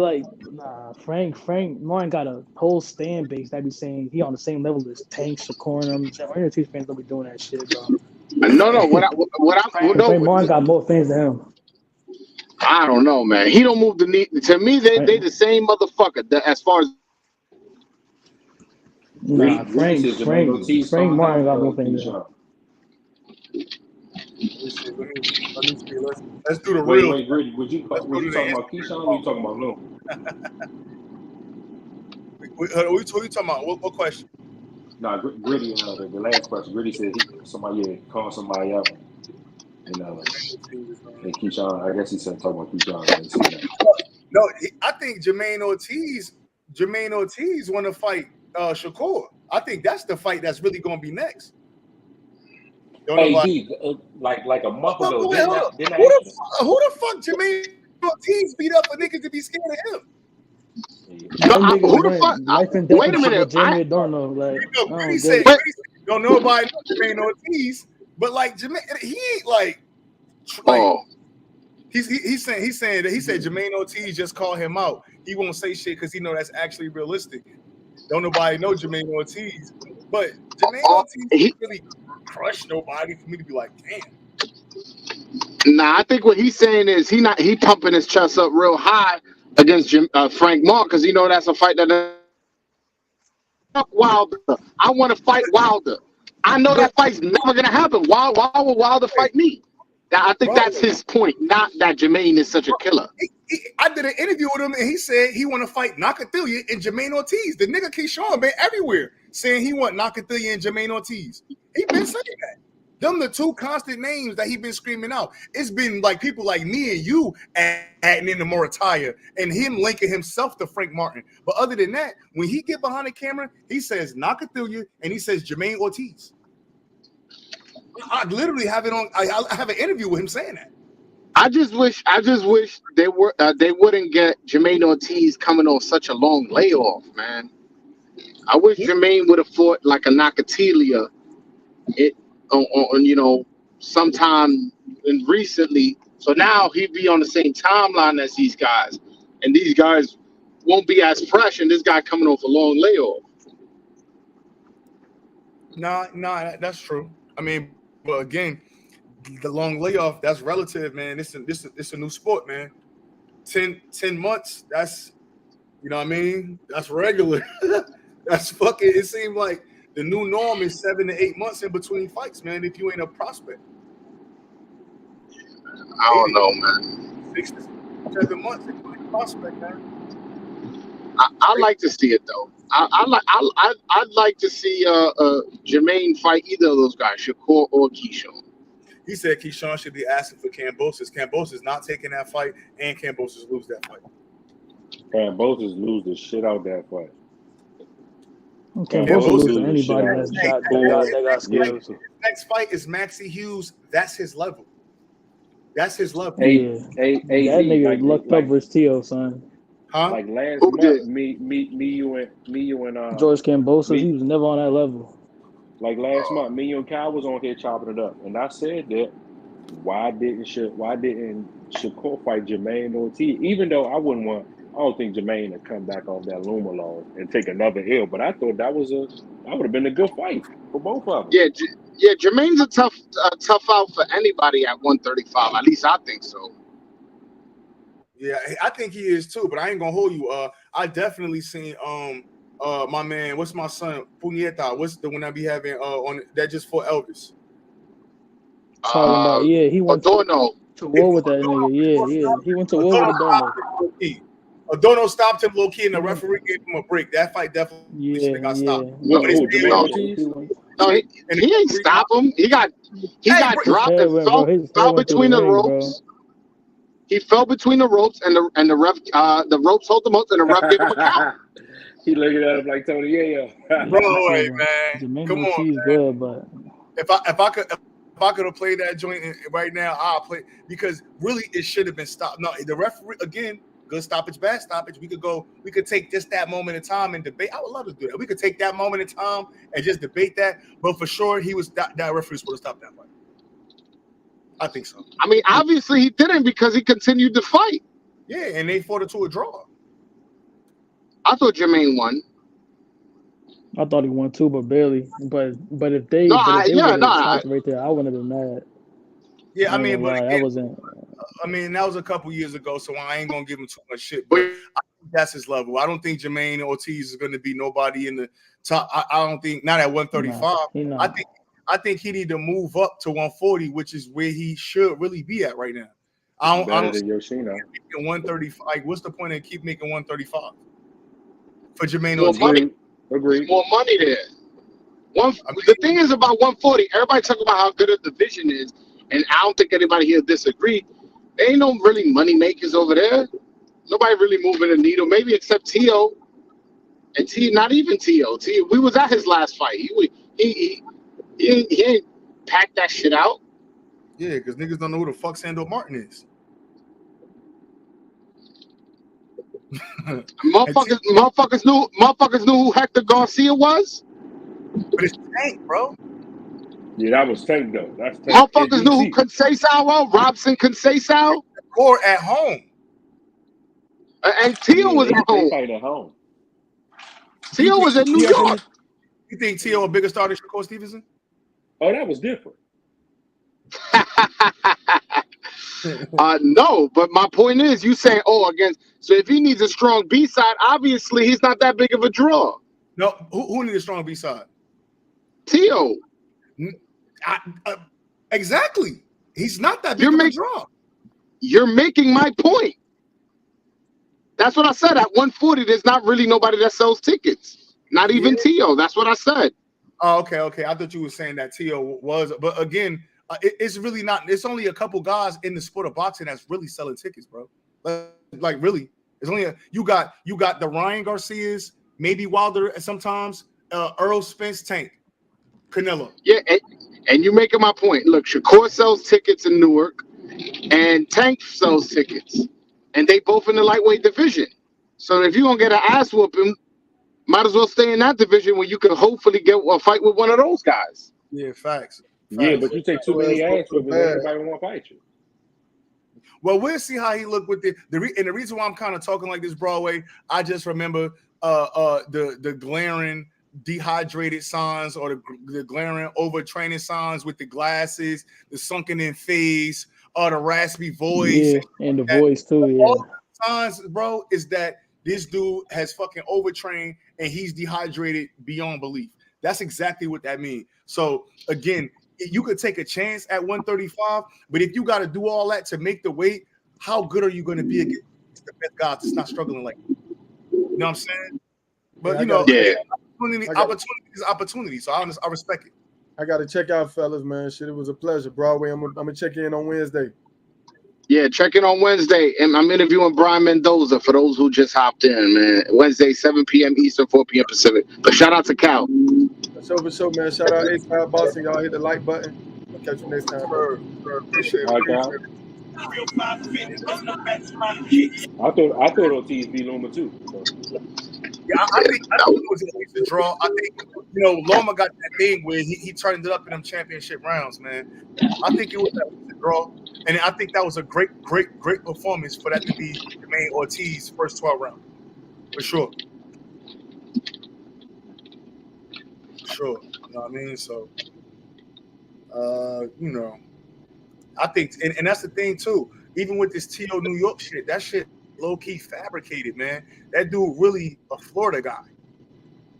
Frank Martin got a whole stand base that be saying he on the same level as Tank, Shakur, and them. Frank Ortiz fans don't be doing that shit, bro. Frank Martin got more fans than him. I don't know, man. He don't move the knee. To me, they the same motherfucker. As far as Frank Martin got more fans than him. Let's do the real. Wait, Gritty, was you talking about Keyshawn or you talking about Lou? Who you talking about? What question? Nah, Gritty, the last question. Gritty said somebody called somebody out. And Keyshawn, I guess he said talking about Keyshawn. No, I think Jermaine Ortiz want to fight Shakur. I think that's the fight that's really going to be next. Hey, like a month ago. Who the fuck Jermaine Ortiz beat up a nigga to be scared of him? Who the fuck? Wait a minute. He said, don't nobody know Jermaine Ortiz, but like Jermaine, he ain't like he's saying that he said Jermaine Ortiz just called him out. He won't say shit because he know that's actually realistic. Don't nobody know Jermaine Ortiz, but Jermaine Ortiz really crush nobody for me to be like, damn. Nah, I think what he's saying is he pumping his chest up real high against Frank Martin because that's a fight that Wilder. I want to fight Wilder. I know that fight's never gonna happen. Why would Wilder fight me? I think that's his point. Not that Jermaine is such a killer. I did an interview with him and he said he want to fight Nakathilia and Jermaine Ortiz. The nigga Keyshawn been everywhere saying he want Nakathilia and Jermaine Ortiz. He been saying that. Them the two constant names that he been screaming out. It's been like people like me and you adding in the Murataya and him linking himself to Frank Martin. But other than that, when he get behind the camera, he says Nakathilia and he says Jermaine Ortiz. I literally have it on. I have an interview with him saying that. I just wish they wouldn't get Jermaine Ortiz coming on such a long layoff, man. I wish Jermaine would have fought like a Nakatilia, on sometime recently. So now he'd be on the same timeline as these guys, and these guys won't be as fresh. And this guy coming off a long layoff. Nah, that's true. I mean, but again, the long layoff, that's relative, man. It's a new sport, man. 10 months, that's, you know what I mean? That's regular. That's fucking, it seems like the new norm is 7 to 8 months in between fights, man, if you ain't a prospect. I don't know, man. 6 to 7 months if you ain't a prospect, man. I like to see it, though. I'd like to see Jermaine fight either of those guys, Shakur or Keyshawn. He said Keyshawn should be asking for Kambosos. Kambosos not taking that fight, and Kambosos lose that fight. Kambosos lose the shit out that fight. Kambosos lose to anybody that's got skills. Next fight is Maxie Hughes. That's his level. That's his level. Hey, Yeah, hey, that AZ, nigga lucked up versus Tio, son. Huh? like last Who month, did? me, you and George Kambosos, he me, was never on that level. like last month, me, you and Kyle was on here chopping it up, and I said that why didn't Shakur fight Jermaine Ortiz? Even though I don't think Jermaine would come back off that Luma loss and take another L, but I thought that would have been a good fight for both of them. Yeah, Jermaine's a tough out for anybody at 135. At least I think so. Yeah, I think he is too, but I ain't gonna hold you. I definitely seen my man, what's my son, Puñeta, what's the one I be having on that just for Elvis? Talking about, yeah, he went Adorno. to war with that nigga. Yeah. He went to war with Adorno. Adorno stopped him low key, and the referee gave him a break. That fight definitely should have got stopped. No, he ain't stop him. He got dropped and fell between the ropes. He fell between the ropes, and the ref, the ropes hold him up, and the ref gave him a count. He looking at him like Tony Yayo. Bro, hey, man, Jermaine come on, Ortiz man. good, but If I could have played that joint right now, I'll play, because really it should have been stopped. No, the referee, again, good stoppage, bad stoppage. We could take just that moment in time and debate. I would love to do that. We could take that moment in time and just debate that. But for sure, that referee was supposed to stop that fight. I think so. I mean, obviously he didn't, because he continued to fight. Yeah, and they fought it to a draw. I thought Jermaine won. I thought he won too, but barely. But if they right there, I wouldn't have been mad. Yeah, I mean, but that again, wasn't. I mean, that was a couple years ago, so I ain't gonna give him too much shit. But I think that's his level. I don't think Jermaine Ortiz is gonna be nobody in the top. I don't think, not at 135. I think he need to move up to 140, which is where he should really be at right now. I don't than Yoshino. 135. Like, what's the point of keep making 135 for Jermaine More Ortiz? money. Agreed. More money there. The thing is about 140. Everybody talk about how good a division is, and I don't think anybody here disagree. There ain't no really money makers over there. Nobody really moving the needle. Maybe except Tio. And not even Tio. We was at his last fight. He ain't packed that shit out. Yeah, because niggas don't know who the fuck Sandor Martin is. Motherfuckers knew who Hector Garcia was. But it's Tank, bro. Yeah, that was Tank though. That's Tank. Motherfuckers knew who Conceição was. Robson Conceição. Or at home. And Tio was at home. At home. Tio was in New York. You think Tio a bigger star than Shakur Stevenson? Oh, that was different. No, but my point is, you saying, so if he needs a strong B side, obviously he's not that big of a draw. No, who needs a strong B side? Tio. Exactly. He's not that big of a draw. You're making my point. That's what I said. At 140, there's not really nobody that sells tickets. Not even Tio. That's what I said. Oh, okay. I thought you were saying that Tio was, but again, it's really not. It's only a couple guys in the sport of boxing that's really selling tickets, bro. Like really, it's only you got the Ryan Garcias, maybe Wilder sometimes, Earl Spence, Tank, Canelo. Yeah, and you're making my point. Look, Shakur sells tickets in Newark, and Tank sells tickets, and they both in the lightweight division. So if you're gonna get an ass whooping, might as well stay in that division where you can hopefully get a fight with one of those guys. Yeah, facts. Yeah, but you take too many ass whoopings, everybody want to fight you. Well, we'll see how he look with the reason why I'm kind of talking like this, Broadway. I just remember the glaring dehydrated signs, or the glaring overtraining signs with the glasses, the sunken in face, or the raspy voice. Yeah, and the voice too. Yeah. All the signs, bro, is that this dude has fucking overtrained and he's dehydrated beyond belief. That's exactly what that means. So again, you could take a chance at 135, but if you got to do all that to make the weight, how good are you going to be against the best guys that's not struggling like you? You know what I'm saying? But opportunity is opportunity. So I respect it. I got to check out, fellas, man. Shit, it was a pleasure. Broadway, I'm gonna check in on Wednesday. Yeah, check in on Wednesday. And I'm interviewing Brian Mendoza for those who just hopped in, man. Wednesday, 7 p.m. Eastern, 4 p.m. Pacific. But shout out to Cal. For sure, man. Shout out A-Style Boston. Y'all hit the like button. I'll catch you next time. Appreciate it. I thought Ortiz beat Loma too. So. Yeah, I think it was at least a draw. I think Loma got that thing where he turned it up in them championship rounds, man. I think it was at least a draw, and I think that was a great performance for that to be Jermaine Ortiz's first 12 round, for sure. Sure, you know what I mean. So, I think, and that's the thing too. Even with this T.O. New York shit, that shit low-key fabricated, man. That dude really a Florida guy.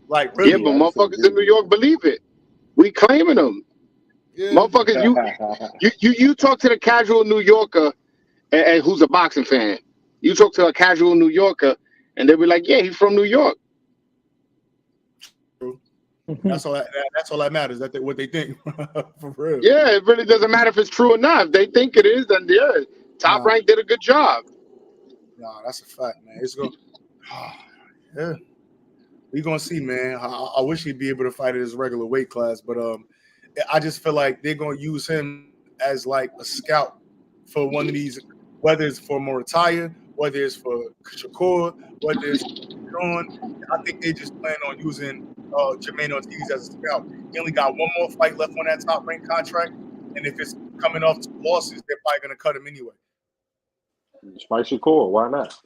Like, really. Yeah, but motherfuckers in New York believe it. We claiming them. Yeah. Motherfuckers, you talk to the casual New Yorker and who's a boxing fan. You talk to a casual New Yorker and they'll be like, yeah, he's from New York. That's all that matters. That what they think. For real. Yeah, it really doesn't matter if it's true or not. If they think it is, then yeah, Top Rank did a good job. Nah, that's a fact, man. It's going. Yeah, we gonna see, man. I wish he'd be able to fight at his regular weight class, but I just feel like they're gonna use him as like a scout for one of these, whether it's for Morataya, whether it's for Shakur, whether it's Sean. I think they just plan on using Jermaine Ortiz as a scout. He only got one more fight left on that Top Rank contract, and if it's coming off 2 losses, they're probably gonna cut him anyway. Fight Shakur, why not?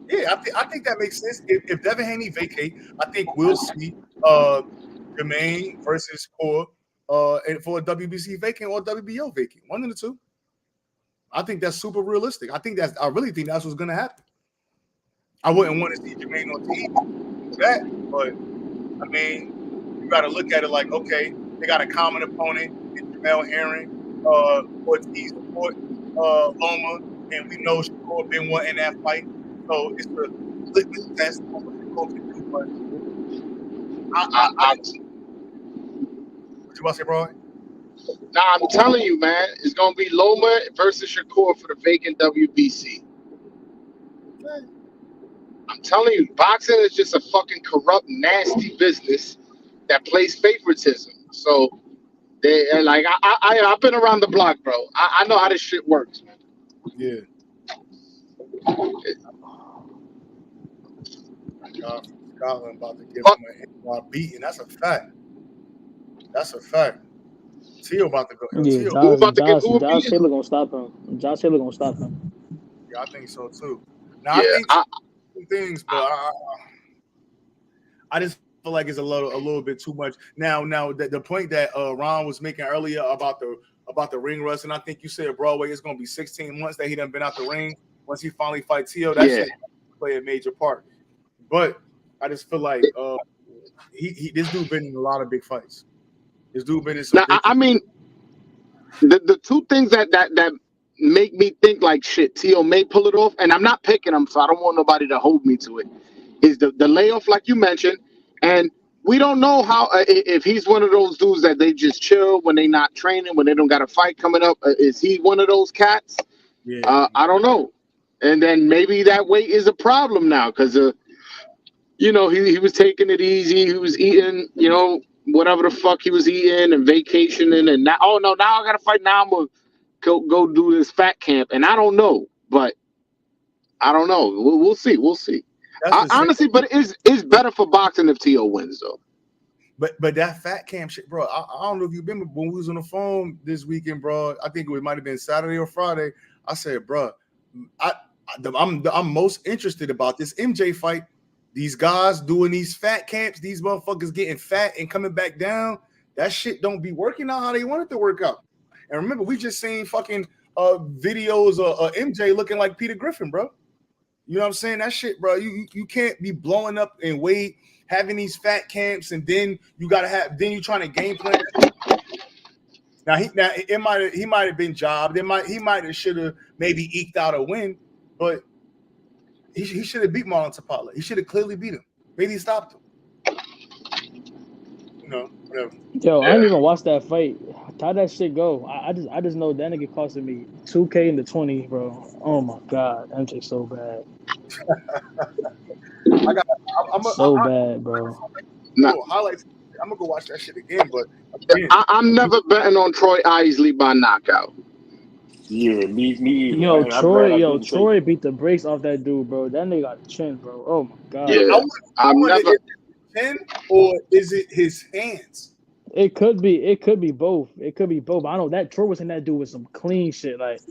Yeah, I think that makes sense. If Devin Haney vacate, I think we'll see Jermaine versus Shakur and for a WBC vacant or WBO vacant. One of the two. I think that's super realistic. I really think that's what's gonna happen. I wouldn't want to see Jermaine Ortiz do that, but I mean, you got to look at it like, okay, they got a common opponent in Jamel Herring, Ortiz support Loma, and we know Shakur been wanting that fight, so it's a litmus test on what Shakur can do. But what you about to say, bro? Nah, I'm telling you, man, it's gonna be Loma versus Shakur for the vacant WBC. Okay. I'm telling you, boxing is just a fucking corrupt, nasty business that plays favoritism. So they like, I've been around the block, bro. I know how this shit works, man. Yeah. Scotland about to give him a beating. That's a fact. That's a fact. Tio about to go. Yeah, Josh Taylor gonna stop him. Josh Taylor gonna stop him. Yeah, I think so too. Now I think things, but I just feel like it's a little bit too much. Now the point that Ron was making earlier about the ring rust, and I think you said Broadway is gonna be 16 months that he done been out the ring. Once he finally fights Tio, that shit play a major part. But I just feel like this dude been in a lot of big fights. This dude been in some. Now, I mean, the two things that make me think like shit, Tio may pull it off, and I'm not picking him, so I don't want nobody to hold me to it. Is the layoff, like you mentioned, and we don't know how if he's one of those dudes that they just chill when they not training, when they don't got a fight coming up. Is he one of those cats? Yeah. I don't know. And then maybe that weight is a problem now because he was taking it easy. He was eating, whatever the fuck he was eating and vacationing, and now I gotta fight. Now I'm gonna go do this fat camp, and I don't know, but I don't know. We'll see. Honestly, but it's better for boxing if Tio wins though. But that fat camp shit, bro. I don't know if you remember when we was on the phone this weekend, bro. I think it might have been Saturday or Friday. I said, bro, I'm most interested about this MJ fight. These guys doing these fat camps, these motherfuckers getting fat and coming back down. That shit don't be working out how they want it to work out. And remember, we just seen fucking videos of MJ looking like Peter Griffin, bro. You know what I'm saying? That shit, bro. You can't be blowing up in weight, having these fat camps, and then you you trying to game plan. Now he might have been jobbed. He might have should have maybe eked out a win, but he should have beat Marlon Tapala. He should have clearly beat him. Maybe he stopped him. Whatever. Yo, I didn't even watch that fight. How that shit go? I just know that nigga costing me $2K in the 20s, bro. Oh my god, MJ so bad. I'm bad, bro. Highlights. I'm gonna go watch that shit again, but I'm never betting on Troy Isley by knockout. Yeah, me either. Yo, Man, I'm glad I didn't take Troy it. beat the brakes off that dude, bro. That nigga got the chin, bro. Oh my god. Yeah, I I'm wonder never. is it his chin or is it his hands? It could be both. It could be both. I know that Troy was in that dude with some clean shit. Like,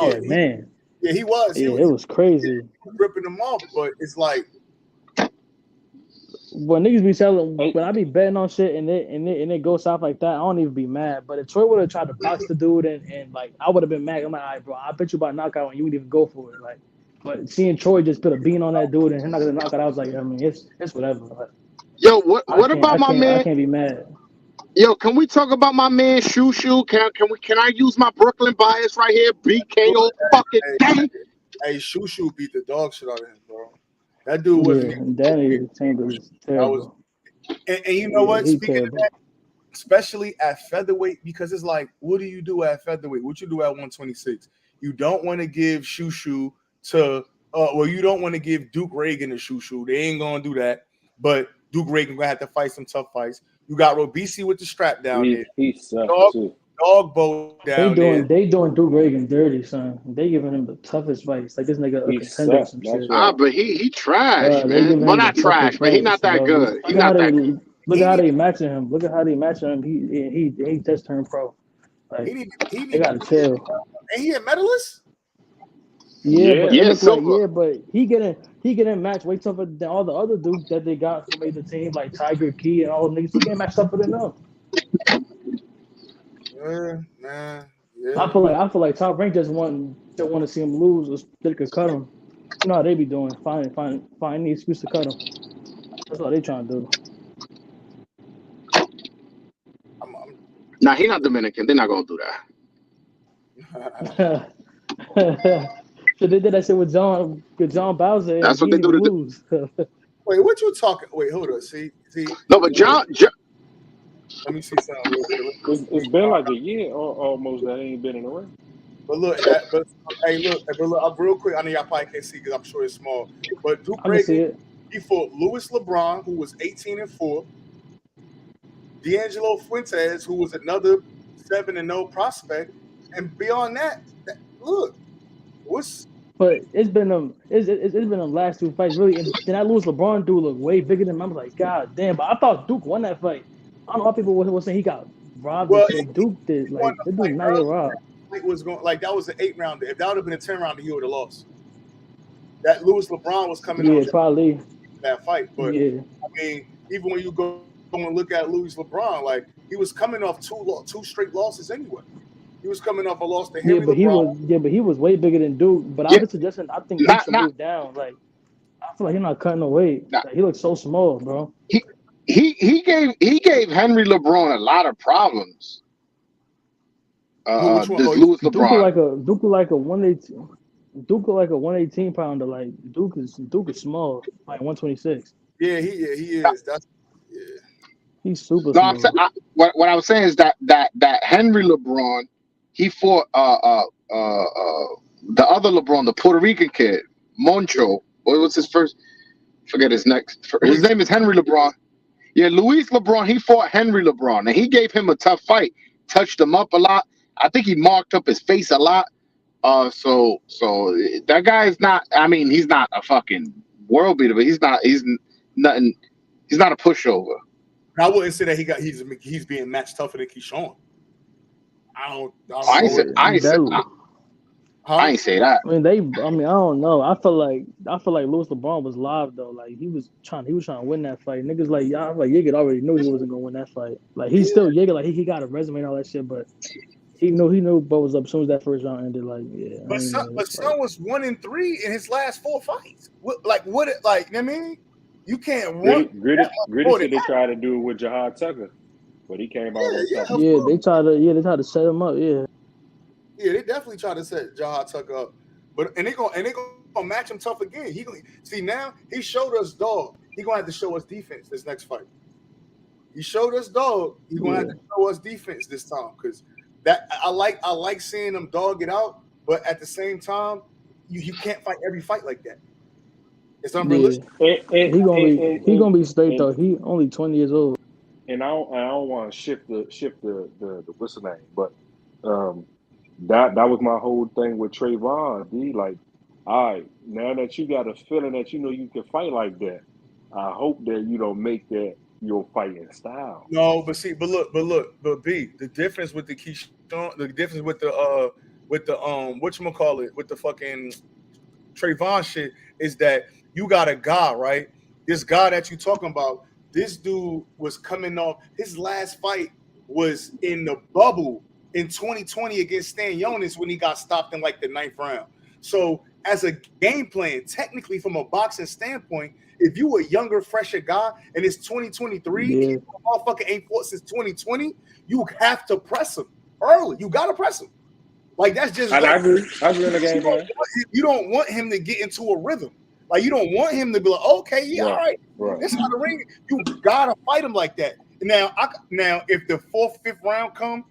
I was like, man, He was. yeah, it was crazy. Ripping them off, but it's like When niggas be selling, when I be betting on shit and it goes south like that, I don't even be mad. But if Troy would have tried to box the dude and like I would have been mad. I'm like, all right, bro, I bet you about knockout and you wouldn't even go for it. Like, but seeing Troy just put a bean on that dude and him not gonna knock it, I was like, I mean, it's whatever. Like, Yo, what about my man? I can't be mad. Yo, can we talk about my man Shoo? Can I use my Brooklyn bias right here? BKO fucking gang. Hey, Shoo beat the dog shit out of him, bro. That dude wasn't. That nigga Tango was terrible. And you know what? Speaking of that, especially at featherweight, because it's like, what do you do at featherweight? What you do at 126? You don't want to give Shoo to, you don't want to give Duke Reagan to Shoo. They ain't gonna do that. But Duke Reagan gonna have to fight some tough fights. You got Robisi with the strap down there. He sucks too. Dog bow down there. They doing Duke Reagan dirty, son. They giving him the toughest fights. Like this nigga a contender or some shit. But he trash, man. Well, not trash, but he not that good. He not that good. Look at how they matching him. Look at how they matching him. He just turned pro. Like they got to chill. And he a medalist? But he getting matched way tougher than all the other dudes that they got who made the team, like Tiger Key and all the niggas. He getting matched tougher than them. I feel like Top Rank just want to see him lose or they could cut him. You know how they be doing. Find any excuse to cut him. That's what they trying to do. Nah, he not Dominican. They're not gonna do that. So they did that shit with John Bowser. That's what they do to lose. Wait, what you talking? Wait, hold on. See. No, but John. Let me see something. It's been like a year or almost that he ain't been in the ring. But look, look, real quick. I know y'all probably can't see because I'm sure it's small. But Duke Reagan, he fought Louis LeBron, who was 18-4. D'Angelo Fuentes, who was another 7-0 prospect, and beyond that, look, But it's been them last two fights really. And then that Louis LeBron dude look way bigger than him. I was like, God damn! But I thought Duke won that fight. I don't know how people were saying he got robbed. Well, Duke did. Like the dude not get robbed. It was going like that was an 8-rounder. If that would have been a 10-rounder, he would have lost. That Louis LeBron was coming on probably that fight. But I mean, even when you go and look at Louis LeBron, like he was coming off two straight losses anyway. He was coming off a loss to Henry LeBron. But he was way bigger than Duke. But I was suggesting I think Duke should move down. Like I feel like he's not cutting no weight. Like, he looks so small, bro. He gave Henry LeBron a lot of problems. This Louis LeBron. Duke like a 118. Duke like a 118 pounder. Like Duke is small, like 126. Yeah, he is. He's super. No, small. What I was saying is that Henry LeBron, he fought the other LeBron, the Puerto Rican kid, Moncho. What was his first? Forget his next. His name is Henry LeBron. Yeah, Luis LeBron. He fought Henry LeBron, and he gave him a tough fight. Touched him up a lot. I think he marked up his face a lot. So that guy is not. I mean, he's not a fucking world beater, but he's nothing. He's not a pushover. I wouldn't say that he's being matched tougher than Keyshawn. I ain't say that. I don't know. I feel like Louis LeBron was live though. Like he was trying to win that fight. Niggas like Yeager already knew he wasn't gonna win that fight. Like he's still Yeager. Like he got a resume and all that shit, but he knew what was up as soon as that first round ended. Like But Son was 1-3 in his last 4 fights. I mean, you can't run. Gritty said they tried to do it with Jahad Tucker, but he came out on top. They tried to set him up. Yeah, they definitely tried to set Jahad Tucker up, and they gonna match him tough again. Now he showed us dog. He gonna have to show us defense this next fight. He showed us dog. He's gonna have to show us defense this time because that I like seeing him dog it out, but at the same time, you can't fight every fight like that. It's unrealistic. He gonna be straight though. He only 20 years old. And I don't want to shift the what's the name, but that was my whole thing with Trayvon. D, like, all right, now that you got a feeling that you know you can fight like that, I hope that you don't make that your fighting style. No, but see, but B, the difference with the Keyshawn, the difference with the whatchamacallit, with the fucking Trayvon shit is that you got a guy, right? This guy that you talking about, this dude was coming off, his last fight was in the bubble in 2020 against Stan Jonas when he got stopped in like the 9th round. So as a game plan, technically from a boxing standpoint, if you a younger, fresher guy and it's 2023, and motherfucker ain't fought since 2020, you have to press him early. You gotta press him. Like that's just. I agree. I agree in the game plan. You don't want him to get into a rhythm. Like you don't want him to be like, okay, yeah, all right. This is how the ring. You gotta fight him like that. Now, if the 4th, 5th round come,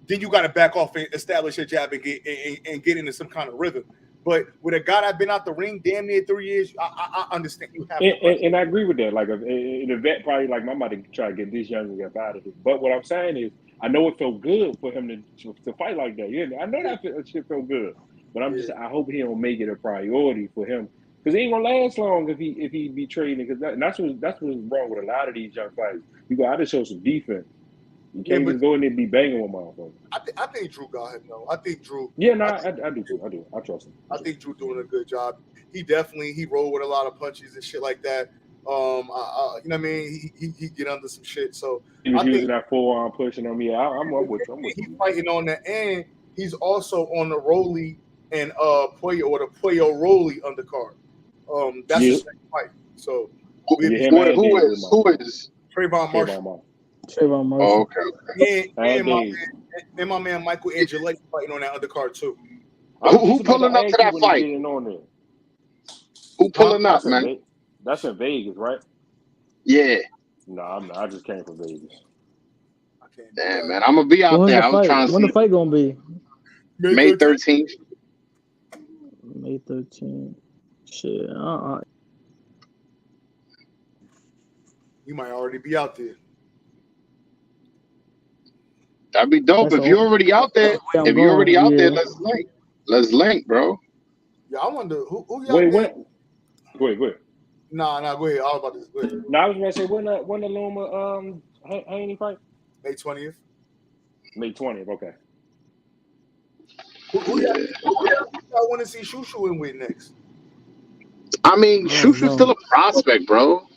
then you gotta back off and establish your jab and get into some kind of rhythm. But with a guy that's been out the ring damn near 3 years, I understand you have. And I agree with that. Like in the vet, probably like my mother try to get this young guy out of it. But what I'm saying is, I know it felt good for him to fight like that. Yeah, I know that shit felt good. But I hope he don't make it a priority for him because he ain't gonna last long if he be trading. Because that's what's wrong with a lot of these young fighters. You got to show some defense. You can't just go in there and be banging with motherfuckers. I think Drew got him though. I think Drew. Yeah, no, I do too. I do. I trust him. I think Drew doing a good job. He rolled with a lot of punches and shit like that. You know what I mean? He get under some shit. So he was using that forearm pushing on me. I'm with you. He's fighting on the end. He's also on the Rolly and Puello or the Puello Rolly undercard. That's the same fight. So who is Trayvon Marshall? Trayvon Marshall. Oh, okay. And my man Michael Angeletti fighting on that undercard too. Who pulling up to that fight? Who pulling up, man? That's in Vegas, right? Yeah. No, I'm not. I just came from Vegas. Damn, man, I'm gonna be out there. I'm trying to see. When the fight gonna be? May 13th. May 13th. Shit. You might already be out there. That'd be dope. If you're already out there, let's link, bro. Yeah, I wonder who y'all. Wait. Go ahead. Nah, go ahead. All about this. Go ahead. No, I was gonna say when the Loma Haney fight? May 20th. May 20th. Okay. Who y'all want to see Shushu in with next? I mean, Shushu's still a prospect, bro.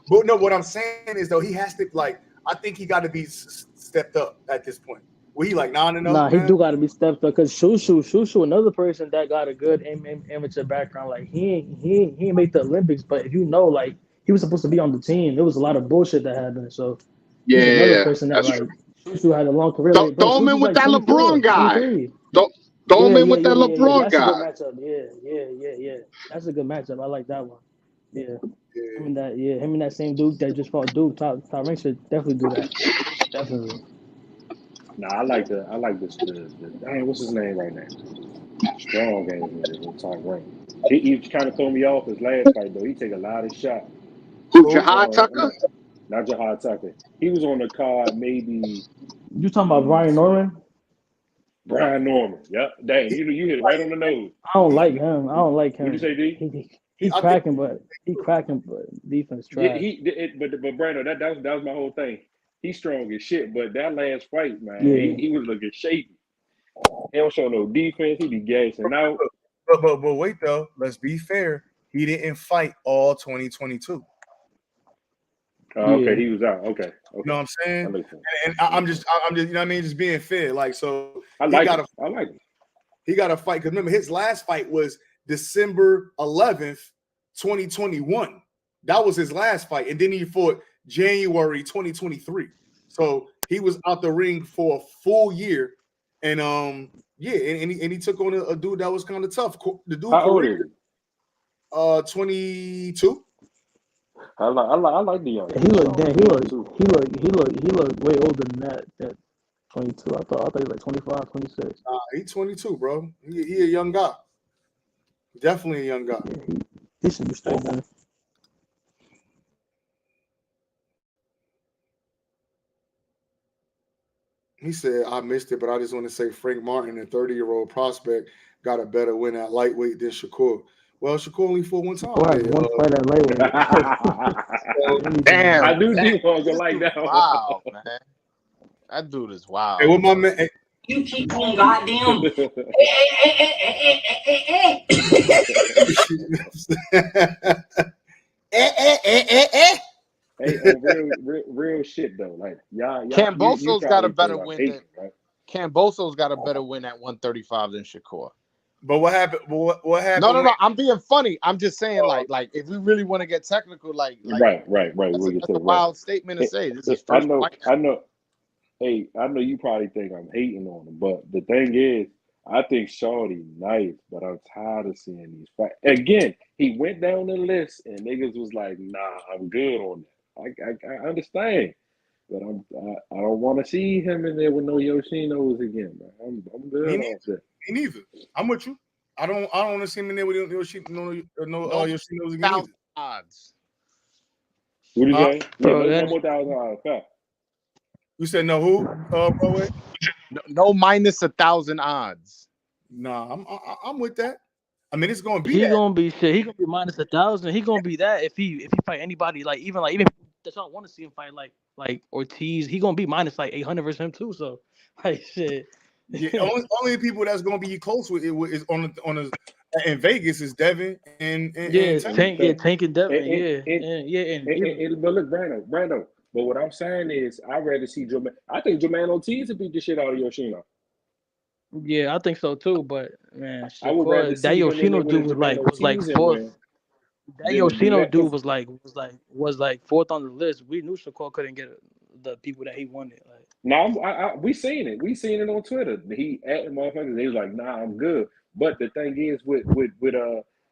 But no, what I'm saying is though he has to I think he got to be stepped up at this point. Well, he like 9-0. Nah, he do got to be stepped up because Shushu, another person that got a good amateur background. Like he ain't make the Olympics, but if you know, like he was supposed to be on the team. There was a lot of bullshit that happened. So he's another person that like Shushu had a long career. Throw him in with that LeBron guy. Throw him in with that LeBron guy. That's a good matchup. Yeah. That's a good matchup. I like that one. Yeah. Him and that same Duke that just fought Duke, top rank should definitely do that. Definitely. Nah, I like this. Dang, what's his name right now? Strong game in top rank. He kind of threw me off his last fight though. He take a lot of shots. Who, Jahad Tucker? Not Jahad Tucker. He was on the card maybe. You talking about Brian Norman? Brian Norman. Yep. Dang, you hit it right on the nose. I don't like him. What you say, D? He's cracking, but defense trash. But Brandon, that was my whole thing. He's strong as shit, but that last fight, man, he was looking shaky. He don't show no defense. He be gassing out. But wait though, let's be fair. He didn't fight all 2022. Okay, he was out. Okay. You know what I'm saying? And I'm just, you know what I mean, just being fair. Like so, I like him. He got to fight because remember his last fight was December 11th, 2021. That was his last fight, and then he fought January 2023. So he was out the ring for a full year, and and he took on a dude that was kind of tough. The dude, how old is he? 22. I like the young. He looked way older than that. That 22. I thought he was like 25, 26. He's 22, bro. He a young guy. Definitely a young guy. Yeah, he should be straight down. He said, I missed it, but I just want to say Frank Martin, a 30-year-old prospect, got a better win at lightweight than Shakur. Well, Shakur only fought one time. Boy, one fight at lightweight. Damn, I do Defoe like that. Wow, man. That dude is wild. Hey, what my man? You keep on goddamn. Hey, real shit though. Like y'all Camboso's got a better like win hating, than right? Camboso's got a better win at 135 than Shakur. But what happened? What happened? No. I'm being funny. I'm just saying, like if we really want to get technical, like right. That's a wild statement to say. This is first fight. I know. Hey, I know you probably think I'm hating on him, but the thing is, I think Shorty nice, but I'm tired of seeing these fights. Again, he went down the list and niggas was like, "Nah, I'm good on that." I understand, but I don't want to see him in there with no Yoshinos again, man. I'm good on that. Me neither. I'm with you. I don't want to see him in there with Yoshinos again. Odds. What do you say? Bro, no more $1,000. You said no who? Bro, no minus 1,000 odds. Nah, I'm with that. I mean, it's gonna be. He gonna be shit. He gonna be minus 1,000. He gonna be that if he fight anybody even if they don't want to see him fight like Ortiz. He gonna be minus like 800 versus him too. So like shit. Yeah, only people that's gonna be close with it is on in Vegas is Devin and Tank and Devin. But look, Brando. But what I'm saying is, I'd rather see Jermaine. I think Jermaine Ortiz would beat the shit out of Yoshino. Yeah, I think so too. But man, I would rather that Yoshino dude was like fourth. That Yoshino dude was like fourth on the list. We knew Shakur couldn't get the people that he wanted. Like, now we seen it. We seen it on Twitter. He at motherfuckers. They was like, "Nah, I'm good." But the thing is, with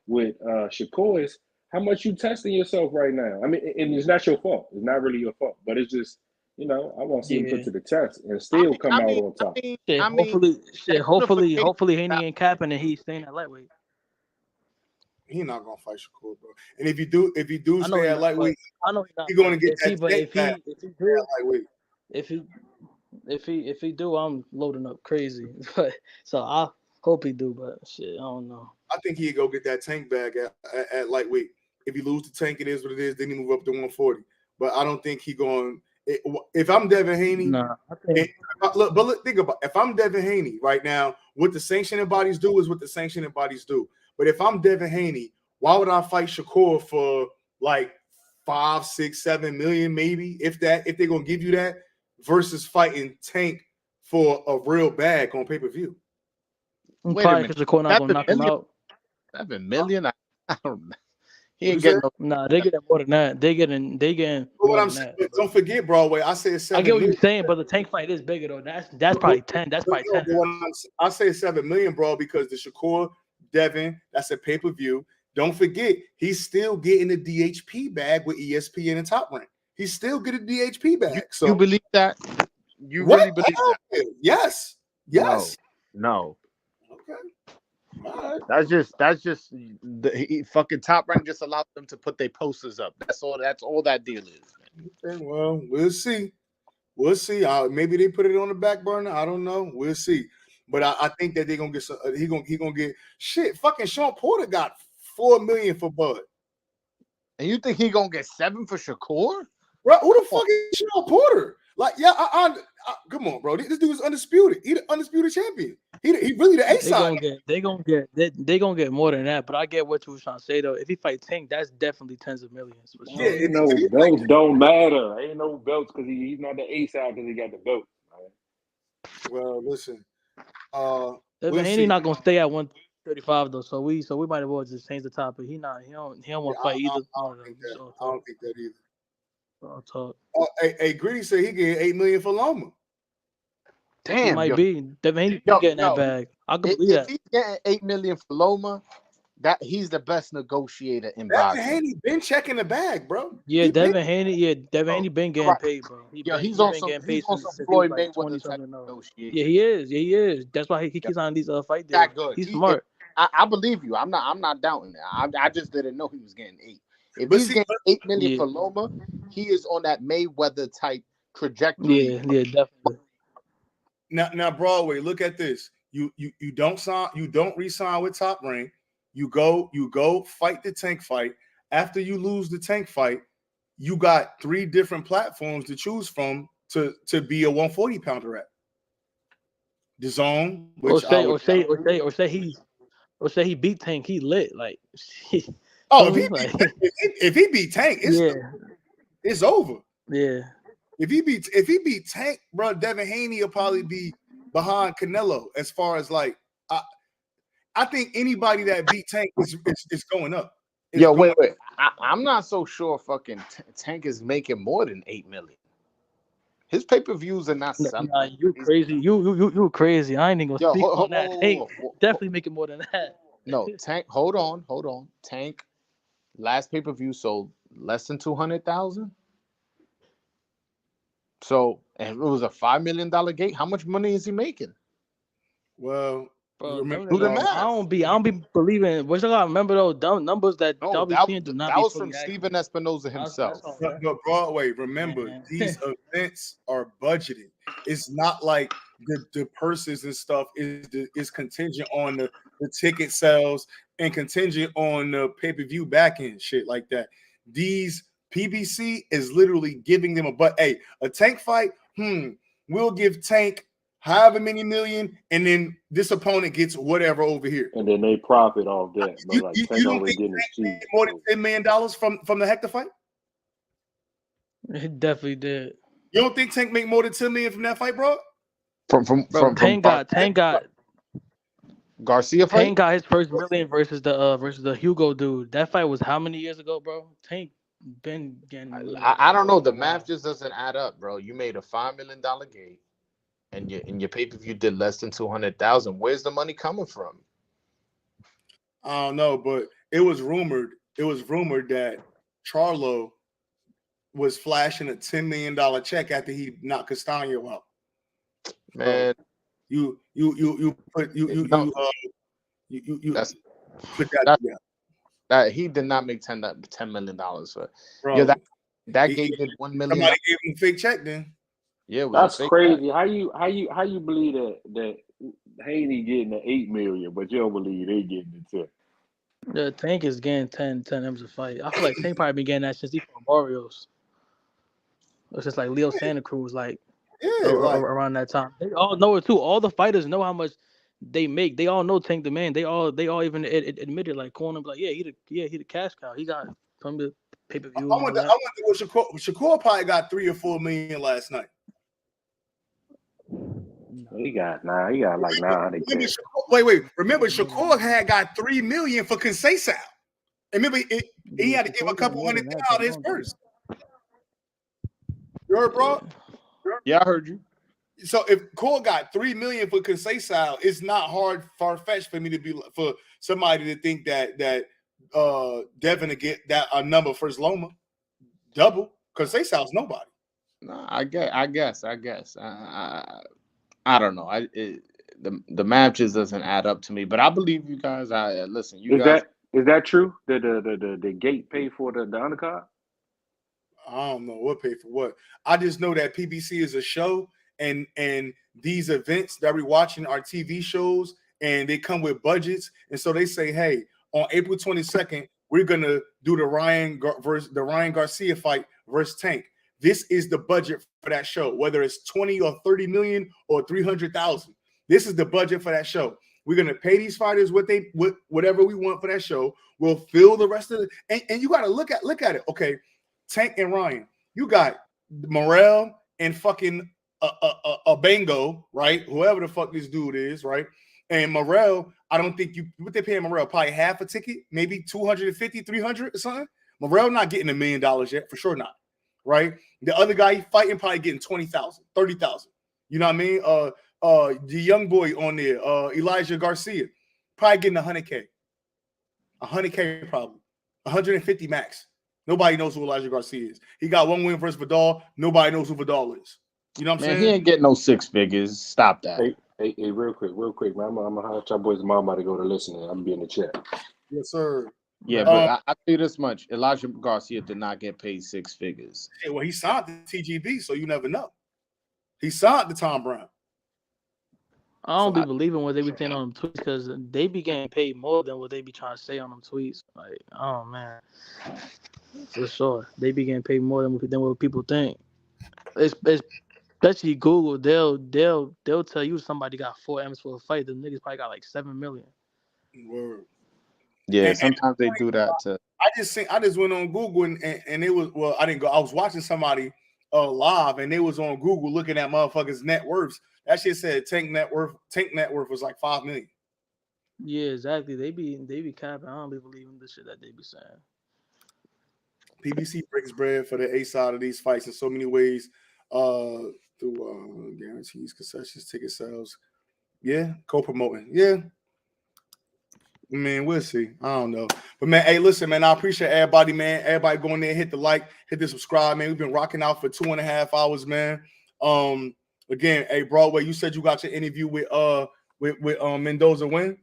Shakur is how much you testing yourself right now. I mean, and it's not your fault. It's not really your fault. But it's just, I want to see him put to the test and still come out on top. Hopefully, Haney ain't capping and he's staying at lightweight. He's not gonna fight Shakur, bro. And if you do stay at lightweight, I know he's not. He's gonna get that. But if he do, I'm loading up crazy. But so I hope he do. But shit, I don't know. I think he'd go get that Tank bag at lightweight. If he lose the Tank, it is what it is. Then he move up to 140. But I don't think he going. If I'm Devin Haney, look, think about it. If I'm Devin Haney right now, what the sanctioning bodies do is what the sanctioning bodies do. But if I'm Devin Haney, why would I fight Shakur for like 5, 6, 7 million, maybe if they're gonna give you that, versus fighting Tank for a real bag on pay-per-view? Wait a minute, Shakur not gonna knock him out. 7 million? I don't know. He ain't getting no. Nah, they getting more than that. They getting. What I'm saying, don't forget, Broadway. I say 7 I get what million. you're saying, but the Tank fight is bigger though. That's probably 10. That's probably 10. I say 7 million, bro, because the Shakur Devin, that's a pay-per-view. Don't forget, he's still getting the DHP bag with ESPN and Top Rank. He's still getting the DHP bag. So you believe that? You what? Really believe that? Yes. No. Okay. Right. That's just fucking Top Rank just allowed them to put their posters up. That's all that deal is. Okay, well, we'll see. Maybe they put it on the back burner. I don't know. We'll see. But I think that they're gonna get some. He gonna get shit. Fucking Sean Porter got $4 million for Bud. And you think he gonna get 7 for Shakur? Bro, who the fuck is Sean Porter? Like, yeah, come on, bro. This dude is undisputed. He the undisputed champion. He really the A side. They gonna get more than that. But I get what you were trying to say though. If he fight Tank, that's definitely tens of millions. For sure. Yeah, belts don't matter. Ain't no belts because he's not the A side because he got the belt. Right? Well, listen. He's not gonna stay at 135 though. So we might as well just change the topic. He don't want to fight either. I don't think that either. I'll talk. Hey, Greedy said he getting $8 million for Loma. Damn, he might be. Devin Haney getting that bag. I can believe that. If he's getting $8 million for Loma, that he's the best negotiator in boxing. Devin Haney been checking the bag, bro. Yeah, Devin Haney been getting paid, bro. He's on some Floyd Mayweather type negotiation. Yeah, he is. That's why he keeps on these fight deals. That good. He's smart. I believe you. I'm not doubting that. I just didn't know he was getting 8. If he's getting $8 million for Loma, he is on that Mayweather type trajectory. Yeah, definitely. Now Broadway, look at this. You don't re-sign with Top Rank. You go fight the Tank fight. After you lose the Tank fight, you got 3 different platforms to choose from to be a 140 pounder at. The Zone, which or say he beat Tank, he lit like. If he beat Tank, it's over. Yeah. If he beat Tank, bro, Devin Haney will probably be behind Canelo as far as like I think anybody that beat Tank is going up. Wait. I'm not so sure fucking Tank is making more than $8 million. His pay-per-views are not something. Nah, you crazy. You crazy. I ain't even gonna speak on that. Tank definitely making more than that. No, Tank, hold on. Tank last pay-per-view sold less than 200,000. So, and it was a $5 million gate. How much money is he making? Well, bro, I don't be believing. What you gotta remember those dumb numbers that WTN do not. That was from Steven Espinoza himself. But Broadway, remember these events are budgeted. It's not like the purses and stuff is contingent on the ticket sales and contingent on the pay-per-view back end shit like that. These PBC is literally giving them a Tank fight. We'll give Tank however many million, and then this opponent gets whatever over here. And then they profit off that. You don't think Tank made more than $10 million from the Hector fight? He definitely did. You don't think Tank made more than $10 million from that fight, bro? From Tank got Garcia fight. Tank got his first million versus the Hugo dude. That fight was how many years ago, bro? Tank been getting. I don't know. The math just doesn't add up, bro. You made a $5 million gate, and your pay-per-view did less than 200,000. Where's the money coming from? I don't know, but it was rumored that Charlo was flashing a $10 million check after he knocked Castaño out. Man, you put that. That he did not make $10 million for. Bro, that gate did $1 million. Somebody gave him a fake check then. Yeah, that's crazy. Check. How you believe that Haney getting the $8 million, but you don't believe they getting the 10? The Tank is getting 10 M's a fight. I feel like Tank probably been getting that since he from Barrios. It's just like Leo Santa Cruz, around that time. They all know it too. All the fighters know how much they make. They all know Tank the man. They all even admitted, like Corner, like he the cash cow. He got from the pay-per-view. I wonder what Shakur probably got 3 or 4 million last night. He got like 900. Wait. Remember, Shakur had got 3 million for Conceição. Remember, he had to give a couple $100,000 his first. You heard, bro? Yeah, I heard you. So if Cole got 3 million for Conceição, it's not far-fetched for me to be for somebody to think that Devin to get that a number for his Loma double. Conceição's nobody. No, I guess. I don't know. The math just doesn't add up to me. But I believe you guys. Listen. Is that true? The gate paid for the undercard? I don't know what paid for what. I just know that PBC is a show, and these events that we're watching are TV shows, and they come with budgets. And so they say, hey, on April 22nd, we're gonna do the Ryan Garcia fight versus Tank. This is the budget for that show, whether it's 20 or 30 million or 300,000. This is the budget for that show. We're gonna pay these fighters whatever we want for that show. We'll fill the rest of it, and you gotta look at it. Okay, Tank and Ryan, you got Morrell and fucking a Bango, right? Whoever the fuck this dude is, right? And Morrell, I don't think what they paying Morrell, probably half a ticket, maybe 250, 300 or something. Morrell not getting $1 million yet, for sure not, right? The other guy fighting probably getting 20,000, 30,000. You know what I mean? The young boy on there, Elijah Garcia, probably getting 100K. 100K probably. 150 max. Nobody knows who Elijah Garcia is. He got 1 win versus Vidal. Nobody knows who Vidal is. You know what I'm saying? He ain't getting no 6 figures. Stop that. Hey, real quick, man. I'm gonna have y'all boys' mom about to go to listen. I'm gonna be in the chat. Yes, sir. Yeah, but I tell you this much: Elijah Garcia did not get paid 6 figures. Hey, well, he signed the TGB, so you never know. He signed the Tom Brown. I don't be believing what they be saying on them tweets because they be getting paid more than what they be trying to say on them tweets. Like, oh man, for sure, they be getting paid more than what people think. It's especially Google. They'll tell you somebody got 4 M's for a fight. The niggas probably got like 7 million. Word. Yeah, sometimes they do that too. I just went on Google and it was, well, I didn't go. I was watching somebody live and they was on Google looking at motherfuckers' net worths. That shit said Tank net worth was like 5 million. Yeah, exactly. They be capping. I don't be believing the shit that they be saying. PBC breaks bread for the A side of these fights in so many ways. Through guarantees, concessions, ticket sales. Yeah, co-promoting. Yeah. I mean, we'll see. I don't know. But, man, hey, listen, man, I appreciate everybody, man. Everybody going there, hit the like, hit the subscribe, man. We've been rocking out for 2.5 hours, man. Again, hey, Broadway, you said you got your interview with Mendoza when?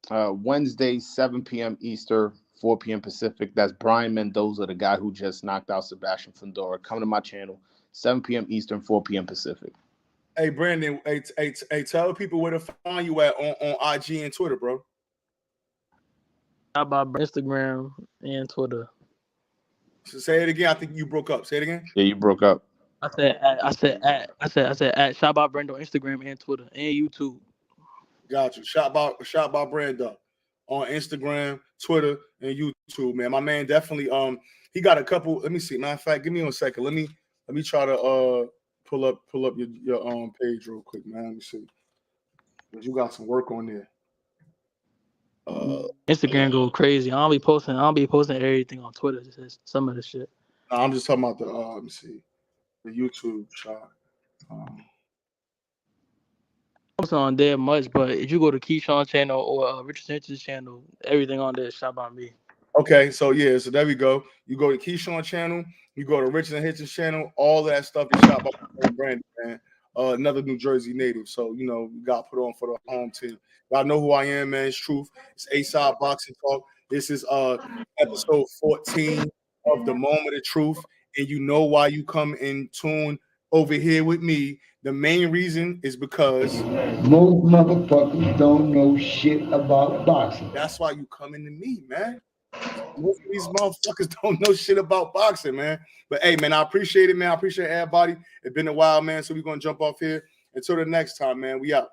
Wednesday, 7 p.m. Eastern, 4 p.m. Pacific. That's Brian Mendoza, the guy who just knocked out Sebastian Fundora. Come to my channel, 7 p.m. Eastern, 4 p.m. Pacific. Hey, Brandon, hey, tell people where to find you at on IG and Twitter, bro. How about Instagram and Twitter? So say it again. I think you broke up. Say it again. Yeah, you broke up. I said at Shabbat Brand on Instagram and Twitter and YouTube. Got you. Shot by Brando on Instagram, Twitter, and YouTube, man. My man definitely he got a couple. Let me see. Matter of fact, give me 1 second. Let me try to pull up your page real quick, man. Let me see. You got some work on there. Instagram go crazy. I don't be posting everything on Twitter. Just some of the shit. No, I'm just talking about the let me see, the YouTube shot. I'm on there much, but if you go to Keyshawn channel or Richard Sanchez channel, everything on there is shot by me. Okay, so there we go. You go to Keyshawn channel, you go to Richard and Hitchens channel, all that stuff is shot by Brandon, man. Another New Jersey native. So, you know, we got put on for the home team. Y'all know who I am, man. It's Truth. It's A-Side Boxing Talk. This is episode 14 of The Moment of Truth. And you know why you come in tune over here with me. The main reason is because most motherfuckers don't know shit about boxing. That's why you come into me, man. Most of these motherfuckers don't know shit about boxing, man. But hey, man, I appreciate it, man. I appreciate everybody. It's been a while, man. So we're gonna jump off here. Until the next time, man. We out.